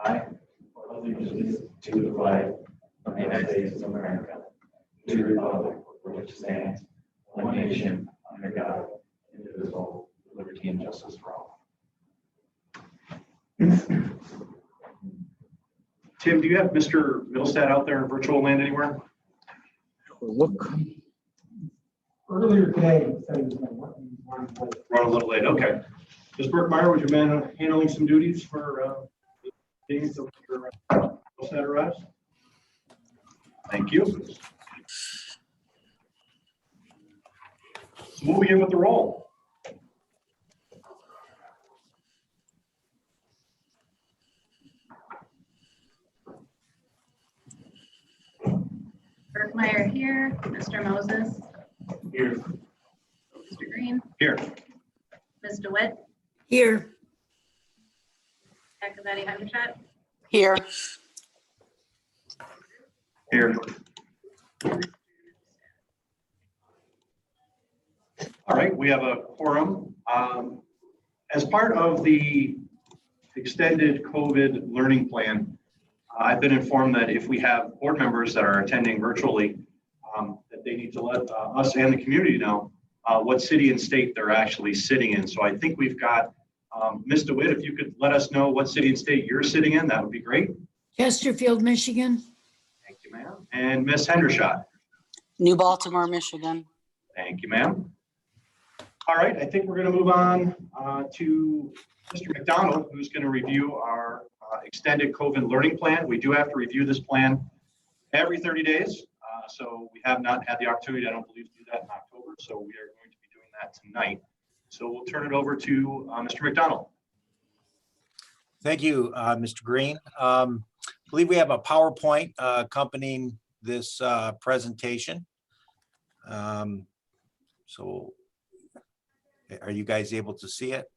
I pledge allegiance to the flag of the United States of America, to the republic for which it stands, one nation, under God, indivisible, with liberty and justice for all. Tim, do you have Mr. Middlestad out there in virtual land anywhere? Look. Earlier today, he said he was going to work. Run a little late, okay. Ms. Burkmeyer, would you mind handling some duties for things until Mr. Middlestad arrives? Thank you. So we'll begin with the roll. Burkmeyer here, Mr. Moses. Here. Mr. Green. Here. Ms. DeWitt. Here. Jacobetti Undershot. Here. Here. All right, we have a quorum. As part of the extended COVID learning plan, I've been informed that if we have board members that are attending virtually, that they need to let us and the community know what city and state they're actually sitting in. So I think we've got Ms. DeWitt, if you could let us know what city and state you're sitting in, that would be great. Chesterfield, Michigan. Thank you, ma'am. And Ms. Hendershot. New Baltimore, Michigan. Thank you, ma'am. All right, I think we're going to move on to Mr. McDonald, who's going to review our extended COVID learning plan. We do have to review this plan every 30 days. So we have not had the opportunity, I don't believe, to do that in October. So we are going to be doing that tonight. So we'll turn it over to Mr. McDonald. Thank you, Mr. Green. I believe we have a PowerPoint accompanying this presentation. So are you guys able to see it?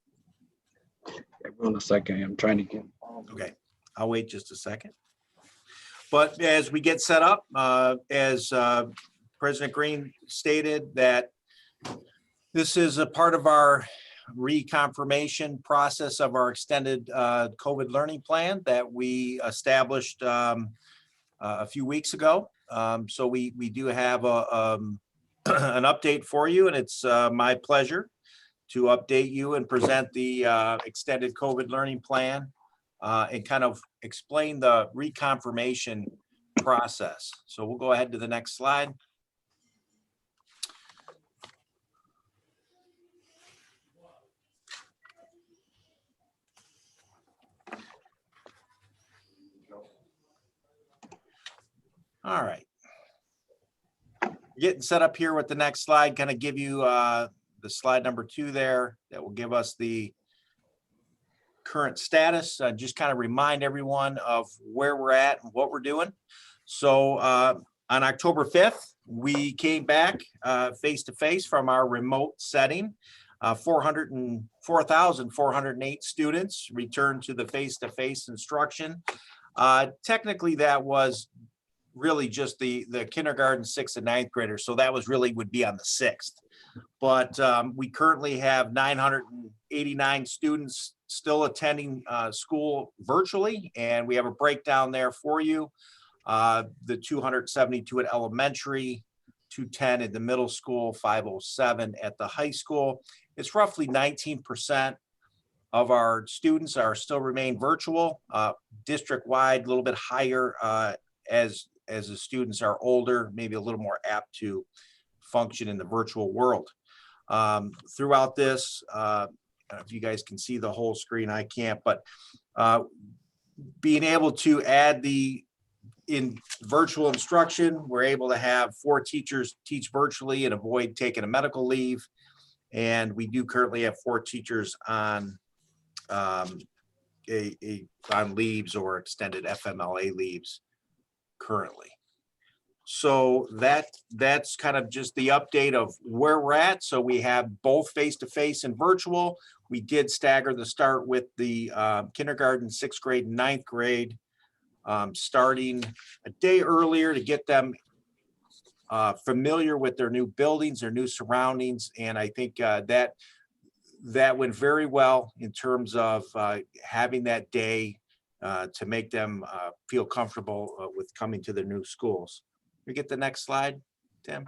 Hold on a second. I'm trying to get. Okay, I'll wait just a second. But as we get set up, as President Green stated, that this is a part of our reconfirmation process of our extended COVID learning plan that we established a few weeks ago. So we do have an update for you, and it's my pleasure to update you and present the extended COVID learning plan and kind of explain the reconfirmation process. So we'll go ahead to the next slide. All right. Getting set up here with the next slide, kind of give you the slide number 2 there that will give us the current status. Just kind of remind everyone of where we're at and what we're doing. So on October 5th, we came back face-to-face from our remote setting. 404,408 students returned to the face-to-face instruction. Technically, that was really just the kindergarten, 6th and 9th graders. So that was really would be on the 6th. But we currently have 989 students still attending school virtually, and we have a breakdown there for you. The 272 at elementary, 210 at the middle school, 507 at the high school. It's roughly 19% of our students are still remain virtual. District-wide, a little bit higher as the students are older, maybe a little more apt to function in the virtual world. Throughout this, I don't know if you guys can see the whole screen, I can't, but being able to add in virtual instruction, we're able to have 4 teachers teach virtually and avoid taking a medical leave. And we do currently have 4 teachers on on leaves or extended FMLA leaves currently. So that's kind of just the update of where we're at. So we have both face-to-face and virtual. We did stagger the start with the kindergarten, 6th grade, and 9th grade, starting a day earlier to get them familiar with their new buildings, their new surroundings. And I think that that went very well in terms of having that day to make them feel comfortable with coming to their new schools. We get the next slide, Tim.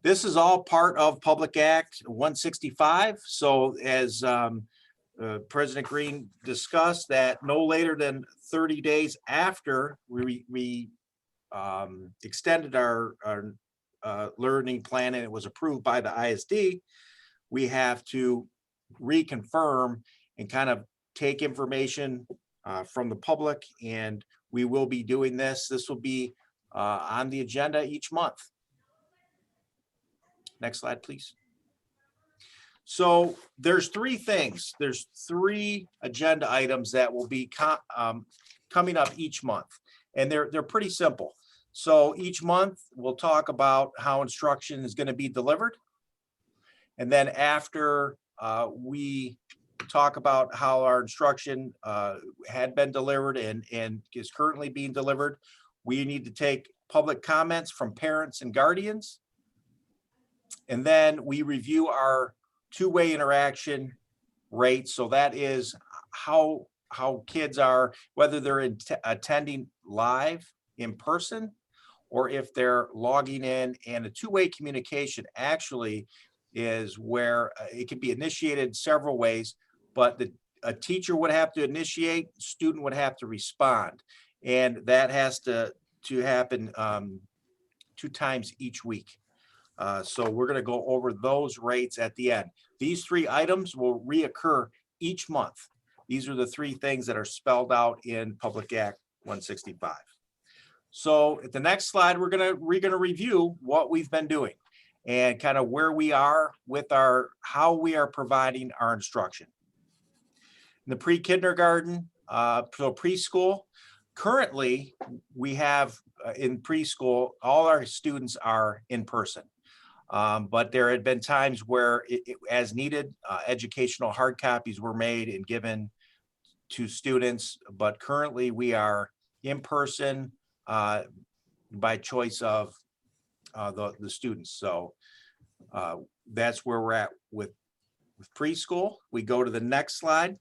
This is all part of Public Act 165. So as President Green discussed, that no later than 30 days after we extended our learning plan and it was approved by the ISD, we have to reconfirm and kind of take information from the public, and we will be doing this. This will be on the agenda each month. Next slide, please. So there's three things. There's three agenda items that will be coming up each month, and they're pretty simple. So each month we'll talk about how instruction is going to be delivered. And then after we talk about how our instruction had been delivered and is currently being delivered, we need to take public comments from parents and guardians. And then we review our two-way interaction rate. So that is how kids are, whether they're attending live in person or if they're logging in. And a two-way communication actually is where it can be initiated several ways, but a teacher would have to initiate, student would have to respond. And that has to happen 2 times each week. So we're going to go over those rates at the end. These 3 items will reoccur each month. These are the 3 things that are spelled out in Public Act 165. So at the next slide, we're going to review what we've been doing and kind of where we are with how we are providing our instruction. In the pre-kindergarten, so preschool, currently we have in preschool, all our students are in person. But there had been times where as needed, educational hard copies were made and given to students, but currently we are in person by choice of the students. So that's where we're at with preschool. We go to the next slide.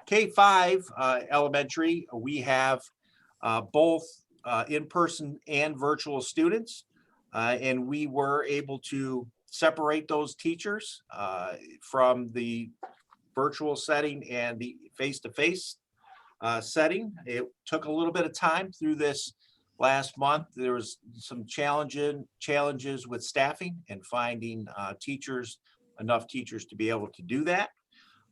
K-5 elementary, we have both in-person and virtual students. And we were able to separate those teachers from the virtual setting and the face-to-face setting. It took a little bit of time through this last month. There was some challenges with staffing and finding enough teachers to be able to do that.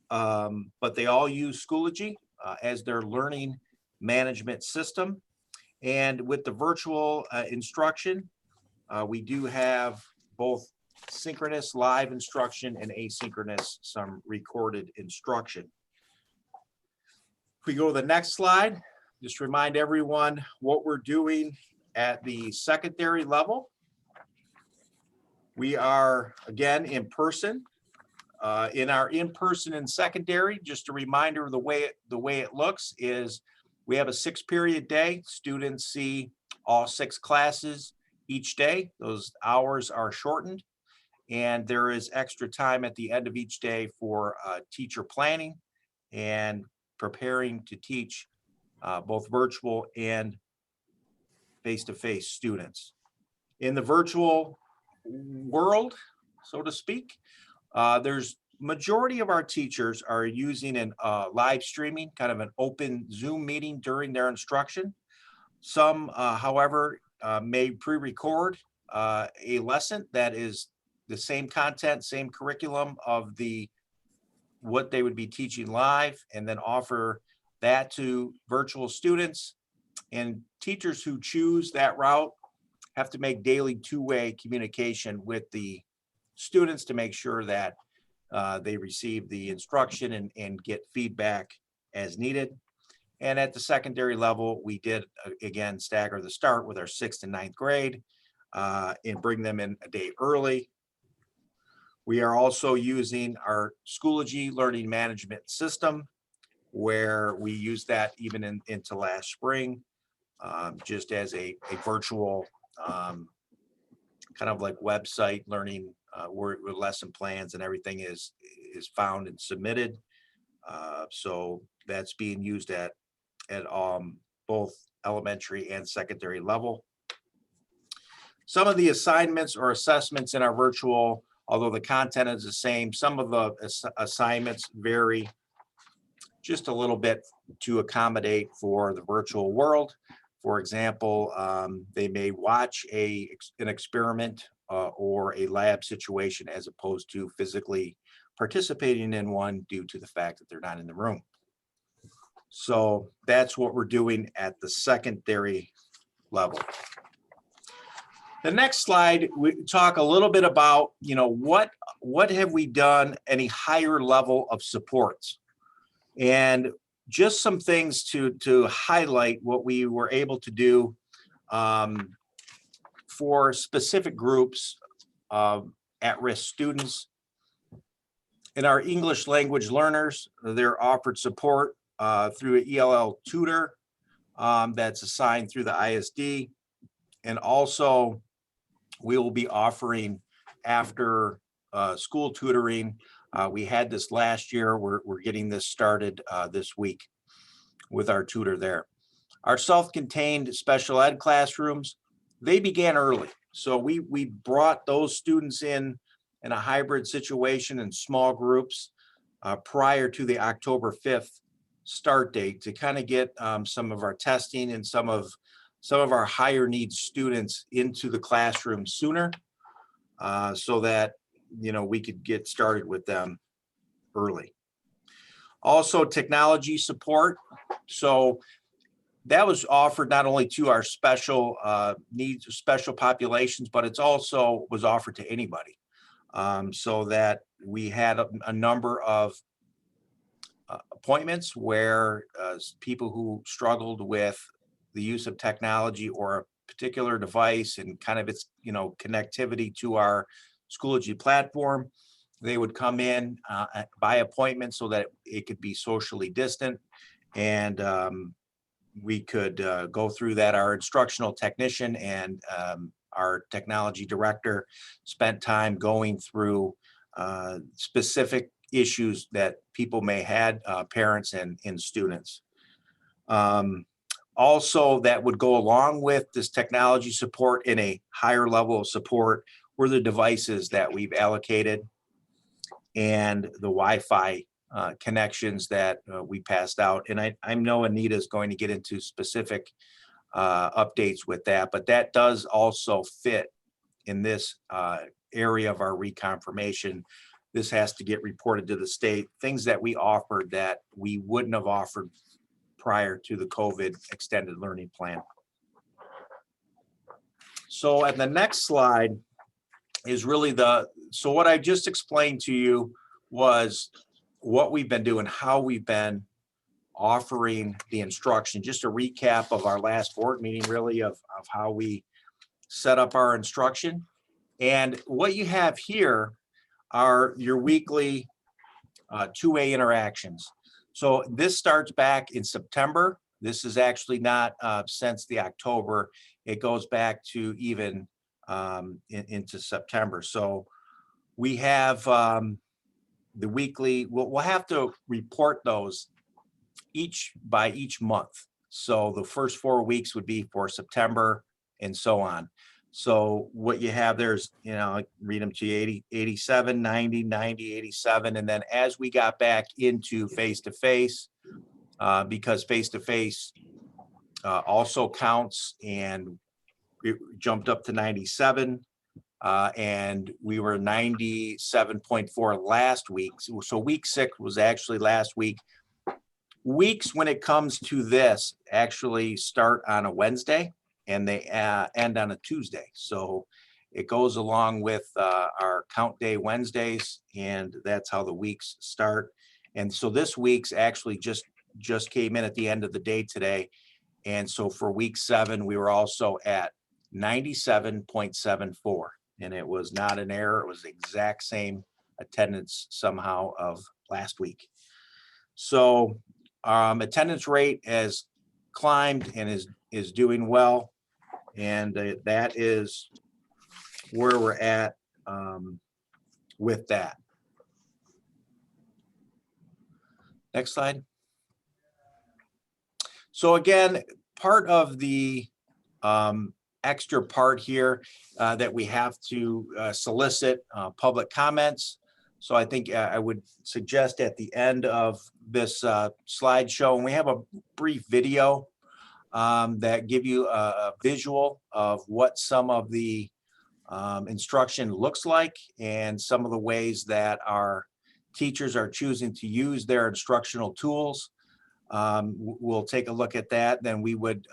But they all use Schoology as their learning management system. And with the virtual instruction, we do have both synchronous live instruction and asynchronous, some recorded instruction. If we go to the next slide, just remind everyone what we're doing at the secondary level. We are, again, in person. In our in-person and secondary, just a reminder of the way it looks is we have a 6-period day. Students see all 6 classes each day. Those hours are shortened, and there is extra time at the end of each day for teacher planning and preparing to teach both virtual and face-to-face students. In the virtual world, so to speak, there's majority of our teachers are using an live streaming, kind of an open Zoom meeting during their instruction. Some, however, may pre-record a lesson that is the same content, same curriculum of what they would be teaching live, and then offer that to virtual students. And teachers who choose that route have to make daily 2-way communication with the students to make sure that they receive the instruction and get feedback as needed. And at the secondary level, we did, again, stagger the start with our 6th and 9th grade and bring them in a day early. We are also using our Schoology learning management system, where we used that even into last spring, just as a virtual kind of like website learning where lesson plans and everything is found and submitted. So that's being used at both elementary and secondary level. Some of the assignments or assessments in our virtual, although the content is the same, some of the assignments vary just a little bit to accommodate for the virtual world. For example, they may watch an experiment or a lab situation as opposed to physically participating in one due to the fact that they're not in the room. So that's what we're doing at the secondary level. The next slide, we talk a little bit about, what have we done, any higher level of supports, and just some things to highlight what we were able to do for specific groups of at-risk students. In our English language learners, they're offered support through an ELL tutor that's assigned through the ISD. And also, we will be offering after school tutoring. We had this last year. We're getting this started this week with our tutor there. Our self-contained special ed classrooms, they began early. So we brought those students in a hybrid situation in small groups prior to the October 5th start date to kind of get some of our testing and some of our higher needs students into the classroom sooner so that, we could get started with them early. Also, technology support. So that was offered not only to our special needs, special populations, but it's also was offered to anybody. So that we had a number of appointments where people who struggled with the use of technology or a particular device and kind of its, connectivity to our Schoology platform, they would come in by appointment so that it could be socially distant, and we could go through that. Our instructional technician and our technology director spent time going through specific issues that people may had, parents and students. Also, that would go along with this technology support in a higher level of support were the devices that we've allocated and the Wi-Fi connections that we passed out. And I know Anita is going to get into specific updates with that, but that does also fit in this area of our reconfirmation. This has to get reported to the state, things that we offered that we wouldn't have offered prior to the COVID extended learning plan. So at the next slide is really so what I just explained to you was what we've been doing, how we've been offering the instruction. Just a recap of our last board meeting, really, of how we set up our instruction. And what you have here are your weekly two-way interactions. So this starts back in September. This is actually not since the October. It goes back to even into September. So we have the weekly, we'll have to report those by each month. So the first 4 weeks would be for September and so on. So what you have there's, read them to you, 80, 87, 90, 90, 87. And then as we got back into face-to-face, because face-to-face also counts, and it jumped up to 97. And we were 97.4 last week. So week 6 was actually last week. Weeks when it comes to this actually start on a Wednesday and they end on a Tuesday. So it goes along with our count day Wednesdays, and that's how the weeks start. And so this week's actually just came in at the end of the day today. And so for week 7, we were also at 97.74. And it was not an error. It was the exact same attendance somehow of last week. So attendance rate has climbed and is doing well. And that is where we're at with that. Next slide. So again, part of the extra part here that we have to solicit public comments. So I think I would suggest at the end of this slideshow, and we have a brief video that give you a visual of what some of the instruction looks like and some of the ways that our teachers are choosing to use their instructional tools. We'll take a look at that. Then we would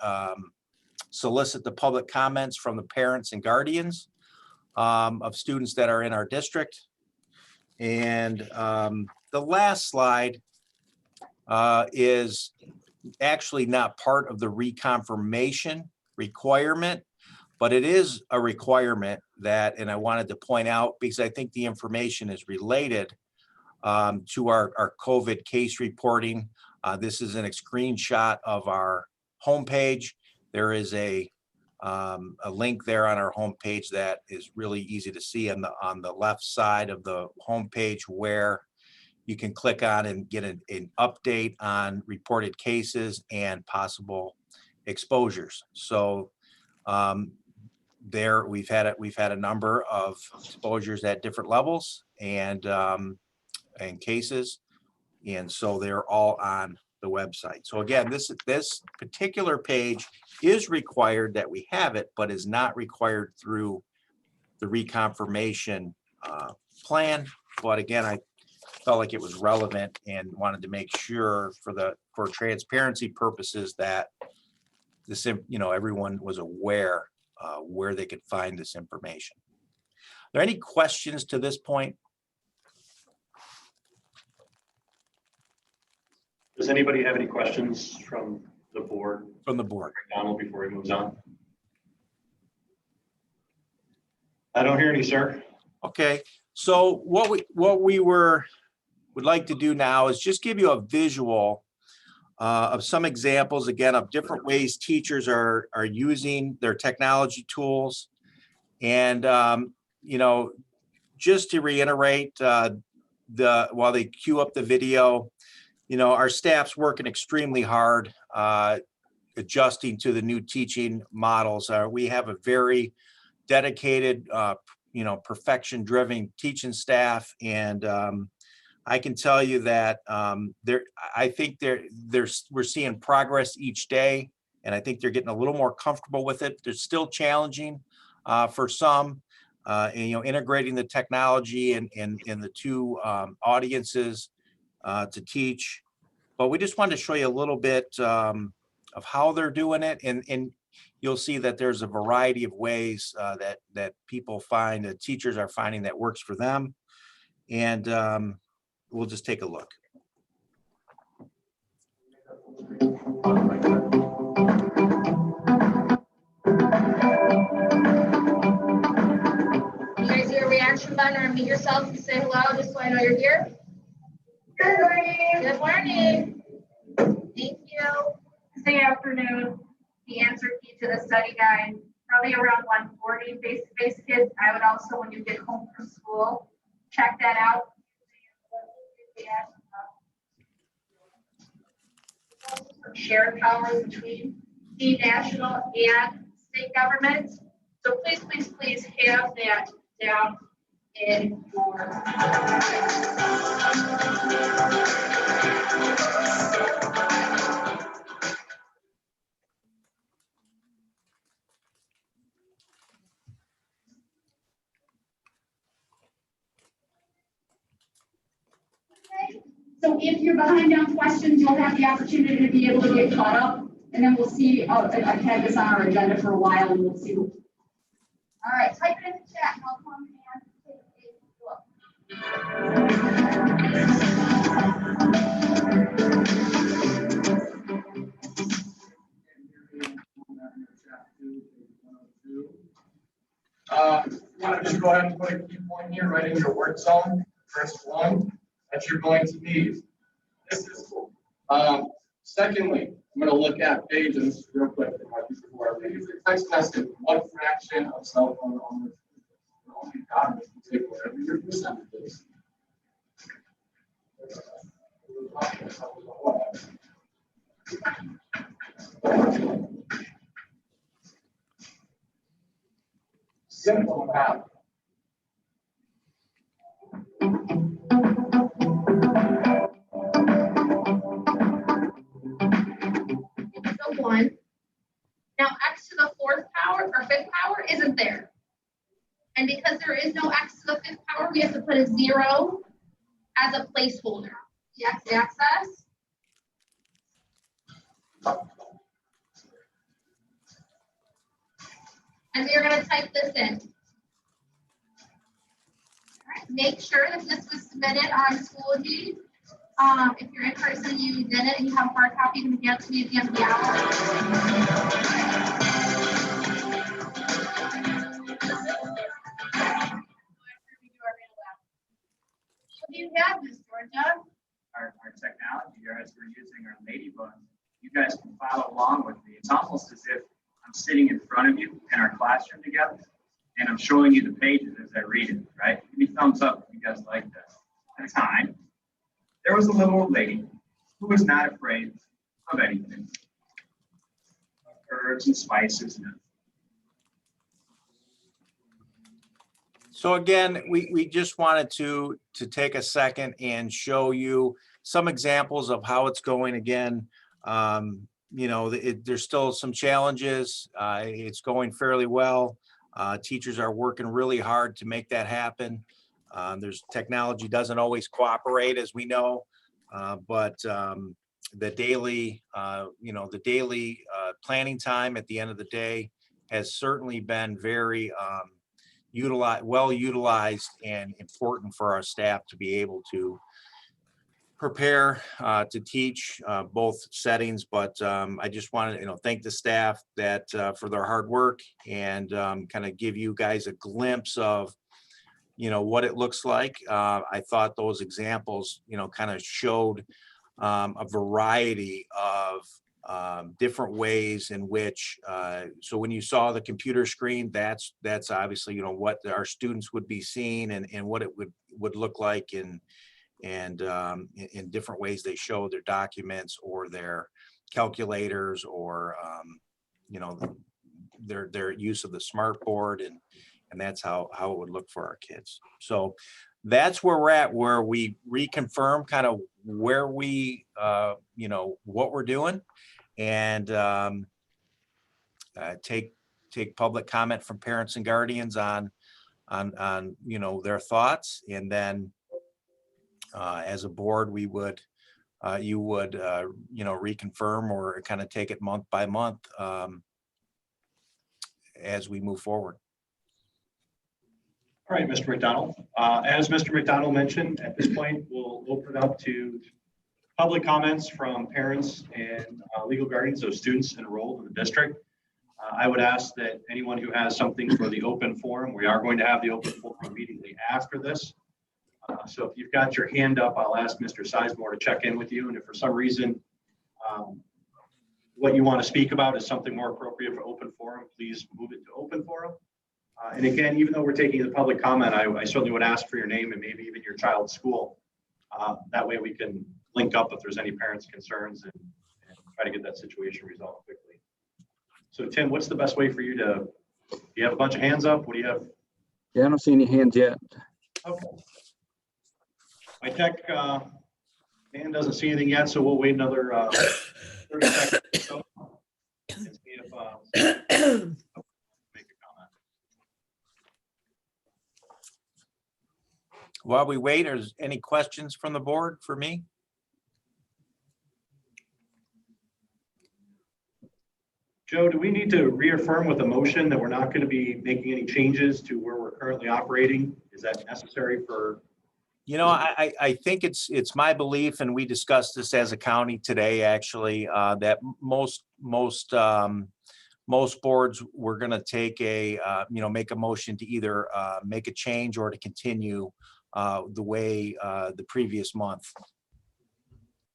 solicit the public comments from the parents and guardians of students that are in our district. And the last slide is actually not part of the reconfirmation requirement, but it is a requirement that, and I wanted to point out because I think the information is related to our COVID case reporting. This is a screenshot of our homepage. There is a link there on our homepage that is really easy to see on the left side of the homepage, where you can click on and get an update on reported cases and possible exposures. So there we've had a number of exposures at different levels and cases, and so they're all on the website. So again, this particular page is required that we have it, but is not required through the reconfirmation plan. But again, I felt like it was relevant and wanted to make sure for transparency purposes that this, everyone was aware where they could find this information. Are there any questions to this point? Does anybody have any questions from the board? From the board. Donald, before he moves on. I don't hear any, sir. Okay, so what we would like to do now is just give you a visual of some examples, again, of different ways teachers are using their technology tools. And, just to reiterate, while they queue up the video, our staff's working extremely hard adjusting to the new teaching models. We have a very dedicated, perfection-driven teaching staff, and I can tell you that I think we're seeing progress each day, and I think they're getting a little more comfortable with it. They're still challenging for some, and, integrating the technology and the two audiences to teach. But we just wanted to show you a little bit of how they're doing it, and you'll see that there's a variety of ways that people find, that teachers are finding that works for them. And we'll just take a look. You guys do a reaction button or unmute yourself and say hello, just so I know you're here. Good morning. Good morning. Thank you. This afternoon, the answer key to the study guide, probably around 140 face-to-face kids. I would also, when you get home from school, check that out. Shared powers between the national and state governments. So please, please, please have that down in your. So if you're behind on questions, you'll have the opportunity to be able to get caught up, and then we'll see. I've had this on our agenda for a while, and we'll see. All right, type it in the chat. I'll come and take a look. You want to just go ahead and put a key point here right in your work zone. First one that you're going to need. This is cool. Secondly, I'm going to look at pages real quick. Text message, what fraction of cell phone owners God, you take whatever your percentage is. Simple math. So 1. Now x to the 4th power or 5th power isn't there. And because there is no x to the 5th power, we have to put a 0 as a placeholder. The x-axis. And we are going to type this in. All right, make sure that this was submitted on Schoology. If you're in person, you did it and you have a hard copy, you can get to me at the end of the hour. What do you have, Miss Georgia? Our technology here, as we're using our ladybug, you guys can follow along with me. It's almost as if I'm sitting in front of you in our classroom together, and I'm showing you the pages as I read it, right? Give me thumbs up if you guys like this. At a time, there was a little old lady who was not afraid of anything. Herbs and spices. So again, we just wanted to take a second and show you some examples of how it's going again. You know, there's still some challenges. It's going fairly well. Teachers are working really hard to make that happen. There's technology doesn't always cooperate, as we know, but the daily, the daily planning time at the end of the day has certainly been very well utilized and important for our staff to be able to prepare to teach both settings. But I just wanted to thank the staff that for their hard work and kind of give you guys a glimpse of what it looks like. I thought those examples kind of showed a variety of different ways in which so when you saw the computer screen, that's obviously what our students would be seeing and what it would look like in different ways they show their documents or their calculators or their use of the smart board, and that's how it would look for our kids. So that's where we're at, where we reconfirm kind of where we what we're doing, and take public comment from parents and guardians on their thoughts, and then as a board you would reconfirm or kind of take it month by month as we move forward. All right, Mr. McDonald. As Mr. McDonald mentioned, at this point, we'll open it up to public comments from parents and legal guardians of students enrolled in the district. I would ask that anyone who has something for the open forum, we are going to have the open forum immediately after this. So if you've got your hand up, I'll ask Mr. Sizemore to check in with you. And if for some reason what you want to speak about is something more appropriate for open forum, please move it to open forum. And again, even though we're taking the public comment, I certainly would ask for your name and maybe even your child's school. That way we can link up if there's any parents' concerns and try to get that situation resolved quickly. So Tim, what's the best way for you to, do you have a bunch of hands up? What do you have? Yeah, I don't see any hands yet. Okay. My tech man doesn't see anything yet, so we'll wait another 30 seconds or so. And see if, make a comment. While we wait, is any questions from the board for me? Joe, do we need to reaffirm with a motion that we're not going to be making any changes to where we're currently operating? Is that necessary for? I think it's my belief, and we discussed this as a county today, actually, that most boards were going to take make a motion to either make a change or to continue the way the previous month.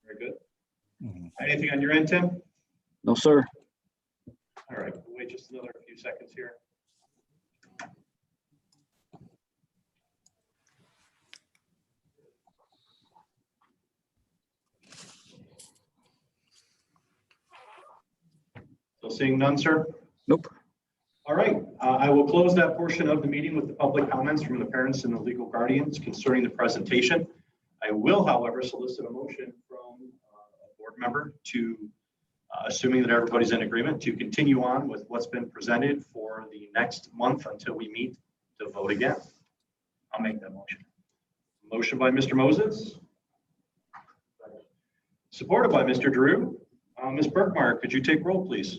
Very good. Anything on your end, Tim? No, sir. All right, we'll wait just another few seconds here. Still seeing none, sir? Nope. All right, I will close that portion of the meeting with the public comments from the parents and the legal guardians concerning the presentation. I will, however, solicit a motion from a board member to, assuming that everybody's in agreement, to continue on with what's been presented for the next month until we meet to vote again. I'll make that motion. Motion by Mr. Moses. Supported by Mr. Drew. Ms. Burkmeyer, could you take roll, please?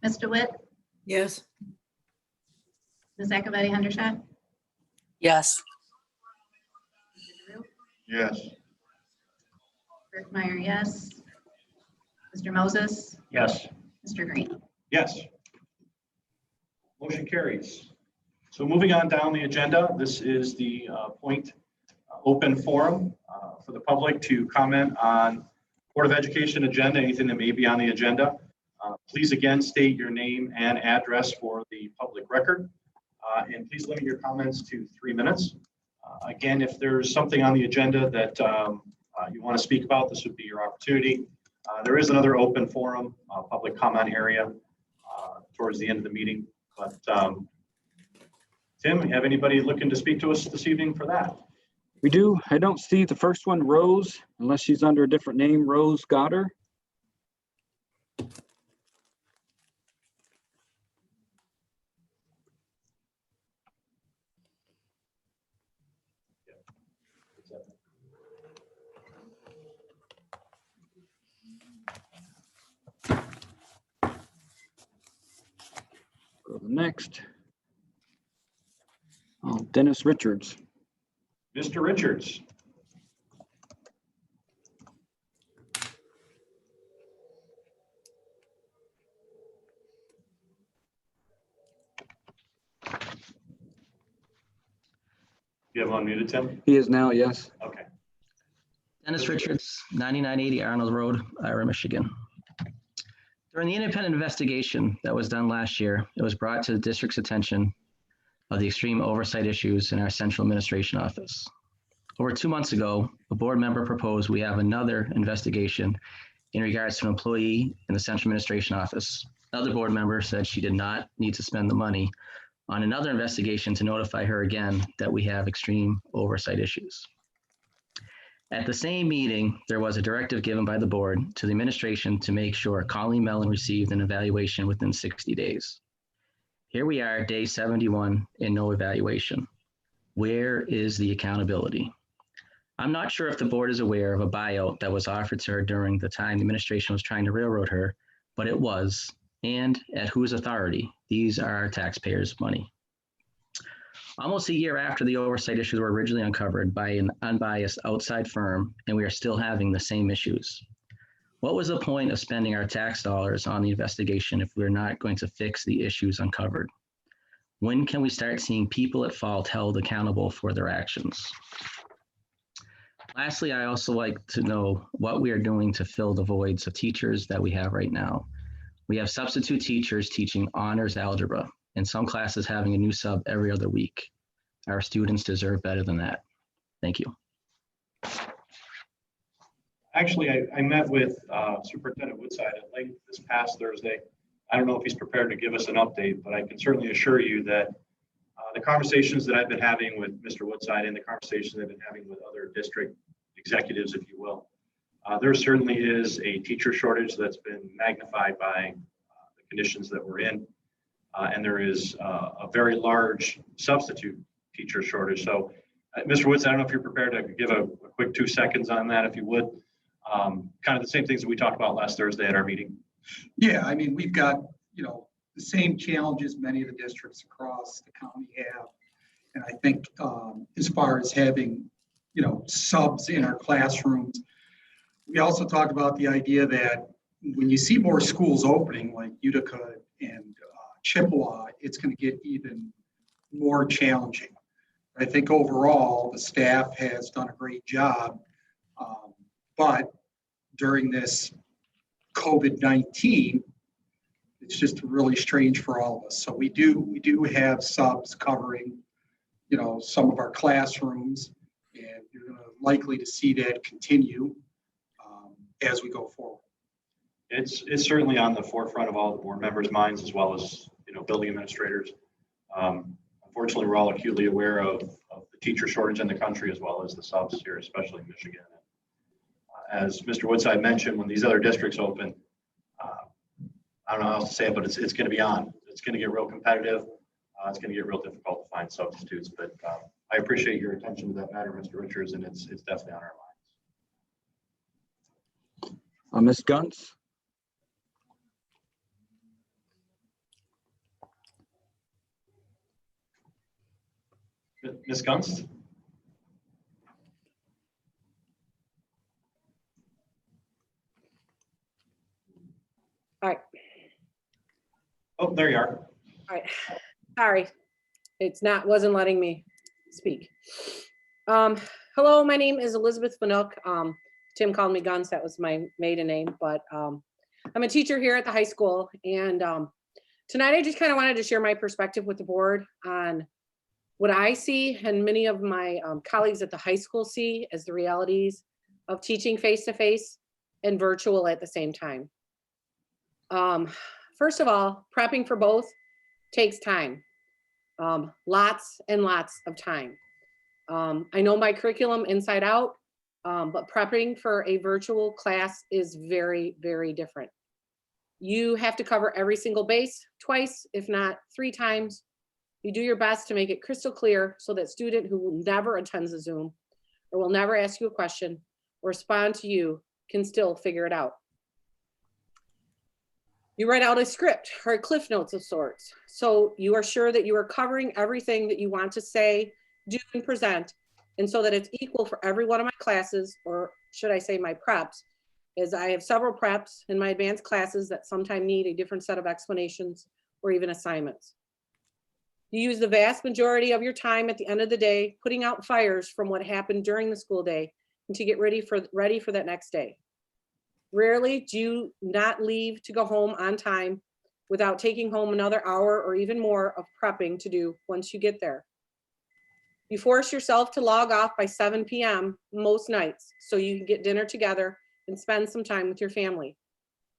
Ms. DeWitt, Yes. Ms. Akabetti Hendershot, Yes. Mr. Drew, Yes. Burkmeyer, yes. Mr. Moses, Yes. Mr. Green. Yes. Motion carries. So moving on down the agenda, this is the point open forum for the public to comment on Board of Education agenda, anything that may be on the agenda. Please again state your name and address for the public record. And please limit your comments to 3 minutes. Again, if there's something on the agenda that you want to speak about, this would be your opportunity. There is another open forum, public comment area towards the end of the meeting. But Tim, you have anybody looking to speak to us this evening for that? We do. I don't see the first one, Rose, unless she's under a different name, Rose Goddard. Go to the next. Oh, Dennis Richards. Mr. Richards. You have unmuted, Tim? He is now, yes. Okay. Dennis Richards, 9980 Arnold Road, Ira, Michigan. During the independent investigation that was done last year, it was brought to the district's attention of the extreme oversight issues in our central administration office. Over 2 months ago, a board member proposed we have another investigation in regards to an employee in the central administration office. Another board member said she did not need to spend the money on another investigation to notify her again that we have extreme oversight issues. At the same meeting, there was a directive given by the board to the administration to make sure Colleen Mellon received an evaluation within 60 days. Here we are, day 71, and no evaluation. Where is the accountability? I'm not sure if the board is aware of a buyout that was offered to her during the time the administration was trying to railroad her, but it was, and at whose authority? These are our taxpayers' money. Almost a year after the oversight issues were originally uncovered by an unbiased outside firm, and we are still having the same issues. What was the point of spending our tax dollars on the investigation if we're not going to fix the issues uncovered? When can we start seeing people at fault held accountable for their actions? Lastly, I also like to know what we are doing to fill the voids of teachers that we have right now. We have substitute teachers teaching honors algebra, and some classes having a new sub every other week. Our students deserve better than that. Thank you. Actually, I met with Superintendent Woodside at length this past Thursday. I don't know if he's prepared to give us an update, but I can certainly assure you that the conversations that I've been having with Mr. Woodside and the conversations I've been having with other district executives, if you will, there certainly is a teacher shortage that's been magnified by the conditions that we're in. And there is a very large substitute teacher shortage. So, Mr. Woods, I don't know if you're prepared to give a quick 2 seconds on that, if you would. Kind of the same things that we talked about last Thursday at our meeting. Yeah, I mean, we've got, the same challenges many of the districts across the county have. And I think as far as having, subs in our classrooms, we also talked about the idea that when you see more schools opening like Utica and Chippewa, it's going to get even more challenging. I think overall the staff has done a great job, but during this COVID-19, it's just really strange for all of us. So we do have subs covering, some of our classrooms, and you're going to likely to see that continue as we go forward. It's certainly on the forefront of all the board members' minds, as well as, building administrators. Unfortunately, we're all acutely aware of the teacher shortage in the country, as well as the subs here, especially in Michigan. As Mr. Woodside mentioned, when these other districts open, I don't know how else to say it, but it's going to be on. It's going to get real competitive. It's going to get real difficult to find substitutes, but I appreciate your attention to that matter, Mr. Richards, and it's definitely on our minds. Ms. Gunts? Ms. Gunst? All right. Oh, there you are. All right. Sorry. Wasn't letting me speak. Hello, my name is Elizabeth Fanook. Tim called me Guns. That was my maiden name, but I'm a teacher here at the high school. And tonight I just kind of wanted to share my perspective with the board on what I see and many of my colleagues at the high school see as the realities of teaching face-to-face and virtual at the same time. First of all, prepping for both takes time, lots and lots of time. I know my curriculum inside out, but prepping for a virtual class is very, very different. You have to cover every single base twice, if not 3 times. You do your best to make it crystal clear so that student who never attends a Zoom or will never ask you a question or respond to you can still figure it out. You write out a script or a cliff notes of sorts, so you are sure that you are covering everything that you want to say, do, and present, and so that it's equal for every one of my classes, or should I say my preps, as I have several preps in my advanced classes that sometimes need a different set of explanations or even assignments. You use the vast majority of your time at the end of the day putting out fires from what happened during the school day and to get ready for that next day. Rarely do you not leave to go home on time without taking home another hour or even more of prepping to do once you get there. You force yourself to log off by 7 p.m. most nights so you can get dinner together and spend some time with your family.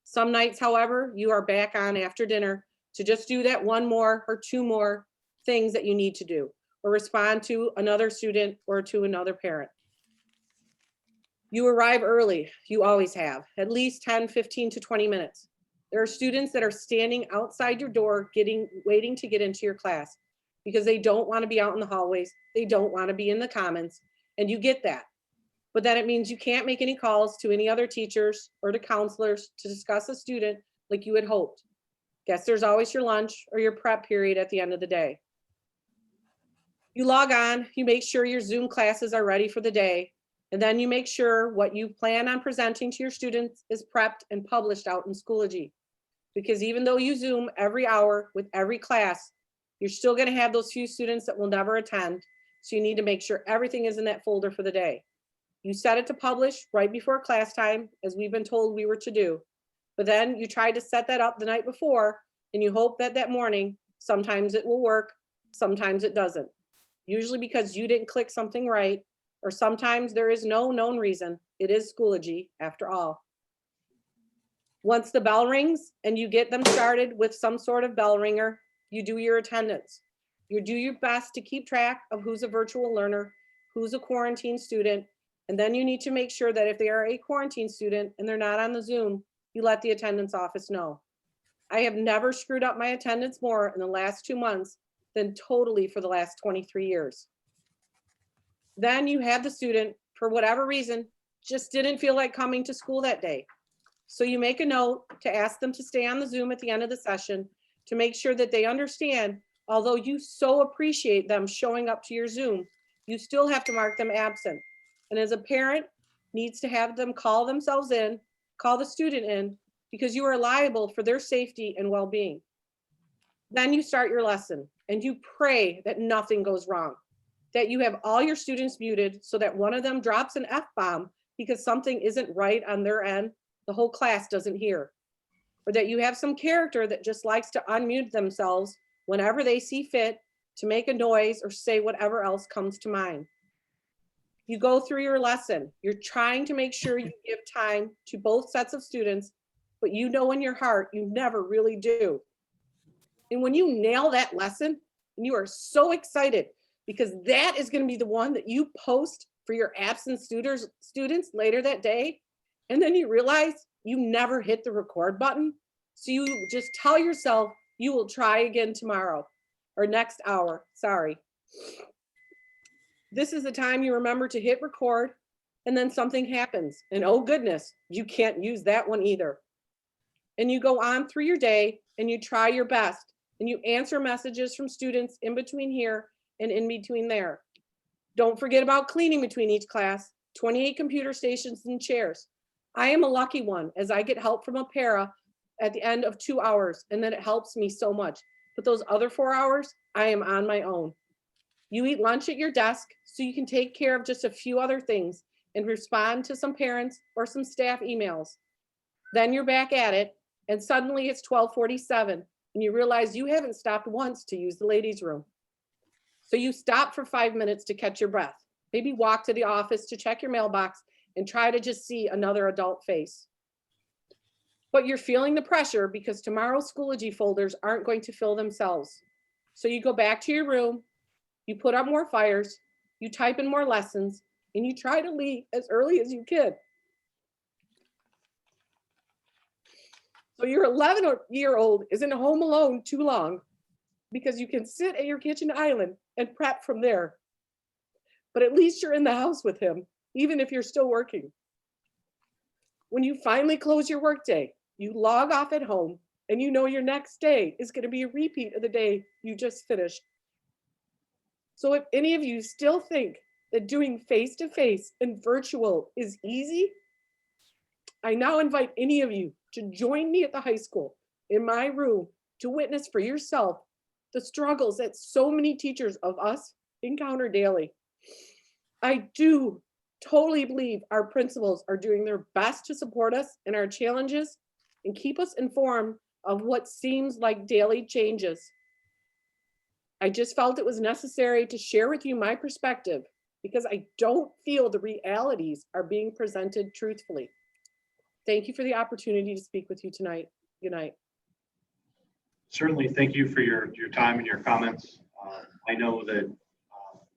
Some nights, however, you are back on after dinner to just do that 1 more or 2 more things that you need to do, or respond to another student or to another parent. You arrive early, you always have, at least 10, 15 to 20 minutes. There are students that are standing outside your door waiting to get into your class because they don't want to be out in the hallways, they don't want to be in the commons, and you get that. But then it means you can't make any calls to any other teachers or to counselors to discuss a student like you had hoped. Guess there's always your lunch or your prep period at the end of the day. You log on, you make sure your Zoom classes are ready for the day, and then you make sure what you plan on presenting to your students is prepped and published out in Schoology. Because even though you Zoom every hour with every class, you're still going to have those few students that will never attend. So you need to make sure everything is in that folder for the day. You set it to publish right before class time, as we've been told we were to do. But then you try to set that up the night before, and you hope that that morning, sometimes it will work, sometimes it doesn't. Usually because you didn't click something right, or sometimes there is no known reason. It is Schoology after all. Once the bell rings and you get them started with some sort of bell ringer, you do your attendance. You do your best to keep track of who's a virtual learner, who's a quarantine student, and then you need to make sure that if they are a quarantine student and they're not on the Zoom, you let the attendance office know. I have never screwed up my attendance more in the last 2 months than totally for the last 23 years. Then you have the student, for whatever reason, just didn't feel like coming to school that day. So you make a note to ask them to stay on the Zoom at the end of the session to make sure that they understand, although you so appreciate them showing up to your Zoom, you still have to mark them absent. And as a parent, needs to have them call themselves in, call the student in, because you are liable for their safety and well-being. Then you start your lesson and you pray that nothing goes wrong, that you have all your students muted so that one of them drops an F-bomb because something isn't right on their end, the whole class doesn't hear. Or that you have some character that just likes to unmute themselves whenever they see fit to make a noise or say whatever else comes to mind. You go through your lesson. You're trying to make sure you give time to both sets of students, but you know in your heart, you never really do. And when you nail that lesson, and you are so excited because that is going to be the one that you post for your absent students later that day, and then you realize you never hit the record button. So you just tell yourself you will try again tomorrow or next hour, sorry. This is the time you remember to hit record, and then something happens. And oh goodness, you can't use that one either. And you go on through your day and you try your best and you answer messages from students in between here and in between there. Don't forget about cleaning between each class, 28 computer stations and chairs. I am a lucky one as I get help from a para at the end of 2 hours, and then it helps me so much. But those other 4 hours, I am on my own. You eat lunch at your desk so you can take care of just a few other things and respond to some parents or some staff emails. Then you're back at it, and suddenly it's 12:47, and you realize you haven't stopped once to use the ladies' room. So you stop for 5 minutes to catch your breath, maybe walk to the office to check your mailbox and try to just see another adult face. But you're feeling the pressure because tomorrow's Schoology folders aren't going to fill themselves. So you go back to your room, you put up more fires, you type in more lessons, and you try to leave as early as you can. So your 11-year-old isn't home alone too long because you can sit at your kitchen island and prep from there. But at least you're in the house with him, even if you're still working. When you finally close your workday, you log off at home and you know your next day is going to be a repeat of the day you just finished. So if any of you still think that doing face-to-face and virtual is easy, I now invite any of you to join me at the high school in my room to witness for yourself the struggles that so many teachers of us encounter daily. I do totally believe our principals are doing their best to support us in our challenges and keep us informed of what seems like daily changes. I just felt it was necessary to share with you my perspective because I don't feel the realities are being presented truthfully. Thank you for the opportunity to speak with you tonight. Good night. Certainly, thank you for your time and your comments. I know that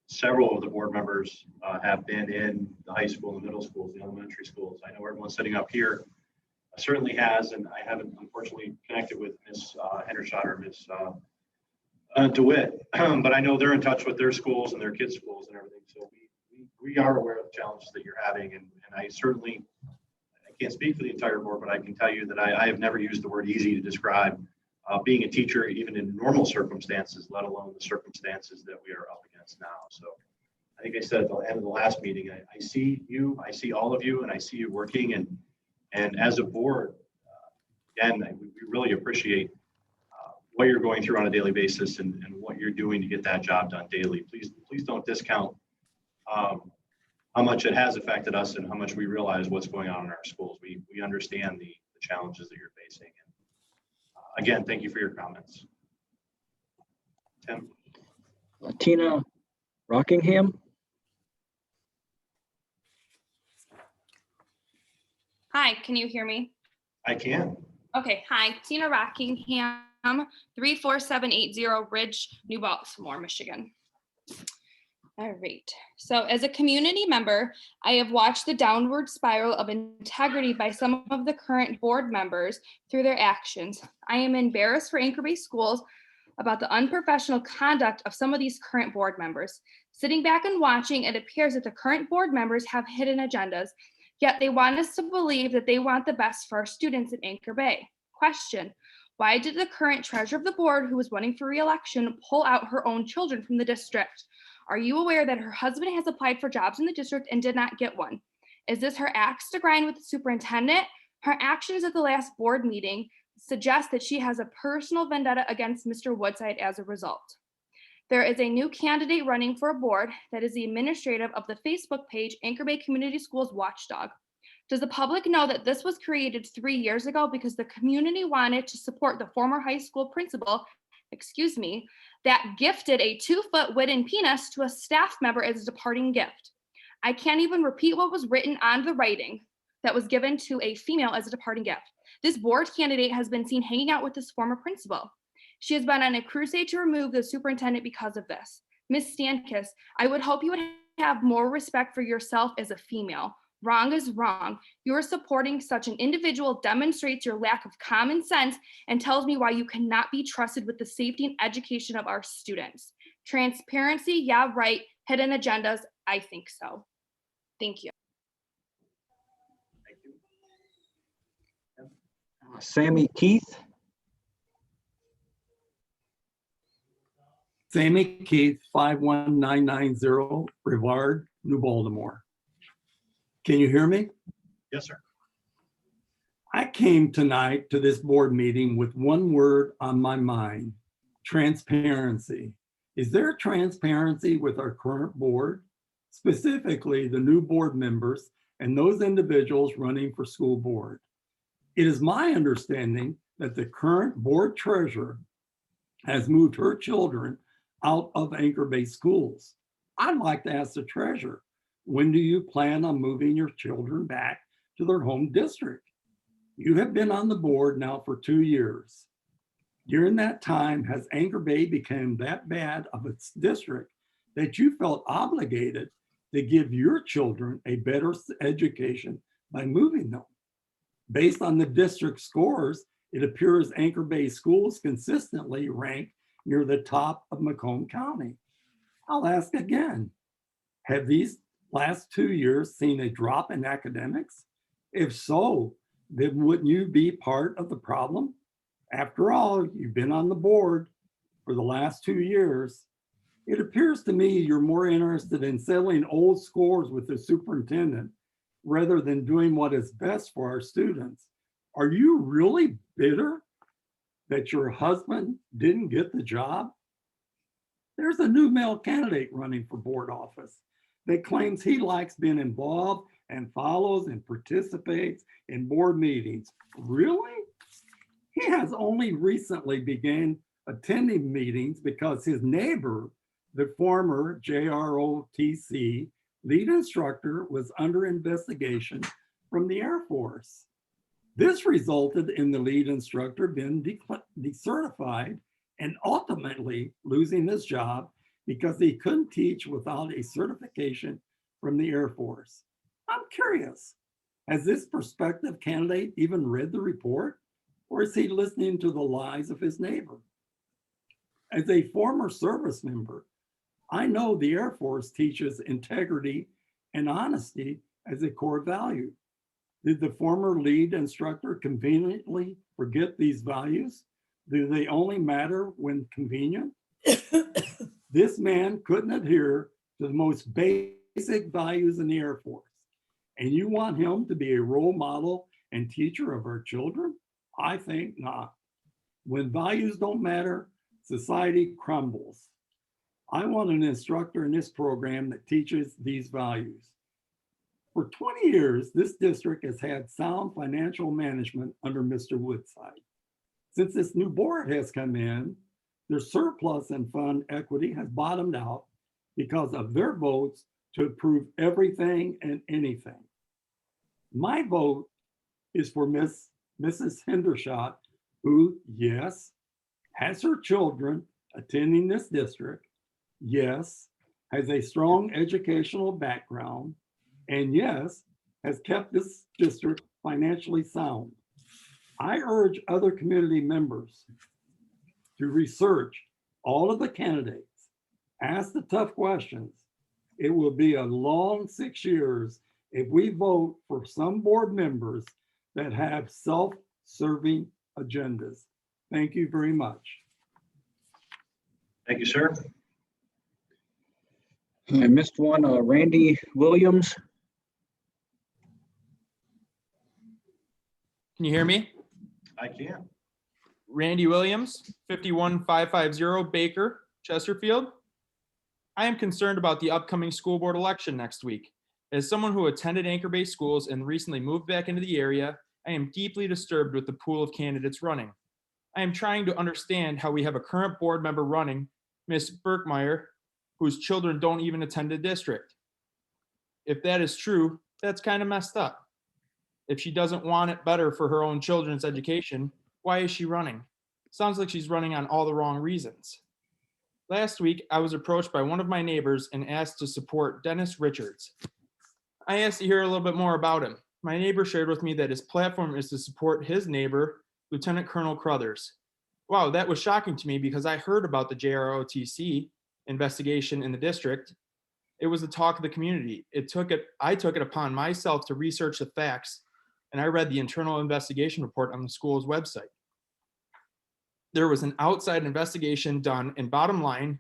several of the board members have been in the high school, the middle schools, the elementary schools. I know everyone sitting up here certainly has, and I haven't unfortunately connected with Ms. Hendershot or Ms. DeWitt, but I know they're in touch with their schools and their kids' schools and everything. So we are aware of the challenges that you're having, and I certainly, I can't speak for the entire board, but I can tell you that I have never used the word easy to describe being a teacher, even in normal circumstances, let alone the circumstances that we are up against now. So I think I said at the end of the last meeting, I see you, I see all of you, and I see you working. And as a board, again, we really appreciate what you're going through on a daily basis and what you're doing to get that job done daily. Please don't discount how much it has affected us and how much we realize what's going on in our schools. We understand the challenges that you're facing. And again, thank you for your comments. Tim? Tina Rockingham? Hi, can you hear me? I can. Okay, hi, Tina Rockingham, 34780 Ridge, New Baltimore, Michigan. All right, so as a community member, I have watched the downward spiral of integrity by some of the current board members through their actions. I am embarrassed for Anchor Bay Schools about the unprofessional conduct of some of these current board members. Sitting back and watching, it appears that the current board members have hidden agendas, yet they want us to believe that they want the best for our students in Anchor Bay. Question: why did the current treasurer of the board, who was running for re-election, pull out her own children from the district? Are you aware that her husband has applied for jobs in the district and did not get one? Is this her axe to grind with the superintendent? Her actions at the last board meeting suggest that she has a personal vendetta against Mr. Woodside as a result. There is a new candidate running for a board that is the administrative of the Facebook page Anchor Bay Community Schools Watchdog. Does the public know that this was created 3 years ago because the community wanted to support the former high school principal, that gifted a 2-foot wooden penis to a staff member as a departing gift? I can't even repeat what was written on the writing that was given to a female as a departing gift. This board candidate has been seen hanging out with this former principal. She has been on a crusade to remove the superintendent because of this. Ms. Stankus, I would hope you would have more respect for yourself as a female. Wrong is wrong. Your supporting such an individual demonstrates your lack of common sense and tells me why you cannot be trusted with the safety and education of our students. Transparency, yeah, right. Hidden agendas, I think so. Thank you. Thank you. Sammy Keith. Sammy Keith, 51990 Brevard, New Baltimore. Can you hear me? Yes, sir. I came tonight to this board meeting with one word on my mind: transparency. Is there transparency with our current board, specifically the new board members and those individuals running for school board? It is my understanding that the current board treasurer has moved her children out of anchor-based schools. I'd like to ask the treasurer, when do you plan on moving your children back to their home district? You have been on the board now for 2 years. During that time, has Anchor Bay become that bad of a district that you felt obligated to give your children a better education by moving them? Based on the district scores, it appears Anchor Bay schools consistently rank near the top of Macomb County. I'll ask again, have these last 2 years seen a drop in academics? If so, then wouldn't you be part of the problem? After all, you've been on the board for the last 2 years. It appears to me you're more interested in settling old scores with the superintendent rather than doing what is best for our students. Are you really bitter that your husband didn't get the job? There's a new male candidate running for board office that claims he likes being involved and follows and participates in board meetings. Really? He has only recently began attending meetings because his neighbor, the former JROTC lead instructor, was under investigation from the Air Force. This resulted in the lead instructor being decertified and ultimately losing his job because he couldn't teach without a certification from the Air Force. I'm curious, has this prospective candidate even read the report, or is he listening to the lies of his neighbor? As a former service member, I know the Air Force teaches integrity and honesty as a core value. Did the former lead instructor conveniently forget these values? Do they only matter when convenient? This man couldn't adhere to the most basic values in the Air Force. And you want him to be a role model and teacher of our children? I think not. When values don't matter, society crumbles. I want an instructor in this program that teaches these values. For 20 years, this district has had sound financial management under Mr. Woodside. Since this new board has come in, their surplus and fund equity has bottomed out because of their votes to approve everything and anything. My vote is for Mrs. Hendershot, who, yes, has her children attending this district, yes, has a strong educational background, and yes, has kept this district financially sound. I urge other community members to research all of the candidates, ask the tough questions. It will be a long 6 years if we vote for some board members that have self-serving agendas. Thank you very much. Thank you, sir. I missed one, Randy Williams. Can you hear me? I can. Randy Williams, 51550 Baker, Chesterfield. I am concerned about the upcoming school board election next week. As someone who attended anchor-based schools and recently moved back into the area, I am deeply disturbed with the pool of candidates running. I am trying to understand how we have a current board member running, Ms. Birkmeyer, whose children don't even attend a district. If that is true, that's kind of messed up. If she doesn't want it better for her own children's education, why is she running? Sounds like she's running on all the wrong reasons. Last week, I was approached by one of my neighbors and asked to support Dennis Richards. I asked to hear a little bit more about him. My neighbor shared with me that his platform is to support his neighbor, Lieutenant Colonel Crothers. Wow, that was shocking to me because I heard about the JROTC investigation in the district. It was the talk of the community. I took it upon myself to research the facts, and I read the internal investigation report on the school's website. There was an outside investigation done, and bottom line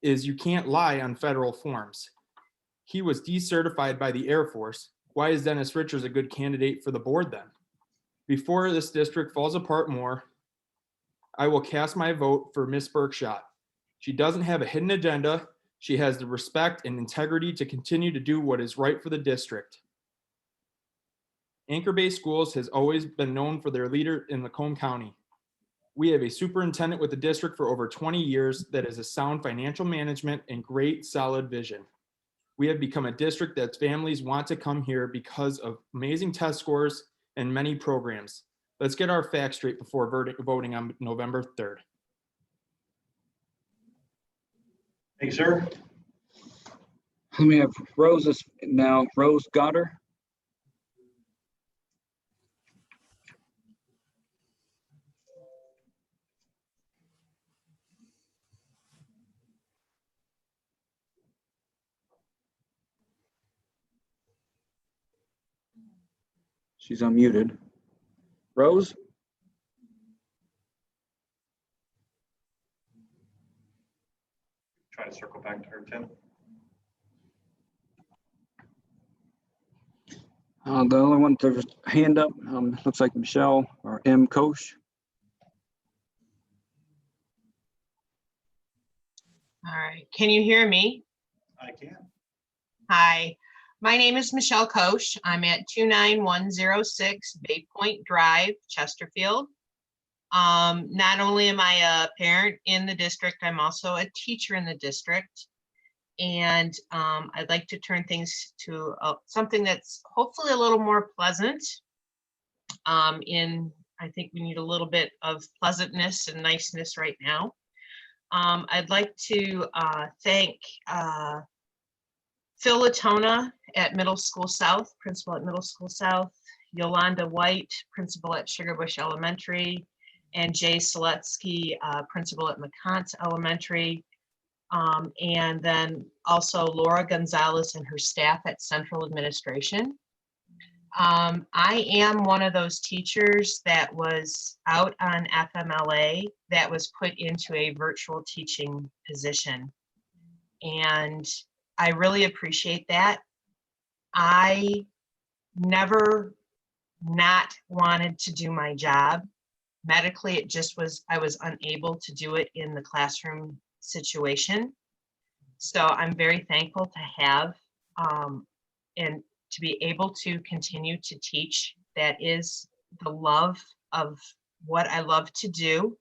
is you can't lie on federal forms. He was decertified by the Air Force. Why is Dennis Richards a good candidate for the board then? Before this district falls apart more, I will cast my vote for Miss Berkshot. She doesn't have a hidden agenda. She has the respect and integrity to continue to do what is right for the district. Anchor-based schools has always been known for their leader in Macomb County. We have a superintendent with the district for over 20 years that has a sound financial management and great solid vision. We have become a district that families want to come here because of amazing test scores and many programs. Let's get our facts straight before voting on November 3rd. Thanks, sir. We have Rose Goddard. She's unmuted. Rose? Try to circle back to her, Tim. The only one with their hand up looks like Michelle or M. Koch. All right, can you hear me? I can. Hi, my name is Michelle Koch. I'm at 29106 Bay Point Drive, Chesterfield. Not only am I a parent in the district, I'm also a teacher in the district. And I'd like to turn things to something that's hopefully a little more pleasant. I think we need a little bit of pleasantness and niceness right now. I'd like to thank Phil Latona at Middle School South, principal at Middle School South, Yolanda White, principal at Sugarbush Elementary, and Jay Seletsky, principal at McCont Elementary, and then also Laura Gonzalez and her staff at Central Administration. I am one of those teachers that was out on FMLA that was put into a virtual teaching position. And I really appreciate that. I never not wanted to do my job. Medically, it just was, I was unable to do it in the classroom situation. So I'm very thankful to have and to be able to continue to teach. That is the love of what I love to do.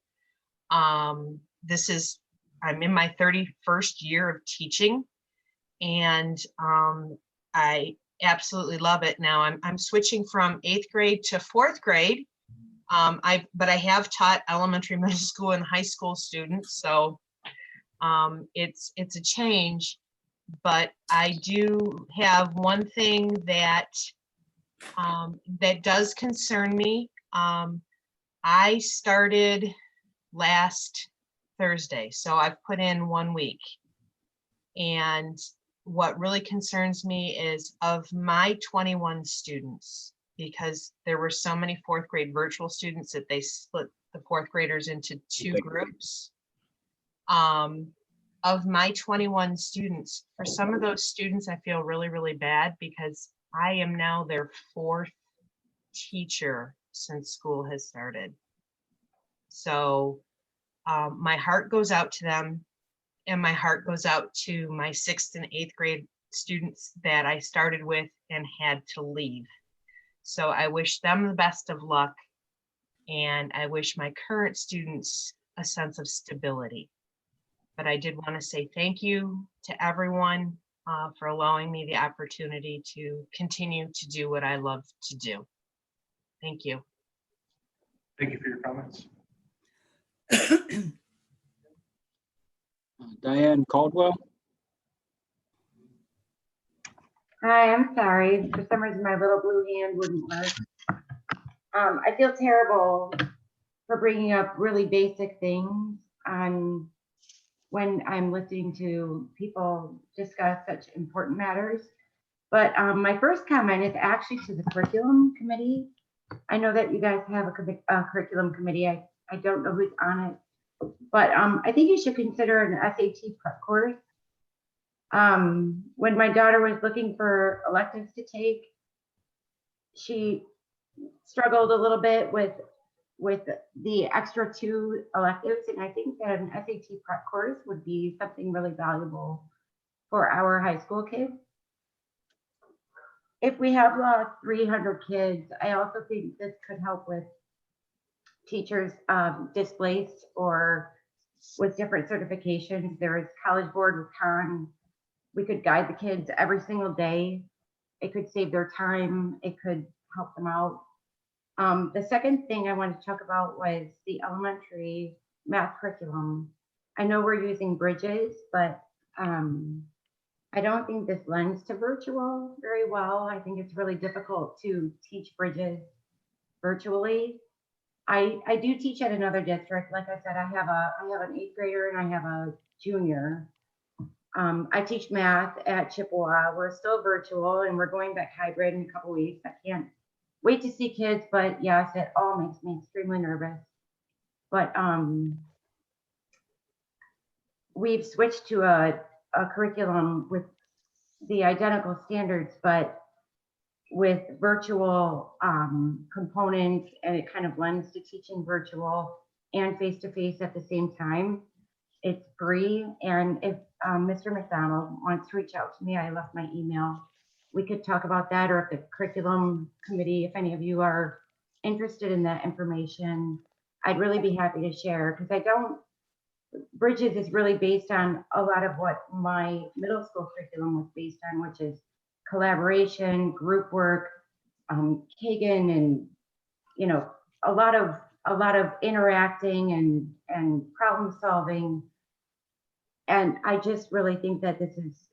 I'm in my 31st year of teaching, and I absolutely love it. Now I'm switching from 8th grade to 4th grade. But I have taught elementary, middle school, and high school students, so it's a change. But I do have one thing that that does concern me. I started last Thursday, so I've put in 1 week. And what really concerns me is of my 21 students, because there were so many 4th grade virtual students that they split the 4th graders into 2 groups. Of my 21 students, for some of those students, I feel really, really bad because I am now their 4th teacher since school has started. So my heart goes out to them, and my heart goes out to my 6th and 8th grade students that I started with and had to leave. So I wish them the best of luck, and I wish my current students a sense of stability. But I did want to say thank you to everyone. for allowing me the opportunity to continue to do what I love to do. Thank you. Thank you for your comments. Diane Caldwell. Hi, I'm sorry. For some reason, my little blue hand wouldn't work. I feel terrible for bringing up really basic things when I'm listening to people discuss such important matters. But my first comment is actually to the curriculum committee. I know that you guys have a curriculum committee. I don't know who's on it, but I think you should consider an SAT prep course. When my daughter was looking for electives to take, she struggled a little bit with the extra 2 electives, and I think that an SAT prep course would be something really valuable for our high school kids. If we have lost 300 kids, I also think this could help with teachers displaced or with different certifications. There is College Board with Khan. We could guide the kids every single day. It could save their time. It could help them out. The second thing I wanted to talk about was the elementary math curriculum. I know we're using Bridges, but I don't think this lends to virtual very well. I think it's really difficult to teach Bridges virtually. I do teach at another district. Like I said, I have an 8th grader and I have a junior. I teach math at Chippewa. We're still virtual and we're going back hybrid in a couple weeks. I can't wait to see kids, but yes, it all makes me extremely nervous. But we've switched to a curriculum with the identical standards, but with virtual components, and it kind of lends to teaching virtual and face-to-face at the same time. It's free, and if Mr. McDonald wants to reach out to me, I left my email. We could talk about that, or if the curriculum committee, if any of you are interested in that information, I'd really be happy to share, because Bridges is really based on a lot of what my middle school curriculum was based on, which is collaboration, group work, Kagan, and a lot of interacting and problem solving. And I just really think that this is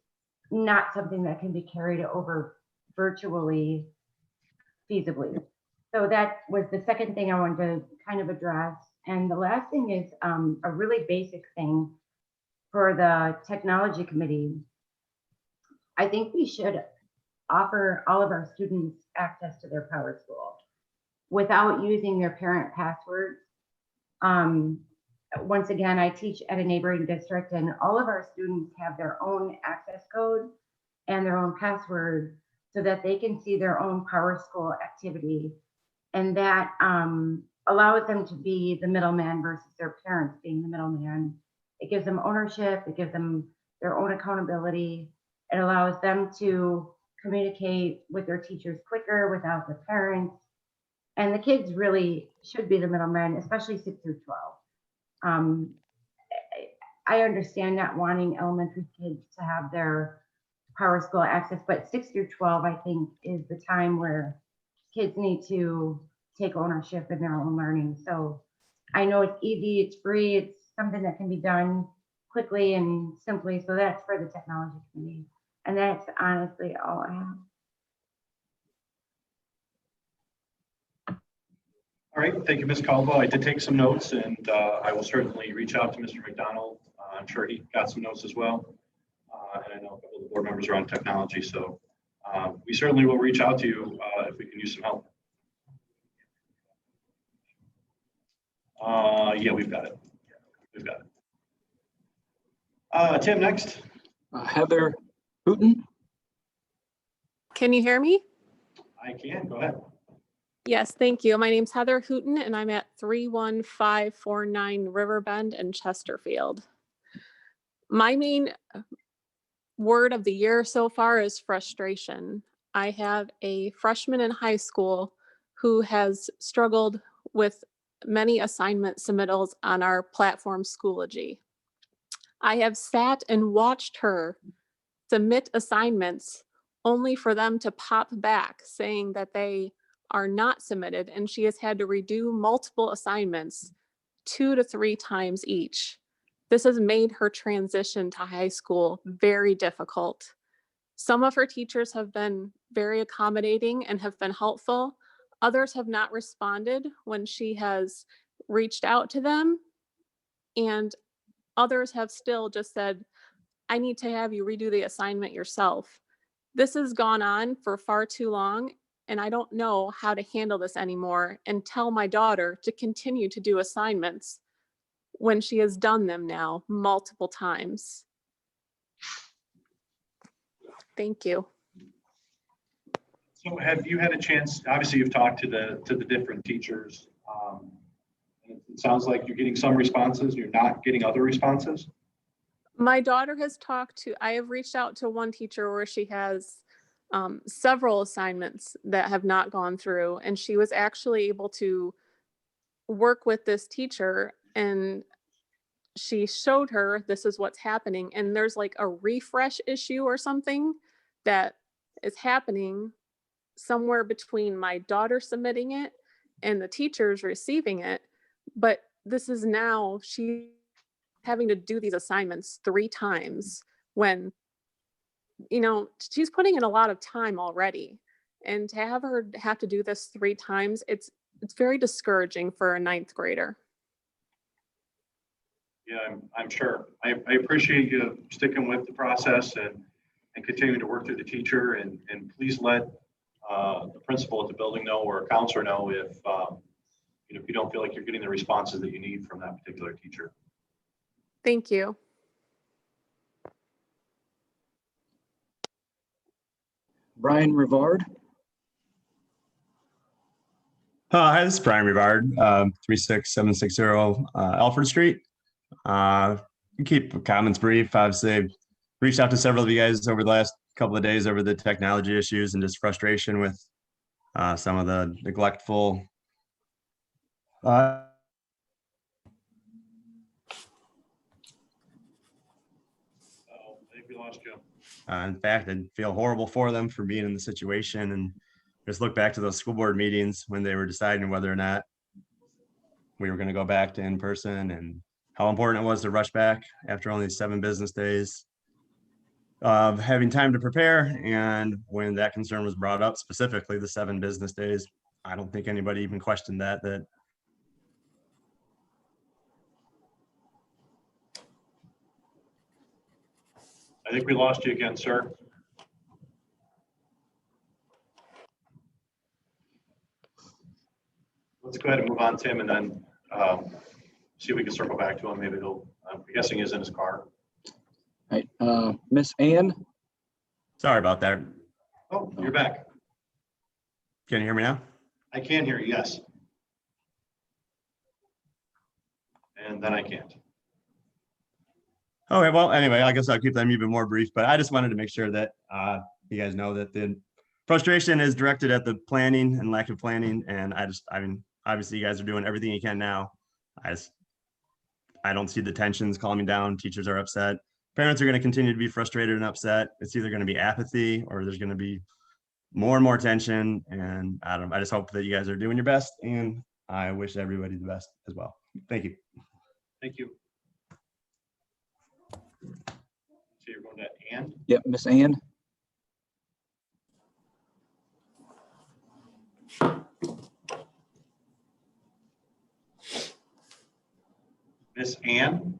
not something that can be carried over virtually feasibly. So that was the second thing I wanted to kind of address. And the last thing is a really basic thing for the technology committee. I think we should offer all of our students access to their Power School without using their parent passwords. Once again, I teach at a neighboring district, and all of our students have their own access code and their own password so that they can see their own Power School activity. And that allows them to be the middleman versus their parents being the middleman. It gives them ownership, it gives them their own accountability. It allows them to communicate with their teachers quicker without their parents. And the kids really should be the middlemen, especially 6 through 12. I understand not wanting elementary kids to have their Power School access, but 6 through 12, I think, is the time where kids need to take ownership in their own learning. So I know it's easy, it's free, it's something that can be done quickly and simply. So that's for the technology committee. And that's honestly all I have. All right, thank you, Ms. Caldwell. I did take some notes, and I will certainly reach out to Mr. McDonald. I'm sure he got some notes as well. And I know a couple of the board members are on technology, so we certainly will reach out to you if we can use some help. Yeah, we've got it. We've got it. Tim, next. Heather Hooten. Can you hear me? I can, go ahead. Yes, thank you. My name's Heather Hooten and I'm at 31549 Riverbend in Chesterfield. My main word of the year so far is frustration. I have a freshman in high school who has struggled with many assignment submittals on our platform Schoology. I have sat and watched her submit assignments only for them to pop back saying that they are not submitted, and she has had to redo multiple assignments 2 to 3 times each. This has made her transition to high school very difficult. Some of her teachers have been very accommodating and have been helpful. Others have not responded when she has reached out to them, and others have still just said, I need to have you redo the assignment yourself. This has gone on for far too long, and I don't know how to handle this anymore and tell my daughter to continue to do assignments when she has done them now multiple times. Thank you. So have you had a chance, obviously you've talked to the different teachers. It sounds like you're getting some responses, you're not getting other responses. My daughter has I have reached out to one teacher where she has several assignments that have not gone through, and she was actually able to work with this teacher, and she showed her this is what's happening, and there's like a refresh issue or something that is happening somewhere between my daughter submitting it and the teachers receiving it. But this is now she having to do these assignments 3 times when, you know, she's putting in a lot of time already. And to have her have to do this 3 times, it's very discouraging for a 9th grader. Yeah, I'm sure. I appreciate you sticking with the process and continuing to work through the teacher, and please let the principal at the building know, or a counselor know, if if you don't feel like you're getting the responses that you need from that particular teacher. Thank you. Brian Rivard. Hi, this is Brian Rivard, 36760 Alfred Street. Keep comments brief. Obviously, reached out to several of you guys over the last couple of days over the technology issues and just frustration with some of the neglectful I think we lost you. in fact, I feel horrible for them for being in the situation, and just look back to those school board meetings when they were deciding whether or not we were going to go back to in person, and how important it was to rush back after only 7 business days of having time to prepare. And when that concern was brought up, specifically the 7 business days, I don't think anybody even questioned that. I think we lost you again, sir. Let's go ahead and move on, Tim, and then see if we can circle back to him. Maybe he'll, I'm guessing he's in his car. All right, Miss Ann. Sorry about that. Oh, you're back. Can you hear me now? I can hear you, yes. And then I can't. Okay, well, anyway, I guess I'll keep them even more brief, but I just wanted to make sure that you guys know that the frustration is directed at the planning and lack of planning. And I mean, obviously you guys are doing everything you can now. I don't see the tensions calming down. Teachers are upset. Parents are going to continue to be frustrated and upset. It's either going to be apathy or there's going to be more and more tension. And I just hope that you guys are doing your best, and I wish everybody the best as well. Thank you. Thank you. So you're going to Ann? Yep, Miss Ann. Miss Ann?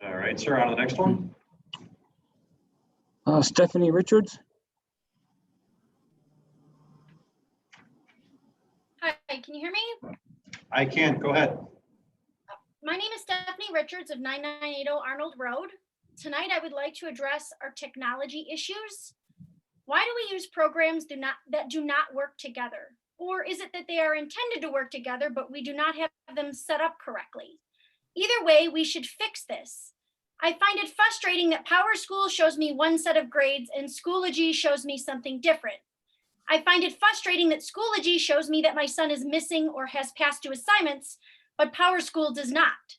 All right, sir, on to the next one. Stephanie Richards. Hi, can you hear me? I can, go ahead. My name is Stephanie Richards of 9980 Arnold Road. Tonight, I would like to address our technology issues. Why do we use programs that do not work together? Or is it that they are intended to work together, but we do not have them set up correctly? Either way, we should fix this. I find it frustrating that PowerSchool shows me one set of grades and Schoology shows me something different. I find it frustrating that Schoology shows me that my son is missing or has passed 2 assignments, but PowerSchool does not.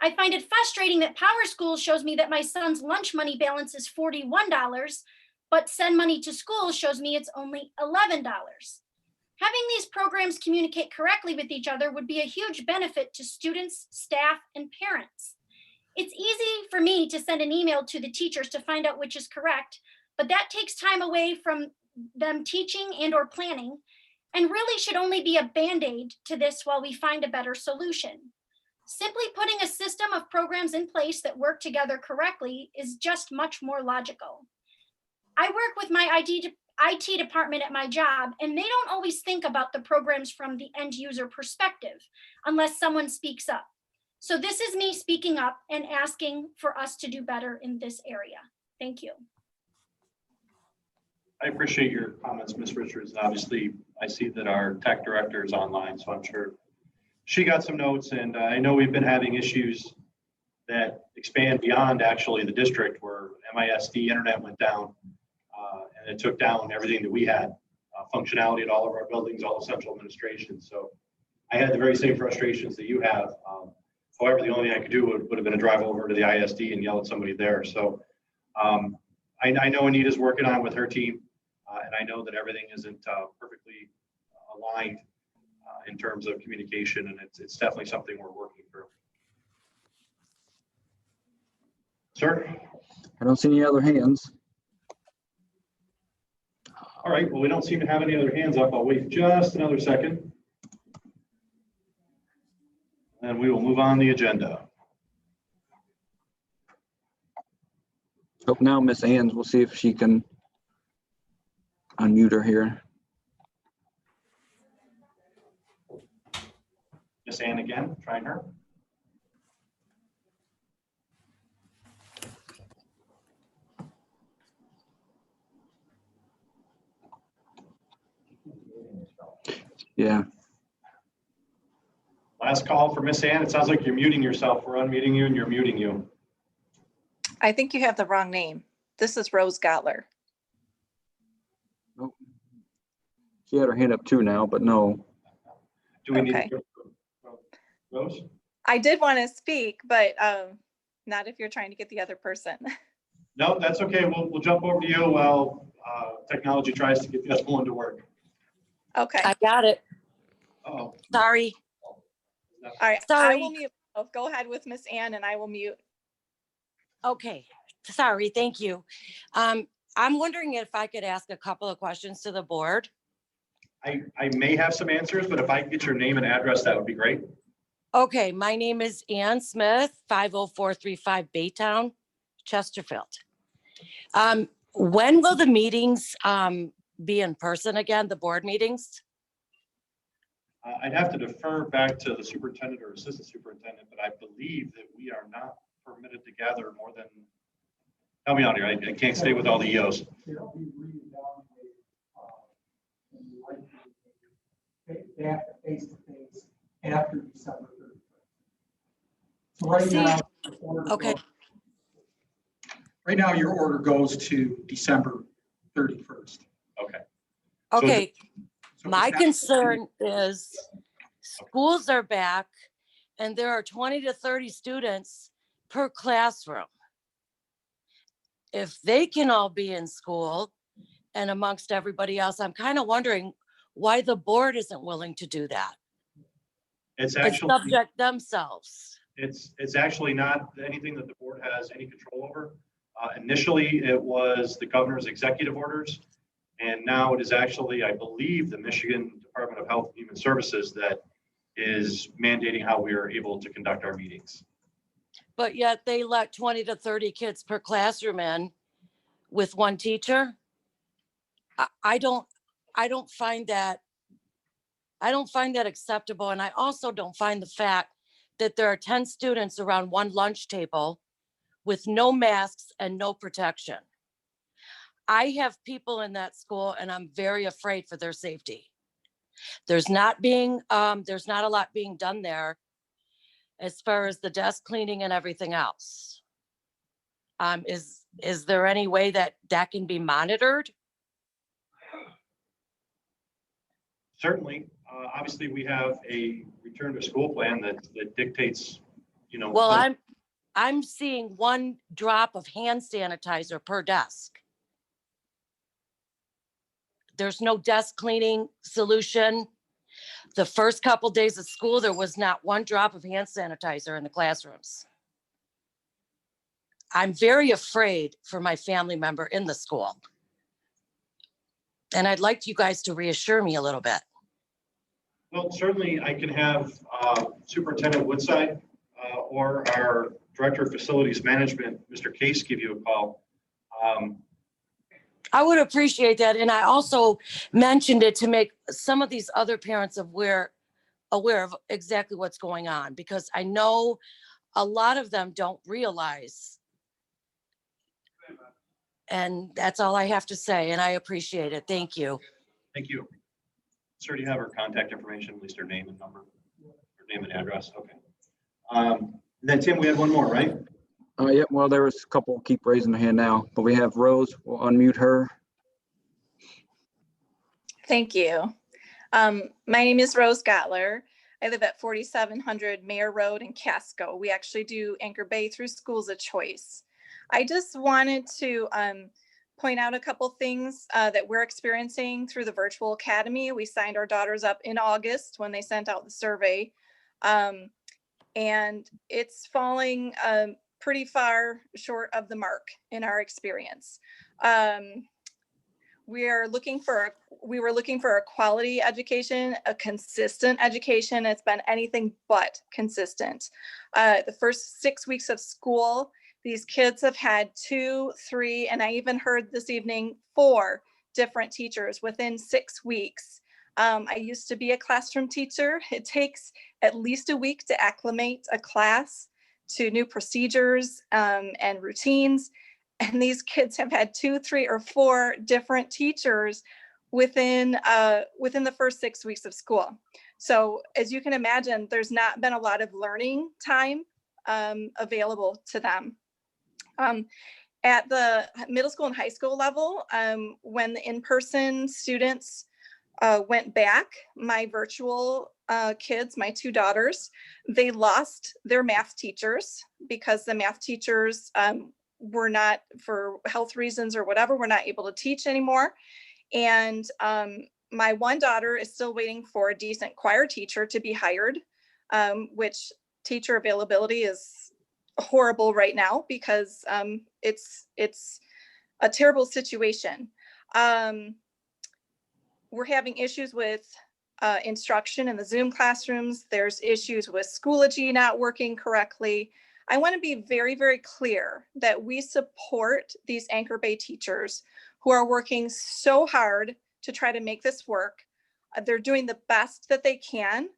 I find it frustrating that Power School shows me that my son's lunch money balance is $41, but Send Money to School shows me it's only $11. Having these programs communicate correctly with each other would be a huge benefit to students, staff, and parents. It's easy for me to send an email to the teachers to find out which is correct, but that takes time away from them teaching and or planning, and really should only be a Band-Aid to this while we find a better solution. Simply putting a system of programs in place that work together correctly is just much more logical. I work with my IT department at my job, and they don't always think about the programs from the end user perspective unless someone speaks up. So this is me speaking up and asking for us to do better in this area. Thank you. I appreciate your comments, Ms. Richards. Obviously, I see that our tech director is online, so I'm sure she got some notes, and I know we've been having issues that expand beyond actually the district, where MISD internet went down, and it took down everything that we had, functionality at all of our buildings, all the central administration. So I had the very same frustrations that you have. However, the only thing I could do would have been to drive over to the ISD and yell at somebody there. So I know Anita's working on it with her team, and I know that everything isn't perfectly aligned in terms of communication, and it's definitely something we're working through. Sir? I don't see any other hands. All right, well, we don't seem to have any other hands up. I'll wait just another second. And we will move on the agenda. Oh, now Miss Ann's, we'll see if she can unmute her here. Miss Ann again, trying her. Yeah. Last call for Miss Ann. It sounds like you're muting yourself. We're unmuting you and you're muting you. I think you have the wrong name. This is Rose Gottler. Oh. She had her hand up too now, but no. Do we need Okay. to Rose? I did want to speak, but not if you're trying to get the other person. No, that's okay. We'll jump over to you while technology tries to get the other one to work. Okay. I got it. Uh-oh. Sorry. All right. I Sorry. will mute. Go ahead with Miss Ann and I will mute. Okay. Sorry. Thank you. I'm wondering if I could ask a couple of questions to the board. I may have some answers, but if I can get your name and address, that would be great. Okay. My name is Ann Smith, 50435 Baytown, Chesterfield. When will the meetings be in person again, the board meetings? I'd have to defer back to the superintendent or assistant superintendent, but I believe that we are not permitted to gather more than, help me out here, I can't stay with all the EOs. Back face to face after December 31st. So right now, okay. Right now, your order goes to December 31st. Okay. Okay. So My it's concern is schools are back and there are 20 to 30 students per classroom. If they can all be in school and amongst everybody else, I'm kind of wondering why the board isn't willing to do that. It's And actually, subject themselves. it's actually not anything that the board has any control over. Initially, it was the governor's executive orders. And now it is actually, I believe, the Michigan Department of Health and Human Services that is mandating how we are able to conduct our meetings. But yet they let 20 to 30 kids per classroom in with one teacher. I don't find that acceptable. And I also don't find the fact that there are 10 students around one lunch table with no masks and no protection. I have people in that school and I'm very afraid for their safety. There's not a lot being done there as far as the desk cleaning and everything else. Is there any way that can be monitored? Certainly. Obviously, we have a return to school plan that dictates you know. Well, I'm seeing 1 drop of hand sanitizer per desk. There's no desk cleaning solution. The first couple days of school, there was not 1 drop of hand sanitizer in the classrooms. I'm very afraid for my family member in the school. And I'd like you guys to reassure me a little bit. Well, certainly I can have Superintendent Woodside or our Director of Facilities Management, Mr. Case, give you a call. I would appreciate that. And I also mentioned it to make some of these other parents aware of exactly what's going on, because I know a lot of them don't realize. And that's all I have to say. And I appreciate it. Thank you. Thank you. Sir, do you have her contact information, at least her name and number, her name and address? Okay. Then Tim, we had one more, right? Yeah, well, there was a couple keep raising their hand now, but we have Rose. We'll unmute her. Thank you. My name is Rose Gottler. I live at 4700 Mayor Road in Casco. We actually do Anchor Bay through Schools of Choice. I just wanted to point out a couple things that we're experiencing through the virtual academy. We signed our daughters up in August when they sent out the survey. And it's falling pretty far short of the mark in our experience. We were looking for a quality education, a consistent education. It's been anything but consistent. The first 6 weeks of school, these kids have had 2, 3, and I even heard this evening 4 different teachers within 6 weeks. I used to be a classroom teacher. It takes at least a week to acclimate a class to new procedures and routines. And these kids have had 2, 3, or 4 different teachers within the first 6 weeks of school. So as you can imagine, there's not been a lot of learning time available to them. At the middle school and high school level, when the in-person students went back, my virtual kids, my 2 daughters, they lost their math teachers because the math teachers were not, for health reasons or whatever, were not able to teach anymore. And my one daughter is still waiting for a decent choir teacher to be hired, which teacher availability is horrible right now because it's a terrible situation. We're having issues with instruction in the Zoom classrooms. There's issues with Schoology not working correctly. I want to be very, very clear that we support these Anchor Bay teachers who are working so hard to try to make this work. They're doing the best that they can,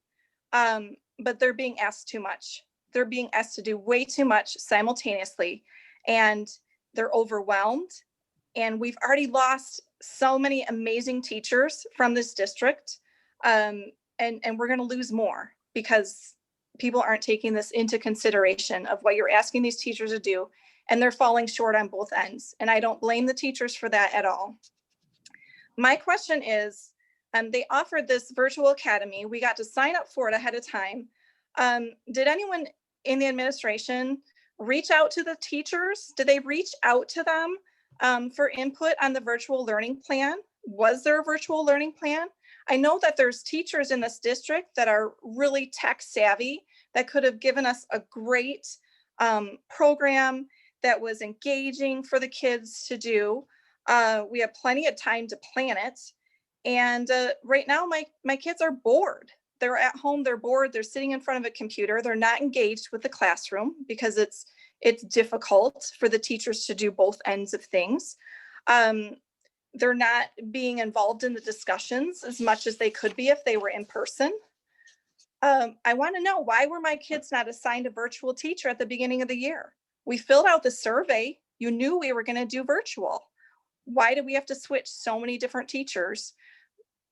but they're being asked too much. They're being asked to do way too much simultaneously, and they're overwhelmed. And we've already lost so many amazing teachers from this district, and we're going to lose more because people aren't taking this into consideration of what you're asking these teachers to do, and they're falling short on both ends. And I don't blame the teachers for that at all. My question is, they offered this virtual academy. We got to sign up for it ahead of time. Did anyone in the administration reach out to the teachers? Did they reach out to them for input on the virtual learning plan? Was there a virtual learning plan? I know that there's teachers in this district that are really tech savvy that could have given us a great program that was engaging for the kids to do. We have plenty of time to plan it. And right now my kids are bored. They're at home, they're bored, they're sitting in front of a computer, they're not engaged with the classroom because it's difficult for the teachers to do both ends of things. They're not being involved in the discussions as much as they could be if they were in person. I want to know, why were my kids not assigned a virtual teacher at the beginning of the year? We filled out the survey. You knew we were going to do virtual. Why do we have to switch so many different teachers?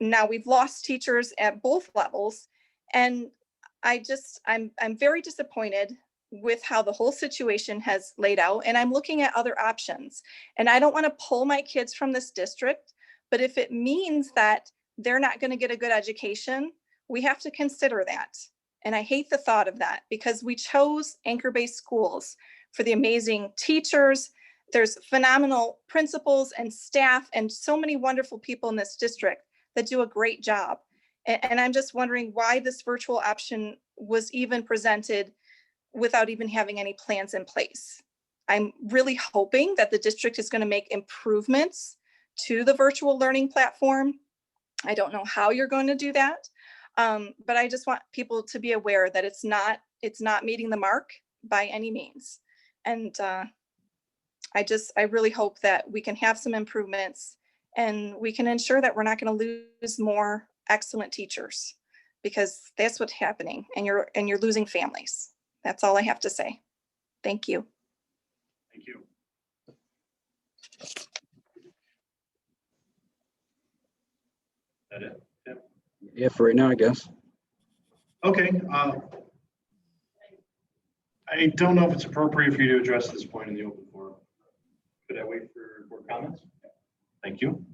Now we've lost teachers at both levels. And I'm very disappointed with how the whole situation has laid out, and I'm looking at other options. And I don't want to pull my kids from this district, but if it means that they're not going to get a good education, we have to consider that. And I hate the thought of that because we chose anchor-based schools for the amazing teachers. There's phenomenal principals and staff and so many wonderful people in this district that do a great job. And I'm just wondering why this virtual option was even presented without even having any plans in place. I'm really hoping that the district is going to make improvements to the virtual learning platform. I don't know how you're going to do that, but I just want people to be aware that it's not meeting the mark by any means. And I really hope that we can have some improvements and we can ensure that we're not going to lose more excellent teachers, because that's what's happening, and you're losing families. That's all I have to say. Thank you. Thank you. That it? Tim? Yeah, for right now, I guess. Okay. I don't know if it's appropriate for you to address this point in the open forum. Could I wait for board comments? Thank you.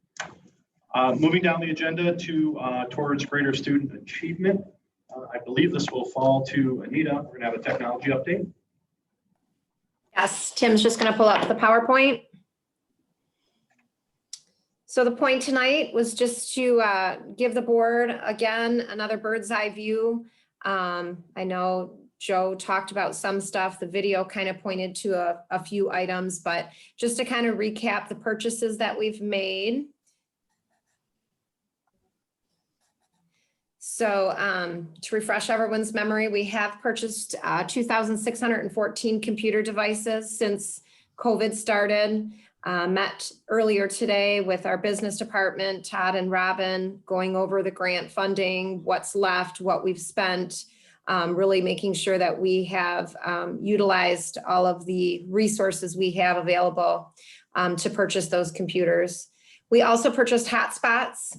Moving down the agenda towards greater student achievement. I believe this will fall to Anita. We're gonna have a technology update. Yes, Tim's just going to pull up the PowerPoint. So the point tonight was just to give the board, again, another bird's eye view. I know Joe talked about some stuff. The video kind of pointed to a few items, but just to kind of recap the purchases that we've made. So to refresh everyone's memory, we have purchased 2,614 computer devices since COVID started. Met earlier today with our business department, Todd and Robin, going over the grant funding, what's left, what we've spent, really making sure that we have utilized all of the resources we have available to purchase those computers. We also purchased hotspots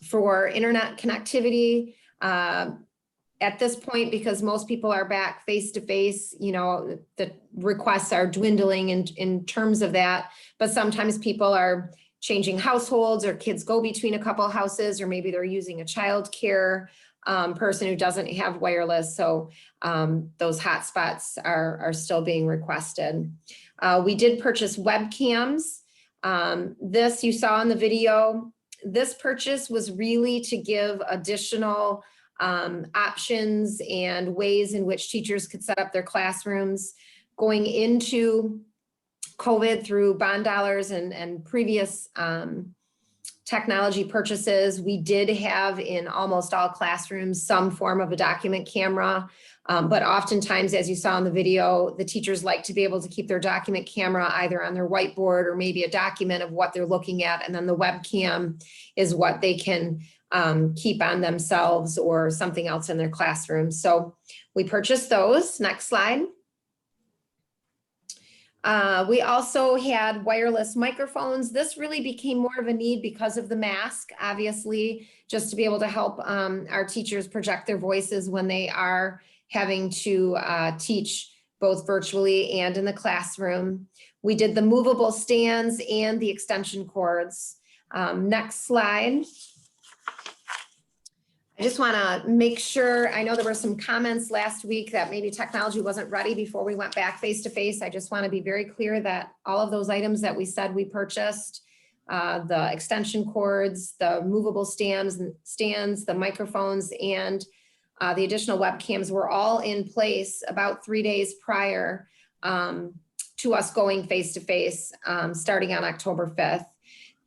for internet connectivity. At this point, because most people are back face to face, you know, the requests are dwindling in terms of that, but sometimes people are changing households, or kids go between a couple of houses, or maybe they're using a child care person who doesn't have wireless. So those hotspots are still being requested. We did purchase webcams. This you saw in the video. This purchase was really to give additional options and ways in which teachers could set up their classrooms. Going into COVID through bond dollars and previous technology purchases, we did have in almost all classrooms some form of a document camera. But oftentimes, as you saw in the video, the teachers like to be able to keep their document camera either on their whiteboard or maybe a document of what they're looking at. And then the webcam is what they can keep on themselves or something else in their classroom. So we purchased those. Next slide. We also had wireless microphones. This really became more of a need because of the mask, obviously, just to be able to help our teachers project their voices when they are having to teach both virtually and in the classroom. We did the movable stands and the extension cords. Next slide. I just want to make sure, I know there were some comments last week that maybe technology wasn't ready before we went back face to face. I just want to be very clear that all of those items that we said we purchased, the extension cords, the movable stands, the microphones, and the additional webcams were all in place about 3 days prior to us going face to face, starting on October 5th.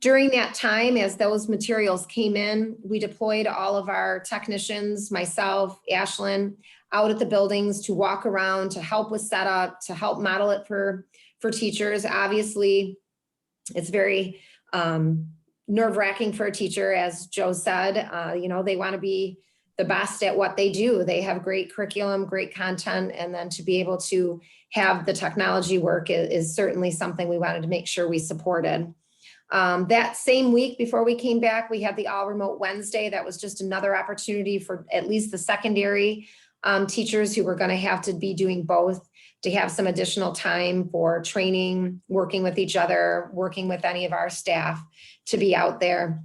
During that time, as those materials came in, we deployed all of our technicians, myself, Ashlyn, out at the buildings to walk around, to help with setup, to help model it for teachers. Obviously, it's very nerve-wracking for a teacher, as Joe said. You know, they want to be the best at what they do. They have great curriculum, great content, and then to be able to have the technology work is certainly something we wanted to make sure we supported. That same week before we came back, we had the All Remote Wednesday. That was just another opportunity for at least the secondary teachers who were going to have to be doing both, to have some additional time for training, working with each other, working with any of our staff to be out there.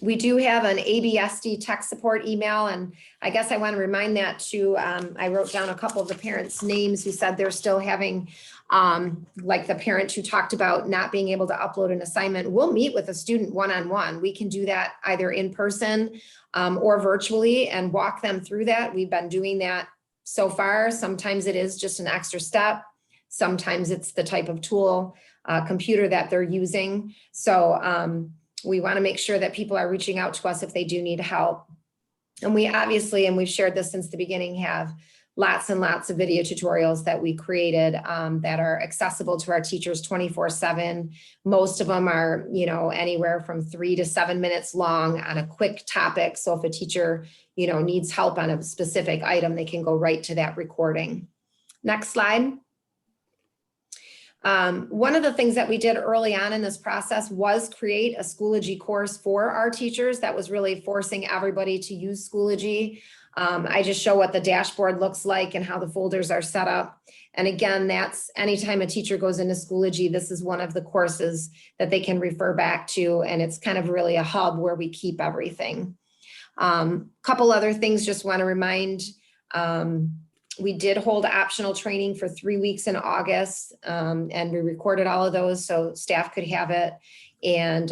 We do have an ABSD tech support email, and I guess I want to remind that to, I wrote down a couple of the parents' names who said they're still having, like the parent who talked about not being able to upload an assignment. We'll meet with a student one-on-one. We can do that either in person or virtually and walk them through that. We've been doing that so far. Sometimes it is just an extra step. Sometimes it's the type of tool, computer that they're using. So, we want to make sure that people are reaching out to us if they do need help. And we obviously, and we've shared this since the beginning, have lots and lots of video tutorials that we created that are accessible to our teachers 24/7. Most of them are, you know, anywhere from 3 to 7 minutes long on a quick topic. So if a teacher, you know, needs help on a specific item, they can go right to that recording. Next slide. One of the things that we did early on in this process was create a Schoology course for our teachers that was really forcing everybody to use Schoology. I just show what the dashboard looks like and how the folders are set up. And again, that's anytime a teacher goes into Schoology, this is one of the courses that they can refer back to. And it's kind of really a hub where we keep everything. Couple other things, just want to remind, we did hold optional training for 3 weeks in August, and we recorded all of those so staff could have it. And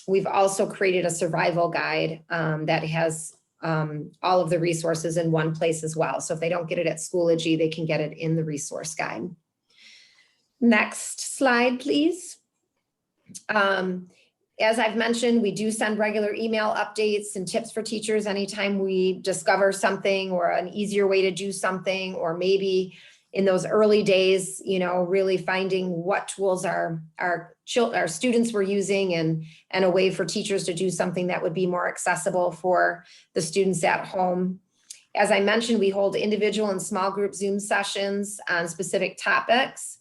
we've also created a survival guide that has all of the resources in one place as well. So if they don't get it at Schoology, they can get it in the resource guide. Next slide, please. As I've mentioned, we do send regular email updates and tips for teachers anytime we discover something or an easier way to do something, or maybe in those early days, you know, really finding what tools our students were using and a way for teachers to do something that would be more accessible for the students at home. As I mentioned, we hold individual and small group Zoom sessions on specific topics.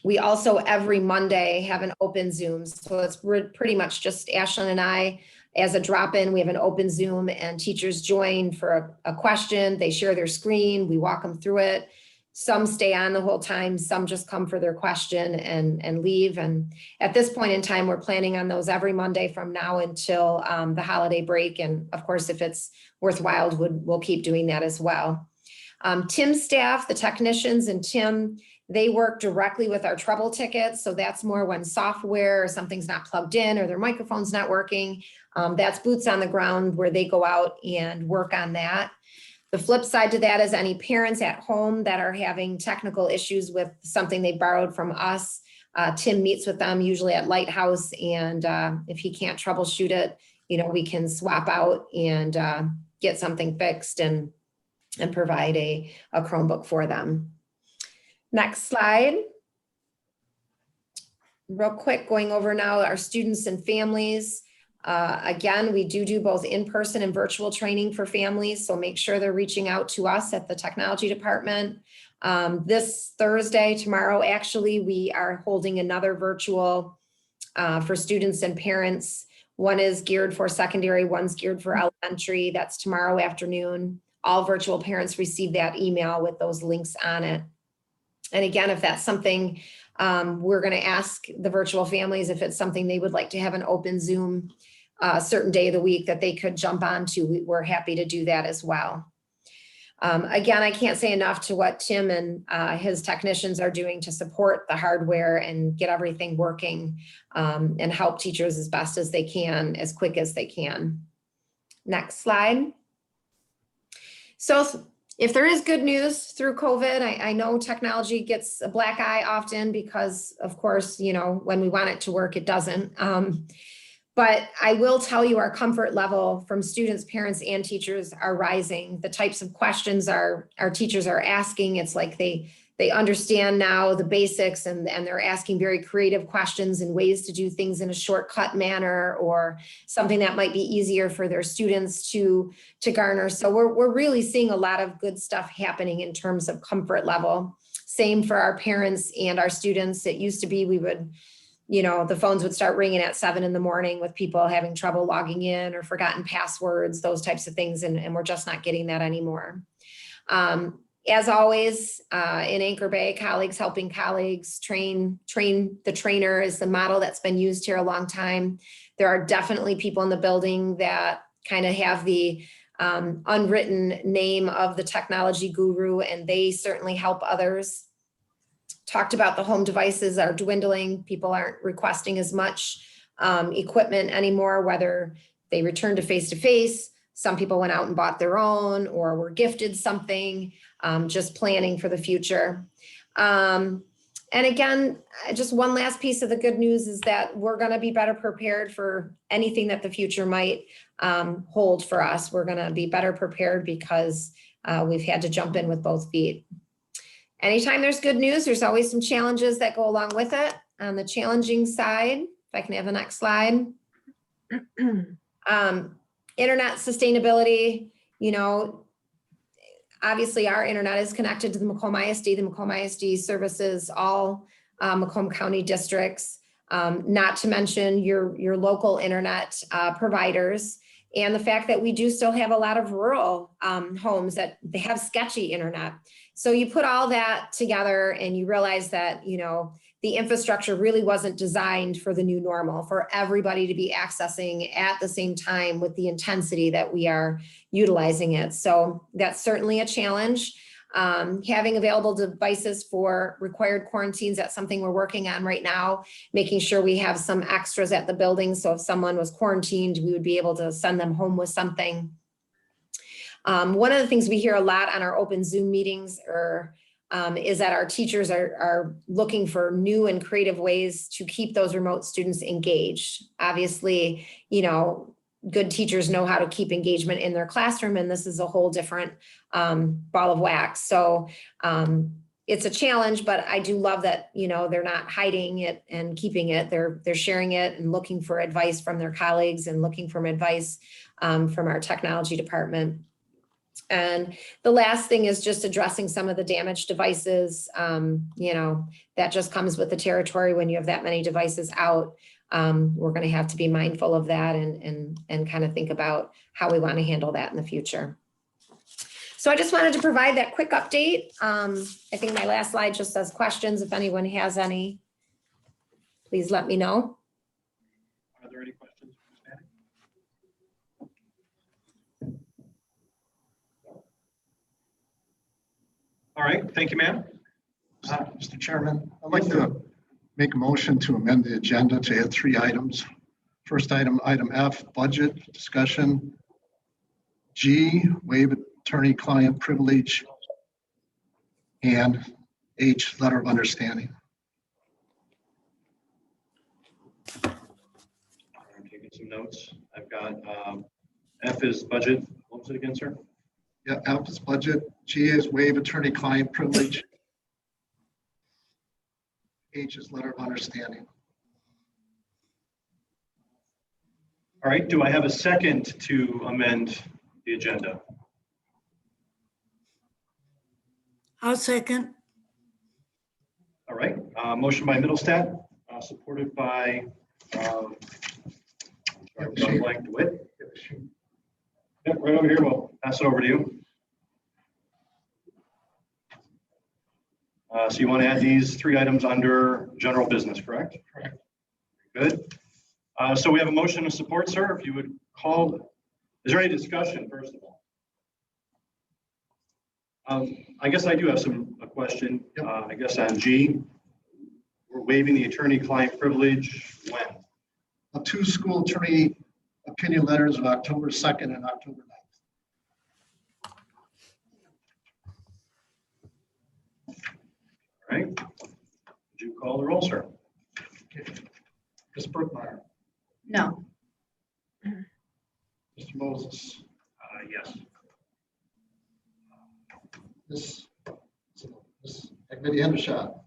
We also every Monday have an open Zoom. So it's pretty much just Ashlyn and I as a drop-in. We have an open Zoom and teachers join for a question. They share their screen. We walk them through it. Some stay on the whole time. Some just come for their question and leave. And at this point in time, we're planning on those every Monday from now until the holiday break. And of course, if it's worthwhile, we'll keep doing that as well. Tim's staff, the technicians and Tim, they work directly with our trouble tickets. So that's more when software or something's not plugged in or their microphone's not working. That's boots on the ground where they go out and work on that. The flip side to that is any parents at home that are having technical issues with something they borrowed from us. Tim meets with them usually at Lighthouse, and if he can't troubleshoot it, you know, we can swap out and get something fixed and provide a Chromebook for them. Next slide. Real quick, going over now our students and families. Again, we do both in-person and virtual training for families, so make sure they're reaching out to us at the technology department. This Thursday, tomorrow, actually, we are holding another virtual for students and parents. One is geared for secondary, one's geared for elementary. That's tomorrow afternoon. All virtual parents receive that email with those links on it. And again, if that's something, we're going to ask the virtual families if it's something they would like to have an open Zoom a certain day of the week that they could jump onto. We're happy to do that as well. Again, I can't say enough to what Tim and his technicians are doing to support the hardware and get everything working and help teachers as best as they can, as quick as they can. Next slide. So if there is good news through COVID, I know technology gets a black eye often because, of course, you know, when we want it to work, it doesn't. But I will tell you our comfort level from students, parents, and teachers are rising. The types of questions our teachers are asking, it's like they understand now the basics and they're asking very creative questions and ways to do things in a shortcut manner or something that might be easier for their students to garner. So we're really seeing a lot of good stuff happening in terms of comfort level. Same for our parents and our students. It used to be we would, you know, the phones would start ringing at 7 in the morning with people having trouble logging in or forgotten passwords, those types of things. And we're just not getting that anymore. As always, in Anchor Bay, colleagues helping colleagues, train the trainer is the model that's been used here a long time. There are definitely people in the building that kind of have the unwritten name of the technology guru, and they certainly help others. Talked about the home devices are dwindling. People aren't requesting as much equipment anymore, whether they return to face-to-face. Some people went out and bought their own or were gifted something, just planning for the future. And again, just one last piece of the good news is that we're going to be better prepared for anything that the future might hold for us. We're going to be better prepared because we've had to jump in with both feet. Anytime there's good news, there's always some challenges that go along with it. On the challenging side, if I can have the next slide. Internet sustainability, you know, obviously our internet is connected to the Macomb ISD. The Macomb ISD services all Macomb County districts, not to mention your local internet providers. And the fact that we do still have a lot of rural homes that they have sketchy internet. So you put all that together and you realize that, you know, the infrastructure really wasn't designed for the new normal, for everybody to be accessing at the same time with the intensity that we are utilizing it. So that's certainly a challenge. Having available devices for required quarantines, that's something we're working on right now, making sure we have some extras at the building. So if someone was quarantined, we would be able to send them home with something. One of the things we hear a lot on our open Zoom meetings is that our teachers are looking for new and creative ways to keep those remote students engaged. Obviously, you know, good teachers know how to keep engagement in their classroom, and this is a whole different ball of wax. So it's a challenge, but I do love that, you know, they're not hiding it and keeping it. They're sharing it and looking for advice from their colleagues and looking for advice from our technology department. And the last thing is just addressing some of the damaged devices. You know, that just comes with the territory when you have that many devices out. We're going to have to be mindful of that and kind of think about how we want to handle that in the future. So I just wanted to provide that quick update. I think my last slide just says questions. If anyone has any, please let me know. Are there any questions? All right, thank you, ma'am. Mr. Chairman, I'd like to make a motion to amend the agenda to add 3 items. First item, item F, budget discussion. G, waive attorney-client privilege. And H, letter of understanding. I'm taking some notes. I've got F is budget. What was it again, sir? Yeah, F is budget. G is waive attorney-client privilege. H is letter of understanding. All right, do I have a second to amend the agenda? I'll second. All right, motion by Middlestat, supported by Blank DeWitt. Yep, right over here. We'll pass it over to you. So you want to add these 3 items under general business, correct? Correct. Good. So we have a motion of support, sir. If you would call, is there any discussion, first of all? I guess I do have a question. I guess on G, we're waiving the attorney-client privilege when? 2 school attorney opinion letters of October 2nd and October 9th. All right. Would you call the roll, sir? Okay. Ms. Brookmeyer, No. Mr. Moses, Yes. Ms. Agnetti Hendershot,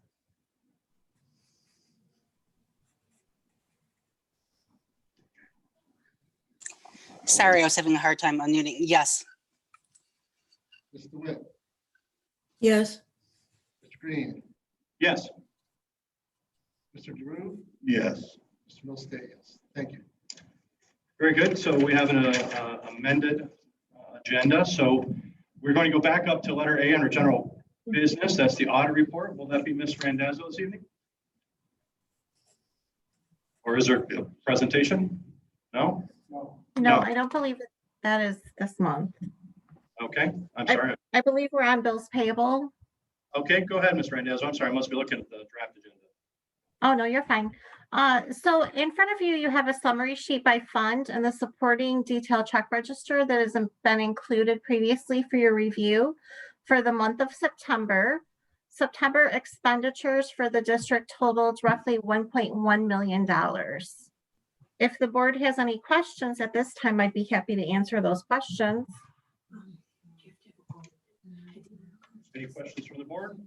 Sorry, I was having a hard time unmuting. Yes. Mr. DeWitt, Yes. Mr. Green, Yes. Mr. Drew, yes. Mr. Middlestate, yes. Thank you. Very good. So we have an amended agenda. So We're going to go back up to letter A under general business. That's the audit report. Will that be Ms. Randazzo this evening? Or is there a presentation? No? No, I don't believe that is this month. Okay, I'm sorry. I believe we're on bills payable. Okay, go ahead, Ms. Randazzo. I'm sorry, I must be looking at the draft agenda. Oh, no, you're fine. So in front of you, you have a summary sheet by fund and the supporting detailed check register that has been included previously for your review for the month of September. September expenditures for the district totaled roughly $1.1 million. If the board has any questions at this time, I'd be happy to answer those questions. Any questions from the board?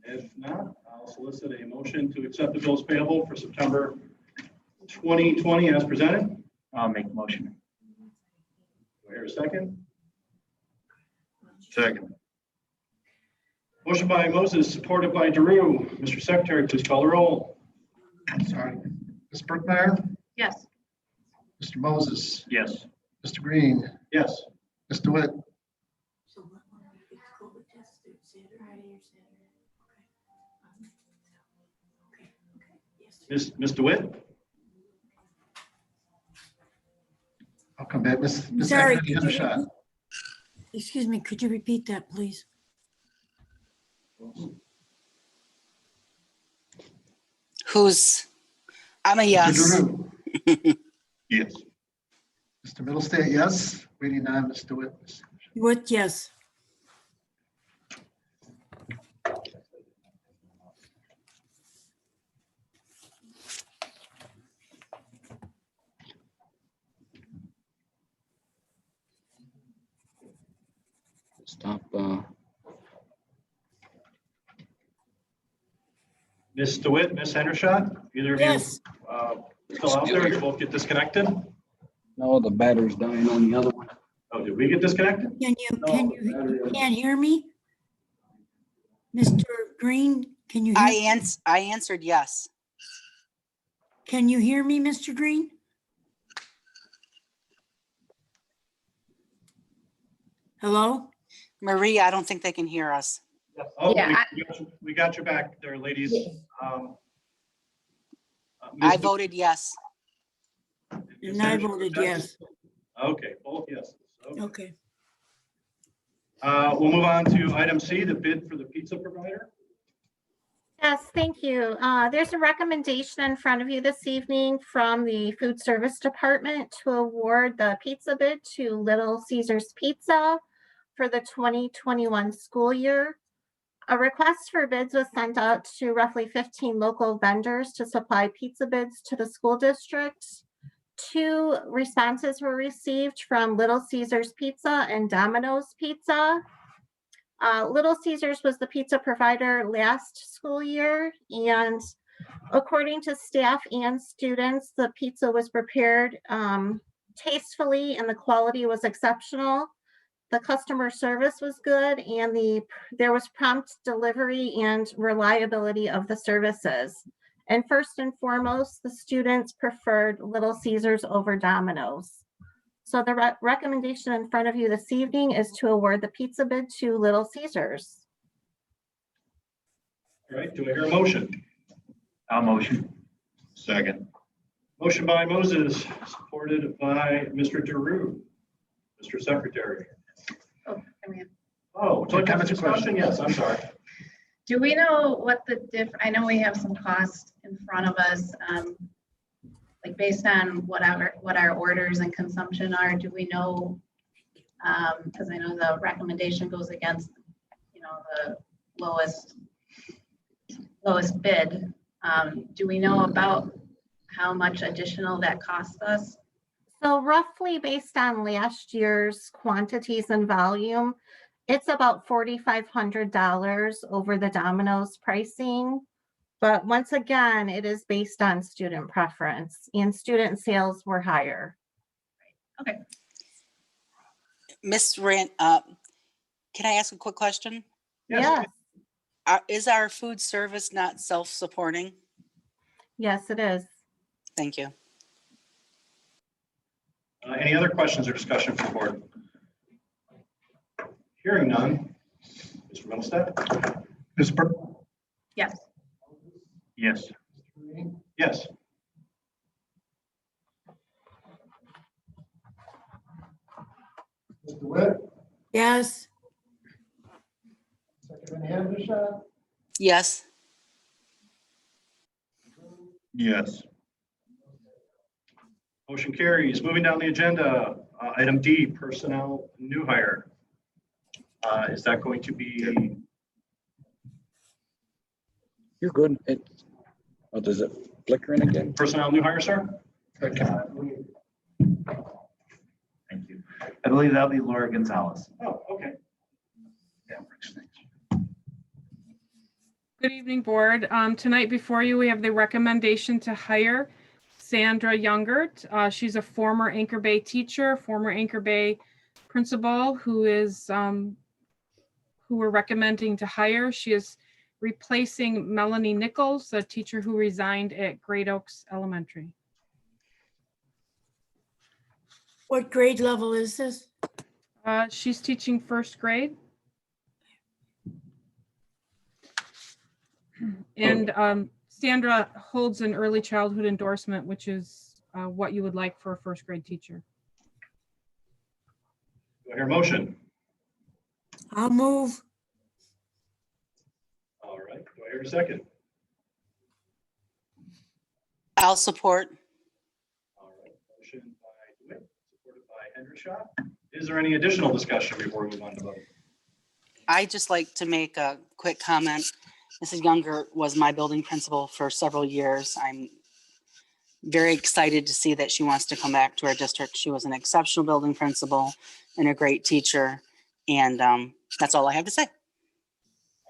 If not, I'll solicit a motion to accept the bills payable for September 2020 as presented. I'll make a motion. Do I hear a second? Second. Motion by Moses, supported by Drew. Mr. Secretary, please call the roll. Sorry. Ms. Brookmeyer, Yes. Mr. Moses, Yes. Mr. Green, Yes. Ms. DeWitt, Ms. DeWitt? I'll come back. Ms. Sorry, Ackerman, you have a shot. Excuse me, could you repeat that, please? I'm a yes. Mr. Drew, Yes. Mr. Middlestate, yes. Waiting on Ms. DeWitt. What, yes. Stop. Ms. DeWitt, Ms. Hendershot, either of you Yes. still out there? You both get disconnected? No, the battery's dying on the other one. Oh, did we get disconnected? You can't hear me? Mr. Green, can you hear? I answered yes. Can you hear me, Mr. Green? Hello? Marie, I don't think they can hear us. Oh, Yeah, we got you back there, ladies. I voted yes. And I voted yes. Okay, both yeses. Okay. We'll move on to item C, the bid for the pizza provider. Yes, thank you. There's a recommendation in front of you this evening from the Food Service Department to award the pizza bid to Little Caesars Pizza for the 2021 school year. A request for bids was sent out to roughly 15 local vendors to supply pizza bids to the school district. 2 responses were received from Little Caesars Pizza and Domino's Pizza. Little Caesars was the pizza provider last school year, and according to staff and students, the pizza was prepared tastefully and the quality was exceptional. The customer service was good, and there was prompt delivery and reliability of the services. And first and foremost, the students preferred Little Caesars over Domino's. So the recommendation in front of you this evening is to award the pizza bid to Little Caesars. All right, do I hear a motion? I'll motion. Second. Motion by Moses, supported by Mr. Giroux. Mr. Secretary. Oh, come here. Oh, so comments or question? Yes, I'm sorry. Do we know what I know we have some costs in front of us, like based on what our orders and consumption are, do we know, because I know the recommendation goes against, the lowest bid. Do we know about how much additional that costs us? So roughly based on last year's quantities and volume, it's about $4,500 over the Domino's pricing. But once again, it is based on student preference, and student sales were higher. Okay. Miss Rand, can I ask a quick question? Yes. Is our food service not self-supporting? Yes, it is. Thank you. Any other questions or discussion from the board? Hearing none. Mr. Middlestead? Ms. Bur- Yes. Yes. Yes. Mr. Witt? Yes. Secretary Anderson? Yes. Yes. Motion carries. Moving down the agenda, item D, personnel new hire. Is that going to be, You're good. Oh, does it flicker in again? personnel new hire, sir? Thank you. I believe that'll be Laura Gonzalez. Oh, okay. Good evening, board. Tonight before you, we have the recommendation to hire Sandra Youngert. She's a former Anchor Bay teacher, former Anchor Bay principal who we're recommending to hire. She is replacing Melanie Nichols, a teacher who resigned at Great Oaks Elementary. What grade level is this? She's teaching first grade. And Sandra holds an early childhood endorsement, which is what you would like for a first grade teacher. Do I hear a motion? I'll move. All right. Do I hear a second? I'll support. All right. Motion by DeWitt, supported by Hendershot. Is there any additional discussion before we move on to vote? I'd just like to make a quick comment. Mrs. Younger was my building principal for several years. I'm very excited to see that she wants to come back to our district. She was an exceptional building principal and a great teacher. And that's all I have to say.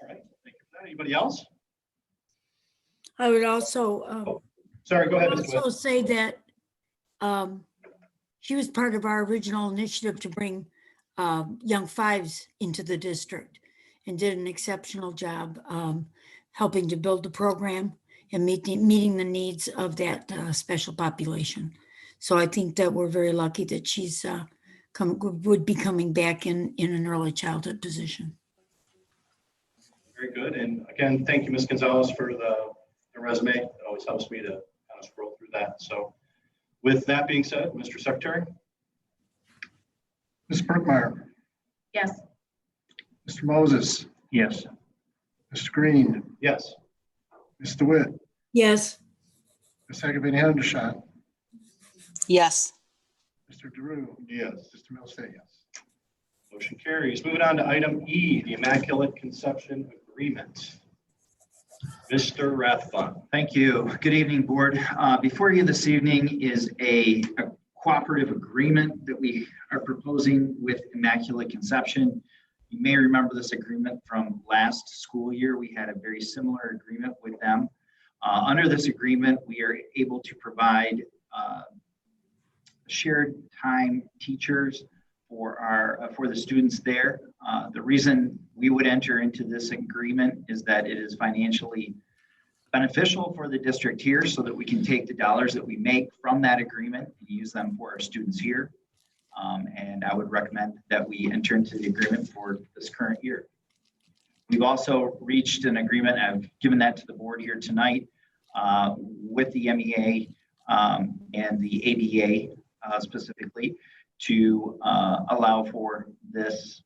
All right. Thank you for that. Anybody else? I would also, Sorry, go ahead, Ms. also DeWitt. say that she was part of our original initiative to bring young fives into the district and did an exceptional job helping to build the program and meeting the needs of that special population. So I think that we're very lucky that she's would be coming back in an early childhood position. Very good. And again, thank you, Ms. Gonzalez, for the resume. It always helps me to kind of scroll through that. So with that being said, Mr. Secretary? Ms. Brookmeyer? Yes. Mr. Moses? Yes. Mr. Green? Yes. Ms. DeWitt? Yes. Ms. Hagerby Hendershot? Yes. Mr. Drew? Yes. Mr. Middlestead? Yes. Motion carries. Moving on to item E, the Immaculate Conception Agreement. Mr. Rathbun. Thank you. Good evening, board. Before you this evening is a cooperative agreement that we are proposing with Immaculate Conception. You may remember this agreement from last school year. We had a very similar agreement with them. Under this agreement, we are able to provide shared time teachers for the students there. The reason we would enter into this agreement is that it is financially beneficial for the district here so that we can take the dollars that we make from that agreement and use them for our students here. And I would recommend that we enter into the agreement for this current year. We've also reached an agreement, I've given that to the board here tonight, with the MEA and the ABA specifically to allow for this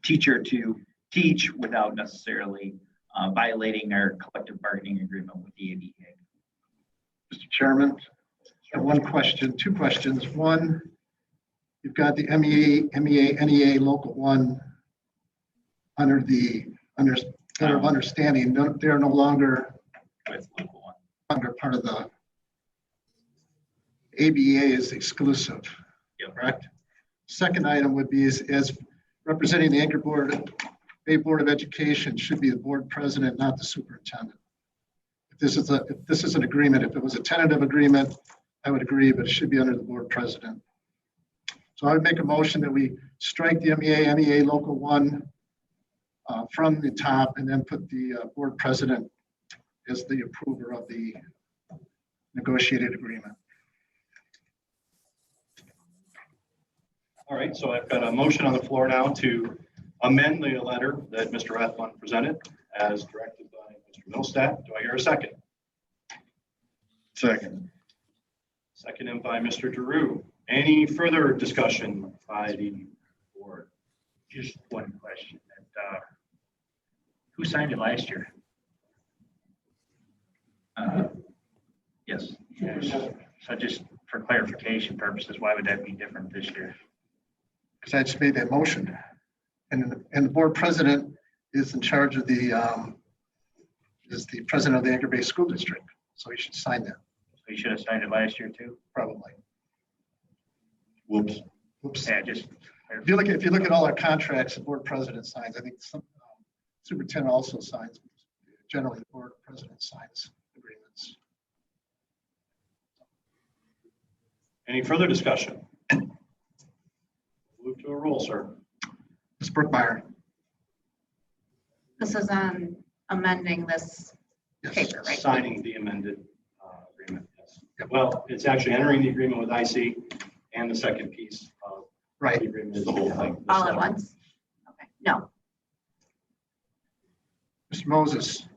teacher to teach without necessarily violating our collective bargaining agreement with the ABA. Mr. Chairman, I have one question, two questions. One, you've got the MEA, NEA Local 1 under the understanding, they're no longer with Local 1. Under part of the ABA is exclusive, correct? Second item would be as representing the Anchor Bay Board of Education should be the board president, not the superintendent. If this is an agreement, if it was a tentative agreement, I would agree, but it should be under the board president. So I would make a motion that we strike the MEA, NEA Local 1 from the top and then put the board president as the approver of the negotiated agreement. All right, so I've got a motion on the floor now to amend the letter that Mr. Rathbun presented as directed by Mr. Middlestat. Do I hear a second? Second. Seconded by Mr. Giroux. Any further discussion by the board? Just one question. Who signed it last year? Yes. So just for clarification purposes, why would that be different this year? Because I just made that motion. And the board president is in charge of the president of the Anchor Bay School District. So he should sign that. So you should have signed it last year too? Probably. Whoops. Oops. Yeah, just. If you look at all our contracts, the board president signs. I think some superintendent also signs. Generally, the board president signs agreements. Any further discussion? Move to a roll, sir. Ms. Brookmeyer. This is on amending this paper, right? Signing the amended agreement. Yes. Well, it's actually entering the agreement with IC and the second piece of the agreement is the whole thing. All at once? Okay, no. Mr. Moses.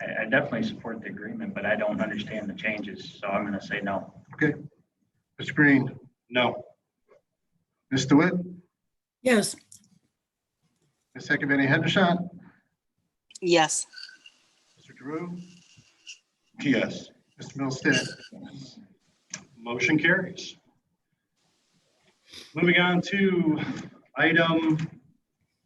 I definitely support the agreement, but I don't understand the changes, so I'm going to say no. Okay. Mr. Green. No. Ms. DeWitt. Yes. Ms. Hekavani Hendershot. Yes. Mr. Giroux. Yes. Mr. Middlestat. Motion carries. Moving on to item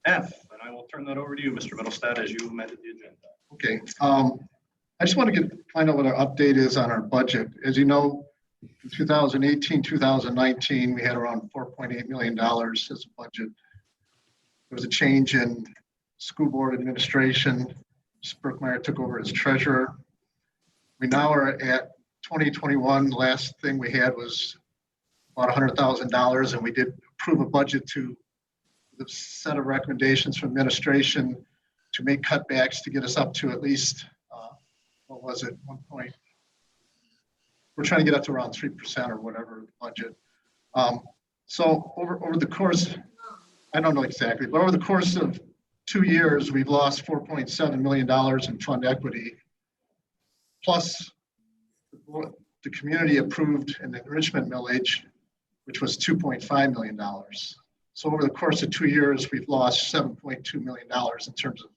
F, and I will turn that over to you, Mr. Middlestat, as you amended the agenda. Okay. I just want to find out what our update is on our budget. As you know, in 2018, 2019, we had around $4.8 million as a budget. There was a change in school board administration. Ms. Brookmeyer took over as treasurer. We now are at 2021. The last thing we had was about $100,000, and we did approve a budget to the set of recommendations from administration to make cutbacks to get us up to at least, what was it, 1 point? We're trying to get up to around 3% or whatever budget. So over the course, I don't know exactly, but over the course of 2 years, we've lost $4.7 million in fund equity. Plus, the community approved an enrichment millage, which was $2.5 million. So over the course of 2 years, we've lost $7.2 million in terms of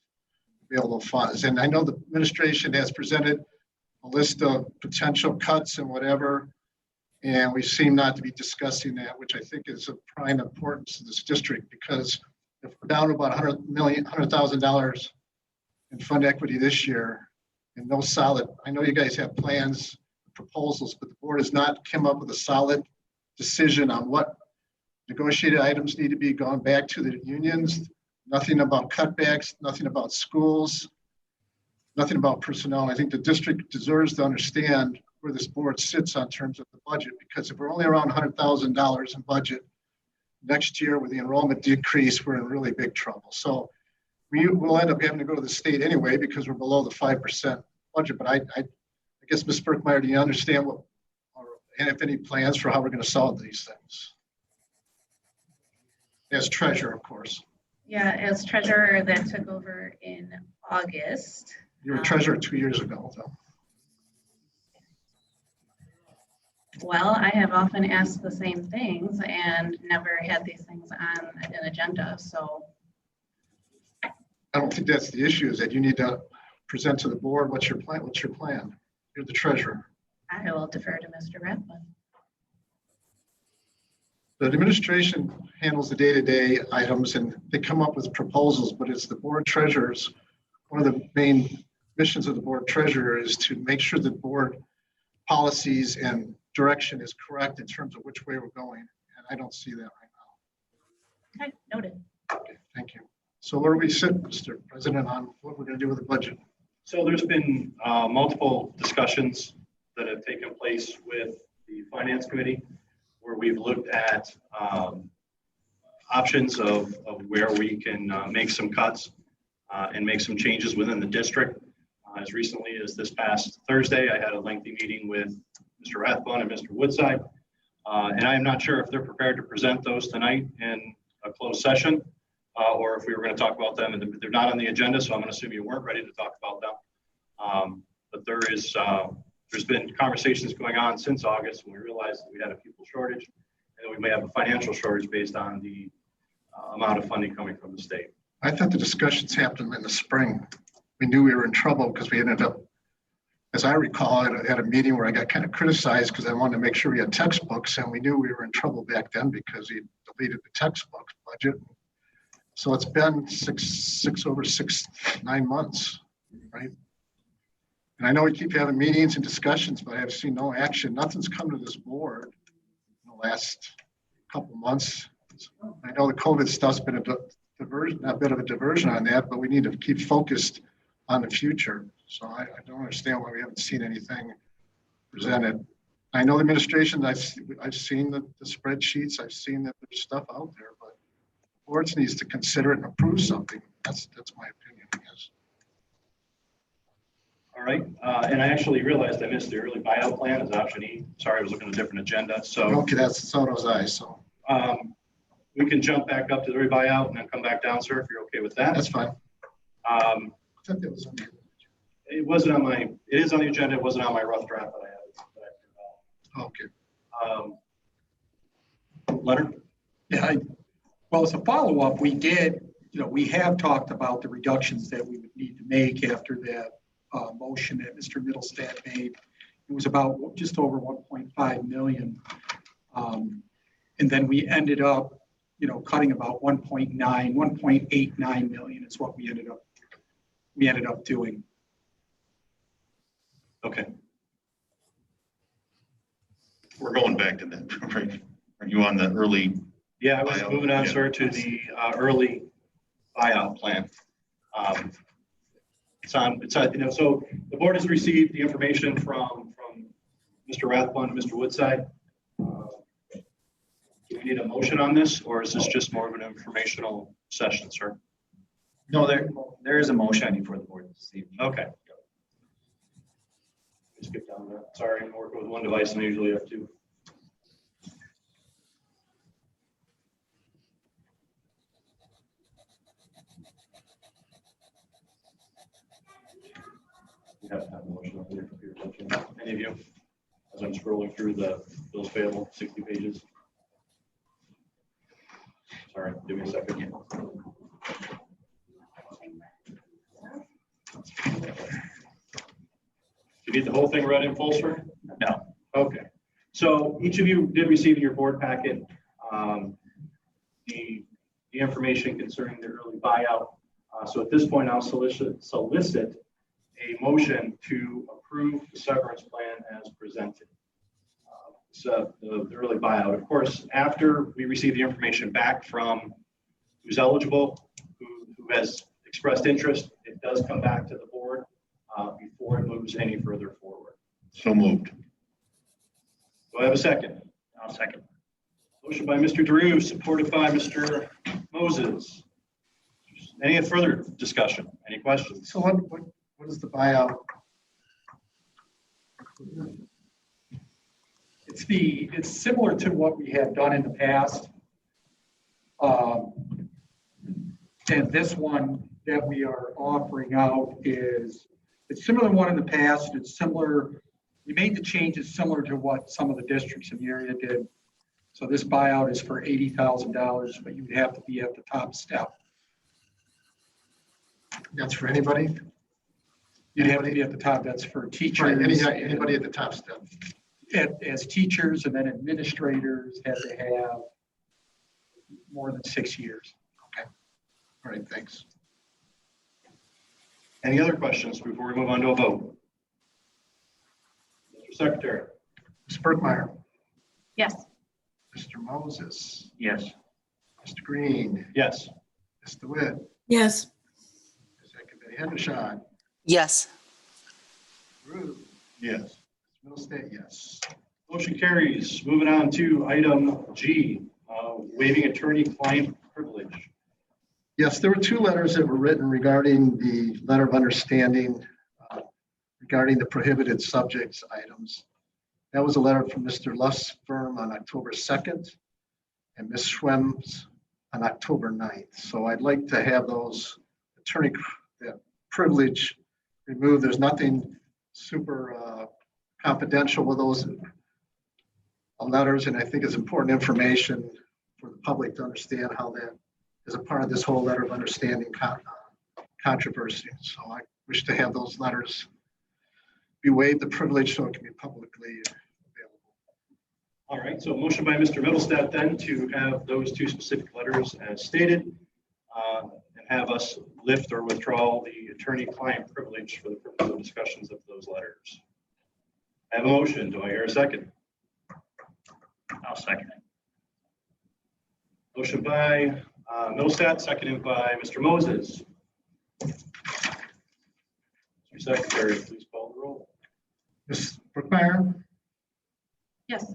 available funds. And I know the administration has presented a list of potential cuts and whatever, and we seem not to be discussing that, which I think is of prime importance to this district, because if we're down to about $100,000 in fund equity this year, and no solid, I know you guys have plans, proposals, but the board has not come up with a solid decision on what negotiated items need to be gone back to the unions. Nothing about cutbacks, nothing about schools, nothing about personnel. And I think the district deserves to understand where this board sits on terms of the budget, because if we're only around $100,000 in budget next year with the enrollment decrease, we're in really big trouble. So we will end up having to go to the state anyway because we're below the 5% budget. But I guess, Ms. Birkmeyer, do you understand what, or have any plans for how we're going to solve these things? As treasurer, of course. Yeah, as treasurer that took over in August. You were treasurer 2 years ago, though. Well, I have often asked the same things and never had these things on an agenda, so. I don't think that's the issue, is that you need to present to the board what's your plan. What's your plan? You're the treasurer. I will defer to Mr. Rathbun. The administration handles the day-to-day items and they come up with proposals, but it's the board treasurers. One of the main missions of the board treasurer is to make sure the board policies and direction is correct in terms of which way we're going. And I don't see that right now. Okay, noted. Okay, thank you. So where do we sit, Mr. President, on what we're going to do with the budget? So there's been multiple discussions that have taken place with the Finance Committee, where we've looked at options of where we can make some cuts. and make some changes within the district. As recently as this past Thursday, I had a lengthy meeting with Mr. Rathbun and Mr. Woodside. And I am not sure if they're prepared to present those tonight in a closed session, or if we were going to talk about them, and they're not on the agenda, so I'm going to assume you weren't ready to talk about them. But there's been conversations going on since August when we realized that we had a pupil shortage, and we may have a financial shortage based on the amount of funding coming from the state. I thought the discussions happened in the spring. We knew we were in trouble because we ended up, as I recall, at a meeting where I got kind of criticized because I wanted to make sure we had textbooks, and we knew we were in trouble back then because he deleted the textbook budget. So it's been over 9 months, right? And I know we keep having meetings and discussions, but I have seen no action. Nothing's come to this board in the last couple months. I know the COVID stuff's been a diversion, a bit of a diversion on that, but we need to keep focused on the future. So I don't understand why we haven't seen anything presented. I know the administration, I've seen the spreadsheets, I've seen that there's stuff out there, but the board needs to consider it and approve something. That's my opinion, I guess. All right, and I actually realized I missed the early buyout plan as option E. Sorry, I was looking at a different agenda. So okay, so was I. So we can jump back up to the early buyout and then come back down, sir, if you're okay with that. That's fine. It wasn't on my. It is on the agenda. It wasn't on my rough draft that I had. Okay. Leonard? Yeah, well, as a follow-up, we have talked about the reductions that we would need to make after that motion that Mr. Middlestat made. It was about just over 1.5 million. And then we ended up, cutting about 1.89 million is what we ended up doing. Okay. We're going back to that, right? Are you on the early? Yeah, I was buyout? moving on, Yeah. sir, to the early buyout plan. It's on, so the board has received the information from Mr. Rathbun and Mr. Woodside. Do we need a motion on this, or is this just more of an informational session, sir? No, there is a motion before the board this evening. Okay. Skip down that. Sorry, I'm working with one device and I usually have two. You have to have a motion on your computer, don't you? Any of you? As I'm scrolling through the bills payable, 60 pages. Sorry, give me a second. You need the whole thing read in full, sir? No. Okay. So each of you did receive in your board packet the information concerning the early buyout. So at this point, I'll solicit a motion to approve the severance plan as presented. So the early buyout, of course, after we receive the information back from who's eligible, who has expressed interest, it does come back to the board before it moves any further forward. So moved. Do I have a second? I'll second. Motion by Mr. Drew, supported by Mr. Moses. Any further discussion? Any questions? So what is the buyout? It's similar to what we have done in the past. And this one that we are offering out it's similar to one in the past. It's similar. We made the changes similar to what some of the districts in the area did. So this buyout is for $80,000, but you'd have to be at the top step. That's for anybody? You'd have to be at the top. That's for teachers. Right, anybody at the top step. As teachers, and then administrators have to have more than 6 years. Okay. All right, thanks. Any other questions before we move on to a vote? Mr. Secretary. Ms. Bergmeyer. Yes. Mr. Moses. Yes. Mr. Green. Yes. Ms. DeWitt. Yes. Ms. Hendershot. Yes. Drew. Yes. Ms. Middlestate, yes. Motion carries. Moving on to item G, waiving attorney-client privilege. Yes, there were two letters that were written regarding the letter of understanding regarding the prohibited subjects items. That was a letter from Mr. Luft's firm on October 2nd and Ms. Schwemm's on October 9th. So I'd like to have those attorney privilege removed. There's nothing super confidential with those letters, and I think it's important information for the public to understand how that is a part of this whole letter of understanding controversy. So I wish to have those letters be waived the privilege so it can be publicly available. All right, so motion by Mr. Middlestat then to have those two specific letters as stated and have us lift or withdraw the attorney-client privilege for the purpose of discussions of those letters. I have a motion. Do I hear a second? I'll second it. Motion by Middlestat, seconded by Mr. Moses. Mr. Secretary, please call the roll. Ms. Brookmeyer, Yes.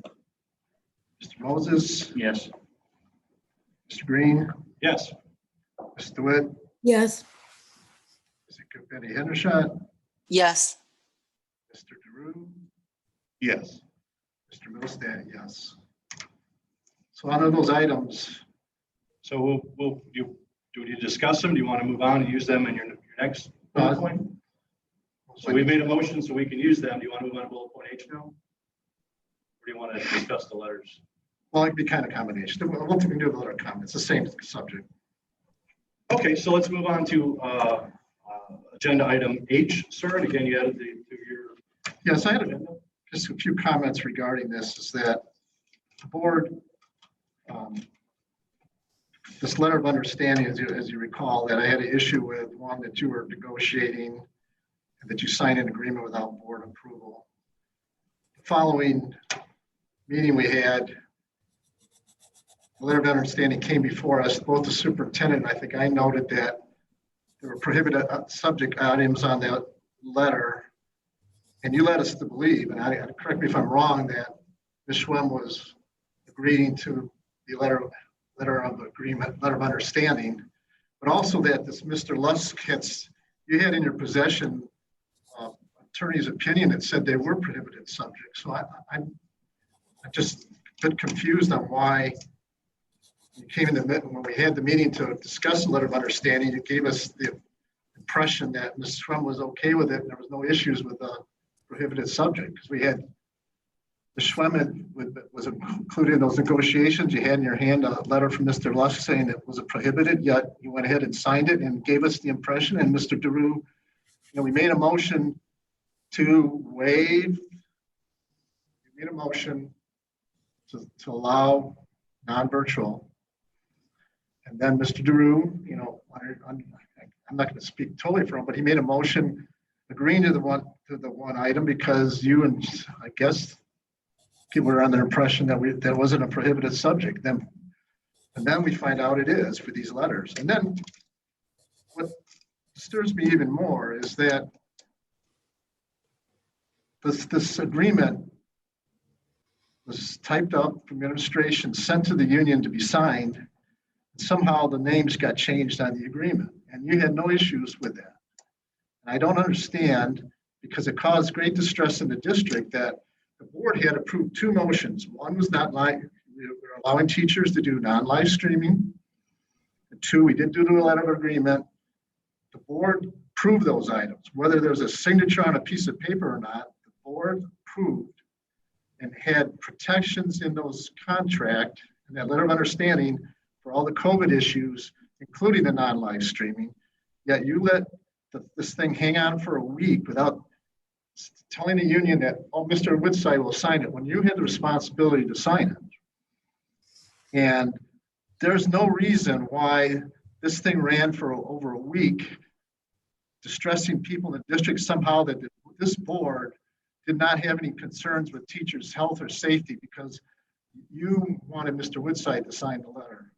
Mr. Moses, Yes. Mr. Green, Yes. Ms. DeWitt, Yes. Mr. Betty Hendershot, Yes. Mr. DeRue, Yes. Mr. Middlestat, yes. So under those items, So do we need to discuss them? Do you want to move on and use them in your next bullet point? So we made a motion so we can use them. Do you want to move on to bullet point H now? Or do you want to discuss the letters? well, it'd be kind of combination. We'll do a letter comment. It's the same subject. Okay, so let's move on to agenda item H, sir. And again, you added to your. Yes, I had just a few comments regarding this, is that the board, this letter of understanding, as you recall, that I had an issue with, one, that you were negotiating and that you signed an agreement without board approval. The following meeting we had, the letter of understanding came before us. Both the superintendent and I think I noted that there were prohibited subject items on that letter. And you led us to believe, and correct me if I'm wrong, that Ms. Schwemm was agreeing to the letter of agreement, letter of understanding, but also that this Mr. Lusk you had in your possession attorney's opinion that said they were prohibited subjects. So I'm just a bit confused on why you came in when we had the meeting to discuss the letter of understanding. You gave us the impression that Ms. Schwemm was okay with it and there was no issues with the prohibited subject, because we had the Schwemm was included in those negotiations. You had in your hand a letter from Mr. Lusk saying it was a prohibited, yet you went ahead and signed it and gave us the impression. And Mr. DeRue, we made a motion to waive, we made a motion to allow non-virtual. And then Mr. DeRue, I'm not going to speak totally for him, but he made a motion agreeing to the one item because you and I guess people were under the impression that that wasn't a prohibited subject. And then we find out it is for these letters. And then what disturbs me even more is that this agreement was typed up from administration, sent to the union to be signed. And somehow the names got changed on the agreement, and you had no issues with that. And I don't understand, because it caused great distress in the district that the board had approved two motions. One was not live, we were allowing teachers to do non-live streaming. And two, we did do a letter of agreement. The board approved those items. Whether there's a signature on a piece of paper or not, the board approved and had protections in those contract and that letter of understanding for all the COVID issues, including the non-live streaming. Yet you let this thing hang on for a week without telling the union that, oh, Mr. Woodside will sign it when you had the responsibility to sign it. And there's no reason why this thing ran for over a week, distressing people in the district somehow, that this board did not have any concerns with teachers' health or safety because you wanted Mr. Woodside to sign the letter.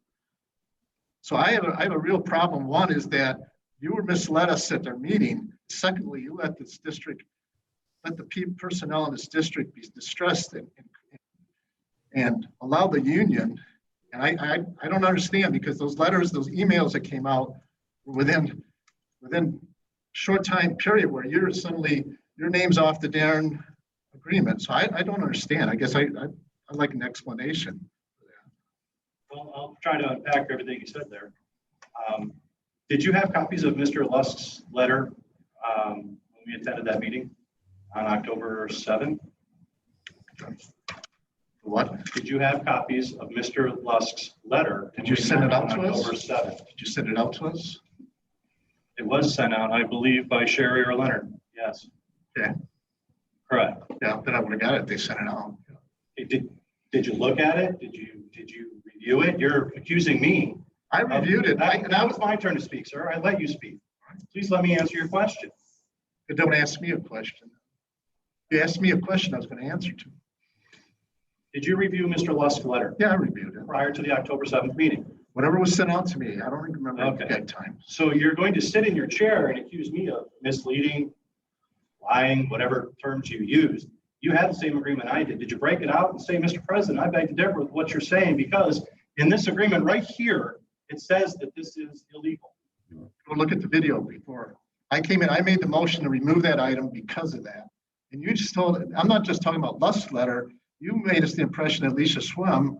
So I have a real problem. One is that you were misled us at their meeting. Secondly, you let this district, let the personnel in this district be distressed and allow the union And I don't understand, because those letters, those emails that came out were within short time period where you're suddenly, your name's off the darn agreement. So I don't understand. I guess I'd like an explanation. Well, I'll try to unpack everything you said there. Did you have copies of Mr. Lusk's letter when we attended that meeting on October 7th? What? Did you have copies of Mr. Lusk's letter? Did you send it out to us? October 7th. Did you send it out to us? It was sent out, I believe, by Sherry or Leonard. Yes. Yeah. Correct. Yeah, then I would have got it. They sent it out. Did you look at it? Did you review it? You're accusing me. I reviewed it. Now it's my turn to speak, sir. I let you speak. Please let me answer your question. But don't ask me a question. If you asked me a question, I was going to answer to. Did you review Mr. Lusk's letter? Yeah, I reviewed it. Prior to the October 7th meeting? Whatever was sent out to me, I don't remember the exact time. So you're going to sit in your chair and accuse me of misleading, lying, whatever terms you used. You had the same agreement I did. Did you break it out and say, Mr. President, I beg to differ with what you're saying, because in this agreement right here, it says that this is illegal. Go look at the video before. I came in, I made the motion to remove that item because of that. And you just told, I'm not just talking about Lusk's letter, you made us the impression that Lisa Swem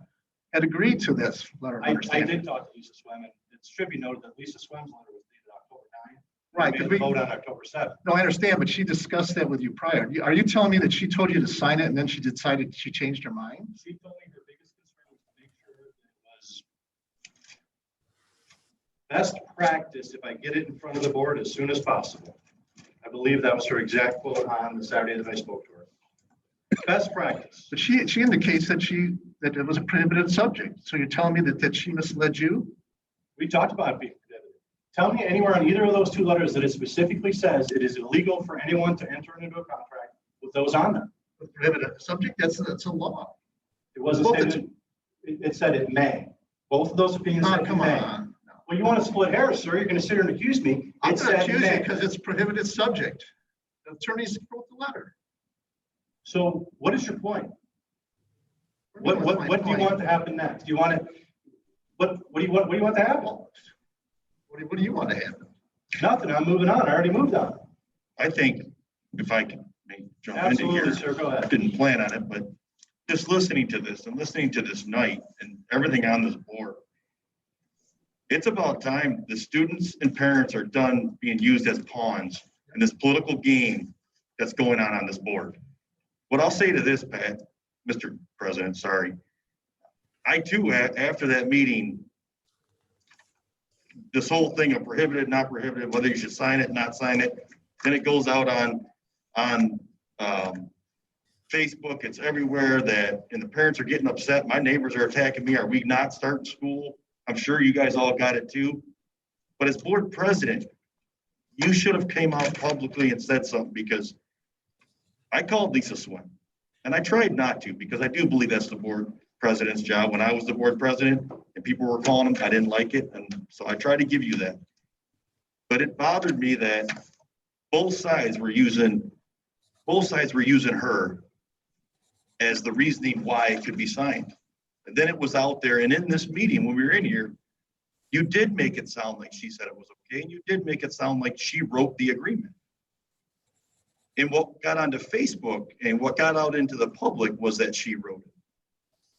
had agreed to this letter of I understanding. did talk to Lisa Swem, and it should be noted that Lisa Swem's letter was dated October 9th. Right, We because made a we- vote on October 7th. No, I understand, but she discussed that with you prior. Are you telling me that she told you to sign it and then she decided she changed her mind? She told me her biggest concern was to make sure that it was best practice if I get it in front of the board as soon as possible. I believe that was her exact quote on the Saturday that I spoke to her. Best practice. But she indicates that that it was a prohibited subject. So you're telling me that she misled you? We talked about it being prohibited. Tell me anywhere on either of those two letters that it specifically says it is illegal for anyone to enter into a contract with those on them. With prohibited subject, that's a law. It wasn't stated, it said it may. Both of those opinions said it come may. on. Well, you want to split hairs, sir. You're going to sit here and accuse me. I'm It going to said accuse you may. because it's prohibited subject. The attorneys wrote the letter. So what is your point? What do What do you want to happen next? Do you want it? What do you want to happen? What do you want to happen? Nothing. I'm moving on. I already moved on. I think if I can jump into Absolutely, here. sir. Go ahead. Didn't plan on it, but just listening to this and listening to this night and everything on this board, it's about time the students and parents are done being used as pawns in this political game that's going on this board. What I'll say to this, Pat, Mr. President, sorry. I too, after that meeting, this whole thing of prohibited, not prohibited, whether you should sign it, not sign it, then it goes out on Facebook, it's everywhere and the parents are getting upset. My neighbors are attacking me. Are we not starting school? I'm sure you guys all got it too. But as board president, you should have came out publicly and said something, because I called Lisa Swem and I tried not to, because I do believe that's the board president's job. When I was the board president and people were calling him, I didn't like it. And so I tried to give you that. But it bothered me that both sides were using her as the reasoning why it could be signed. And then it was out there, and in this meeting, when we were in here, you did make it sound like she said it was okay, and you did make it sound like she wrote the agreement. And what got onto Facebook and what got out into the public was that she wrote it.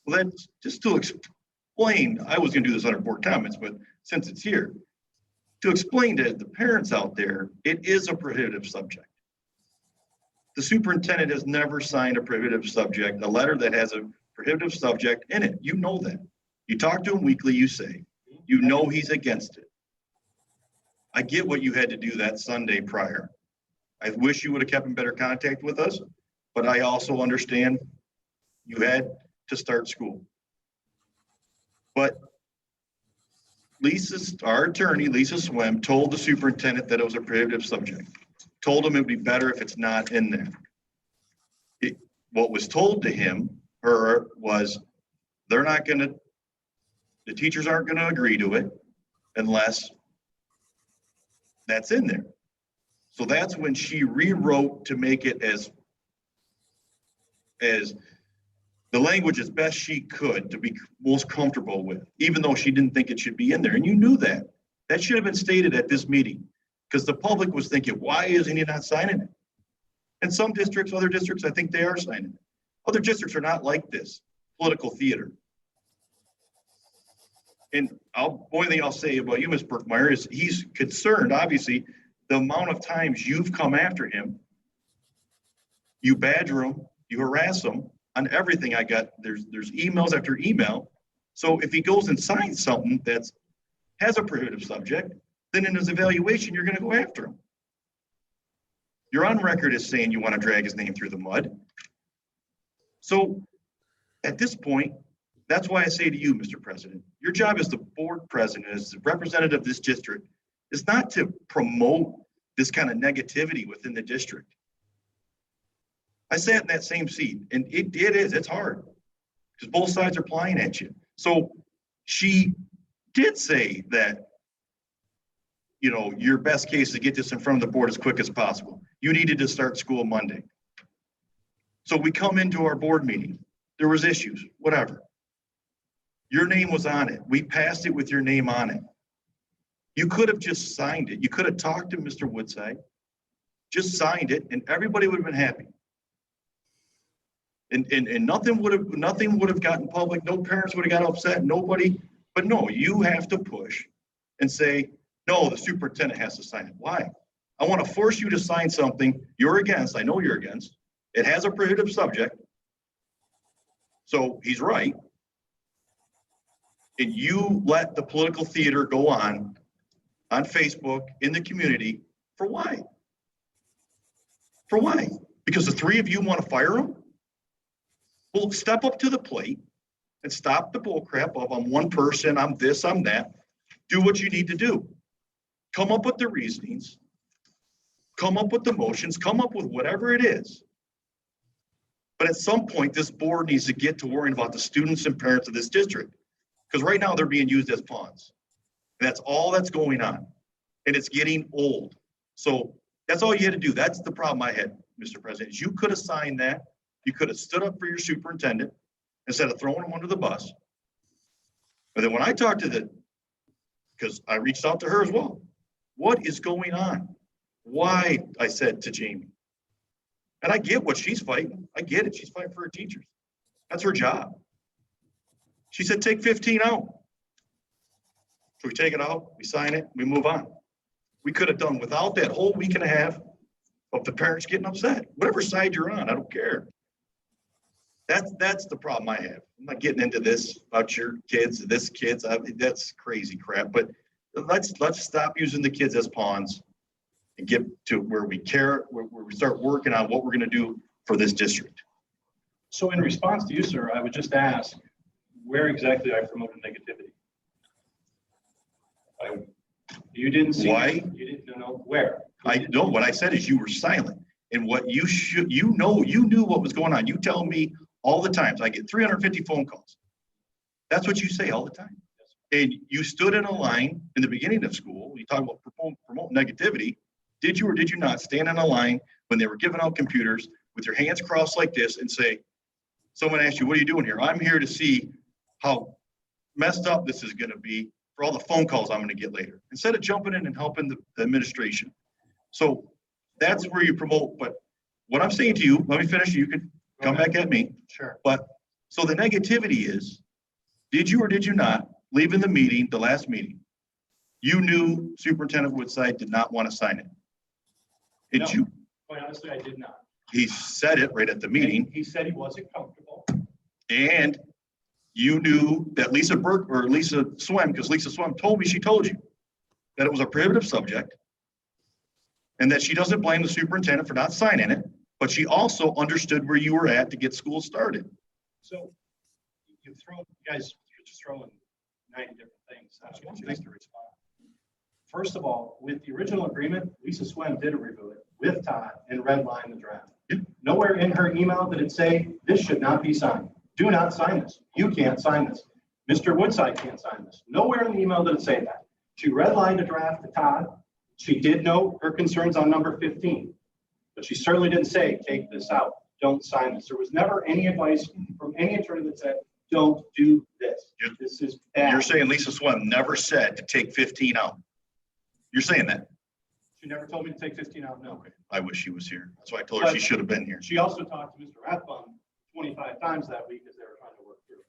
Well, then, just to explain, I was gonna do this under board comments, but since it's here, to explain to the parents out there, it is a prohibitive subject. The superintendent has never signed a prohibitive subject, a letter that has a prohibitive subject in it. You know that. You talk to him weekly, you say, you know he's against it. I get what you had to do that Sunday prior. I wish you would have kept in better contact with us, but I also understand you had to start school. But our attorney, Lisa Swem, told the superintendent that it was a prohibitive subject. Told him it would be better if it's not in there. What was told to her was the teachers aren't gonna agree to it unless that's in there. So that's when she rewrote to make it as the the language as best she could to be most comfortable with, even though she didn't think it should be in there. And you knew that. That should have been stated at this meeting, because the public was thinking, why isn't he not signing it? And some districts, other districts, I think they are signing it. Other districts are not like this, political theater. And only thing I'll say about you, Ms. Burkmeyer, is he's concerned, obviously, the amount of times you've come after him. You badger him, you harass him on everything. I got, there's emails after email. So if he goes and signs something that has a prohibitive subject, then in his evaluation, you're gonna go after him. You're on record as saying you wanna drag his name through the mud. So at this point, that's why I say to you, Mr. President, your job as the board president, as the representative of this district, is not to promote this kind of negativity within the district. I sat in that same seat, and it's hard because both sides are plying at you. So she did say that, you know, your best case is to get this in front of the board as quick as possible. You needed to start school Monday. So we come into our board meeting. There was issues, whatever. Your name was on it. We passed it with your name on it. You could have just signed it. You could have talked to Mr. Woodside, just signed it, and everybody would have been happy. And nothing would have gotten public. No parents would have got upset. Nobody. But no, you have to push and say, no, the superintendent has to sign it. Why? I want to force you to sign something you're against. I know you're against. It has a prohibitive subject. So he's right. And you let the political theater go on Facebook, in the community, for why? For why? Because the three of you want to fire him? Well, step up to the plate and stop the bull crap of I'm one person, I'm this, I'm that. Do what you need to do. Come up with the reasonings, come up with the motions, come up with whatever it is. But at some point, this board needs to get to worrying about the students and parents of this district. Because right now they're being used as pawns. And that's all that's going on. And it's getting old. So that's all you had to do. That's the problem I had, Mr. President, is you could have signed that. You could have stood up for your superintendent instead of throwing him under the bus. But then when I talked to because I reached out to her as well, what is going on? Why, I said to Jamie. And I get what she's fighting. I get it. She's fighting for her teachers. That's her job. She said, take 15 out. So we take it out, we sign it, we move on. We could have done without that whole week and a half of the parents getting upset. Whatever side you're on, I don't care. That's the problem I have. I'm not getting into this about your kids, that's crazy crap. But let's stop using the kids as pawns and get to where we care, where we start working on what we're going to do for this district. So in response to you, sir, I would just ask, where exactly I promoted negativity? You didn't see. Why? You didn't know where. I know what I said is you were silent, and what you knew what was going on. You tell me all the times. I get 350 phone calls. That's what you say all the time. And you stood in a line in the beginning of school. You talk about promote negativity. Did you or did you not stand in a line when they were giving out computers with your hands crossed like this and say, someone asked you, what are you doing here? I'm here to see how messed up this is going to be for all the phone calls I'm going to get later, instead of jumping in and helping the administration. So that's where you promote. But what I'm saying to you, let me finish. You can come back at me. Sure. But so the negativity is, did you or did you not leave in the meeting, the last meeting? You knew Superintendent Woodside did not want to sign it. Did No, you? quite honestly, I did not. He said it right at the meeting. He said he wasn't comfortable. And you knew that Lisa Burke or Lisa Swem, because Lisa Swem told me, she told you that it was a prohibitive subject and that she doesn't blame the superintendent for not signing it, but she also understood where you were at to get school started. So you guys just throwing 90 different things. I want you guys to respond. First of all, with the original agreement, Lisa Swem did review it with Todd and redlined the draft. Nowhere in her email did it say this should not be signed. Do not sign this. You can't sign this. Mr. Woodside can't sign this. Nowhere in the email did it say that. She redlined the draft to Todd. She did note her concerns on number 15, but she certainly didn't say take this out. don't sign this. There was never any advice from any attorney that said, don't do this. This is bad. You're saying Lisa Swem never said to take 15 out. You're saying that? She never told me to take 15 out, no. Okay. I wish she was here. That's why I told her she should have been here. She also talked to Mr. Rathbun 25 times that week as they were trying to work through it.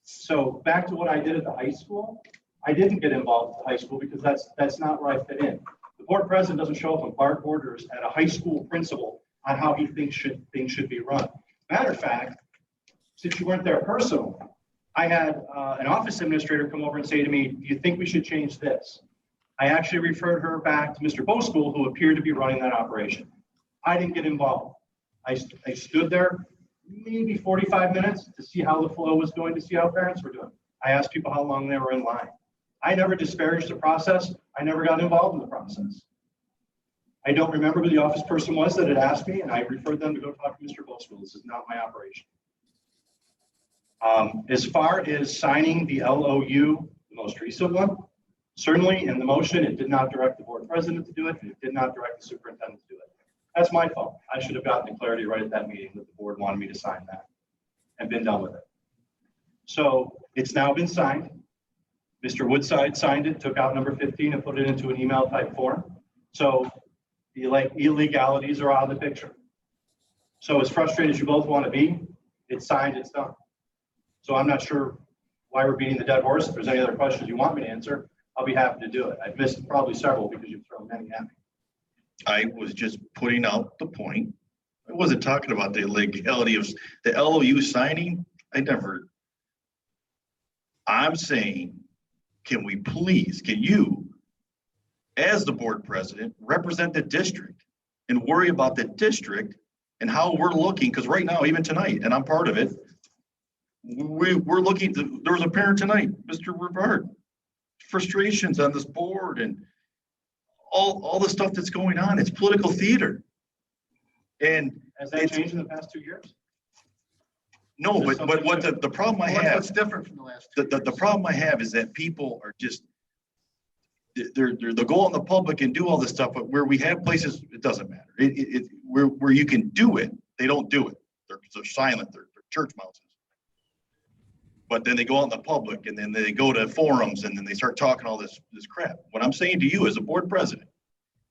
So back to what I did at the high school. I didn't get involved at the high school because that's not where I fit in. The board president doesn't show up and bark orders at a high school principal on how he thinks things should be run. Matter of fact, since you weren't there personally, I had an office administrator come over and say to me, do you think we should change this? I actually referred her back to Mr. Boskool, who appeared to be running that operation. I didn't get involved. I stood there maybe 45 minutes to see how the flow was going, to see how parents were doing. I asked people how long they were in line. I never disparaged the process. I never got involved in the process. I don't remember who the office person was that had asked me, and I referred them to go talk to Mr. Boskool. This is not my operation. As far as signing the LOU, the most recent one, certainly in the motion, it did not direct the board president to do it, and it did not direct the superintendent to do it. That's my fault. I should have gotten the clarity right at that meeting that the board wanted me to sign that and been done with it. So it's now been signed. Mr. Woodside signed it, took out number 15 and put it into an email type form. So the illegalities are out of the picture. So as frustrated as you both want to be, it's signed, it's done. So I'm not sure why we're beating the dead horse. If there's any other questions you want me to answer, I'll be happy to do it. I've missed probably several because you've thrown many at me. I was just putting out the point. I wasn't talking about the illegality of the LOU signing. I'm saying, can you, as the board president, represent the district and worry about the district and how we're looking? Because right now, even tonight, and I'm part of it, we're looking, there was a parent tonight, Mr. Rivard, frustrations on this board and all the stuff that's going on. It's political theater. And has that changed in the past 2 years? No, but what the problem I have, What's different from the last? The problem I have is that people are just, they'll go out in the public and do all this stuff, but where we have places, it doesn't matter. Where you can do it, they don't do it. They're silent, they're church mouses. But then they go out in the public and then they go to forums and then they start talking all this crap. What I'm saying to you as a board president,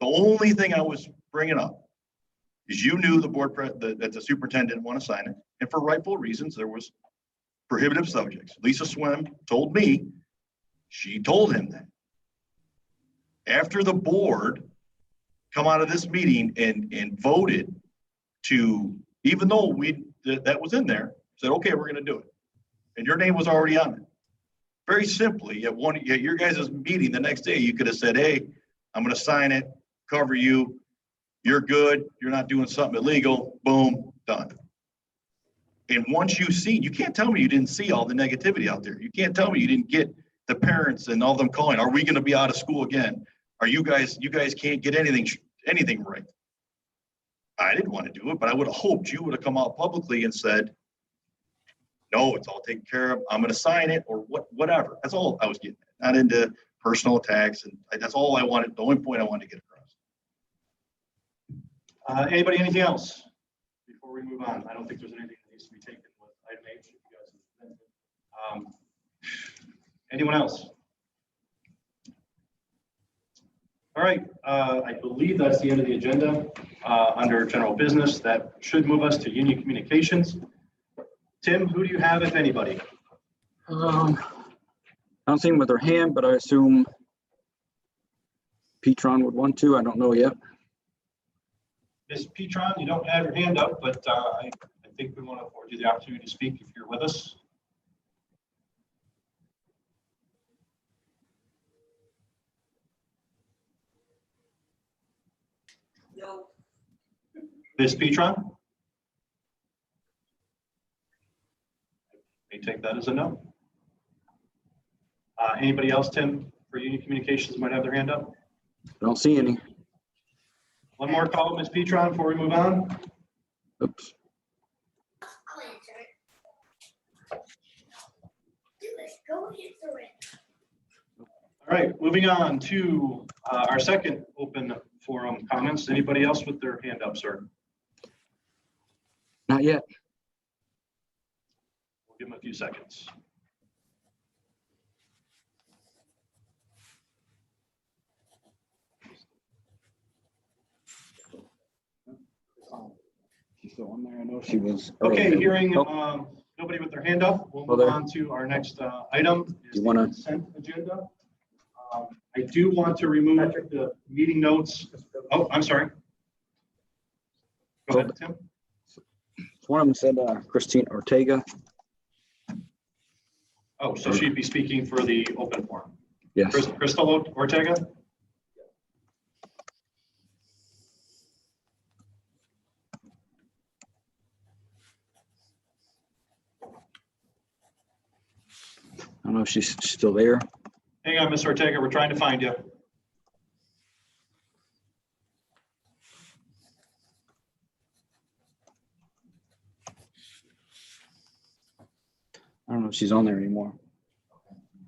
the only thing I was bringing up is you knew that the superintendent didn't want to sign it. And for rightful reasons, there was prohibitive subjects. Lisa Swem told me, she told him that. After the board come out of this meeting and voted to, even though that was in there, said, okay, we're going to do it. And your name was already on it. Very simply, at your guys' meeting the next day, you could have said, hey, I'm going to sign it, cover you. You're good. You're not doing something illegal. Boom, done. And once you can't tell me you didn't see all the negativity out there. You can't tell me you didn't get the parents and all them calling. Are we going to be out of school again? Are you guys can't get anything right? I didn't want to do it, but I would have hoped you would have come out publicly and said, no, it's all taken care of. I'm going to sign it or whatever. That's all I was getting at. Not into personal attacks. And that's all I wanted. The only point I wanted to get across. Anybody, anything else before we move on? I don't think there's anything that needs to be taken with item H. If you guys anyone else? All right, I believe that's the end of the agenda. Under general business, that should move us to union communications. Tim, who do you have, if anybody? I don't see him with their hand, but I assume Petron would want to. I don't know yet. Ms. Petron, you don't have your hand up, but I think we want to afford you the opportunity to speak if you're with us. No. Ms. Petron? May take that as a no. Anybody else, Tim, for union communications might have their hand up? I don't see any. One more call, Ms. Petron, before we move on. Oops. I'll answer it. Do this. Go against the red. All right, moving on to our second open forum comments. Anybody else with their hand up, sir? Not yet. We'll give them a few seconds. She's still on there. I know she was. Okay, hearing Oh, nobody with their hand up, we'll Well, move there. on to our next item. You wanna- Consent agenda. I do want to remove the meeting notes. Oh, I'm sorry. Go ahead, Tim. One of them said Christine Ortega. Oh, so she'd be speaking for the open forum. Yes. Crystal Ortega? I don't know if she's still there. Hang on, Ms. Ortega, we're trying to find you. I don't know if she's on there anymore.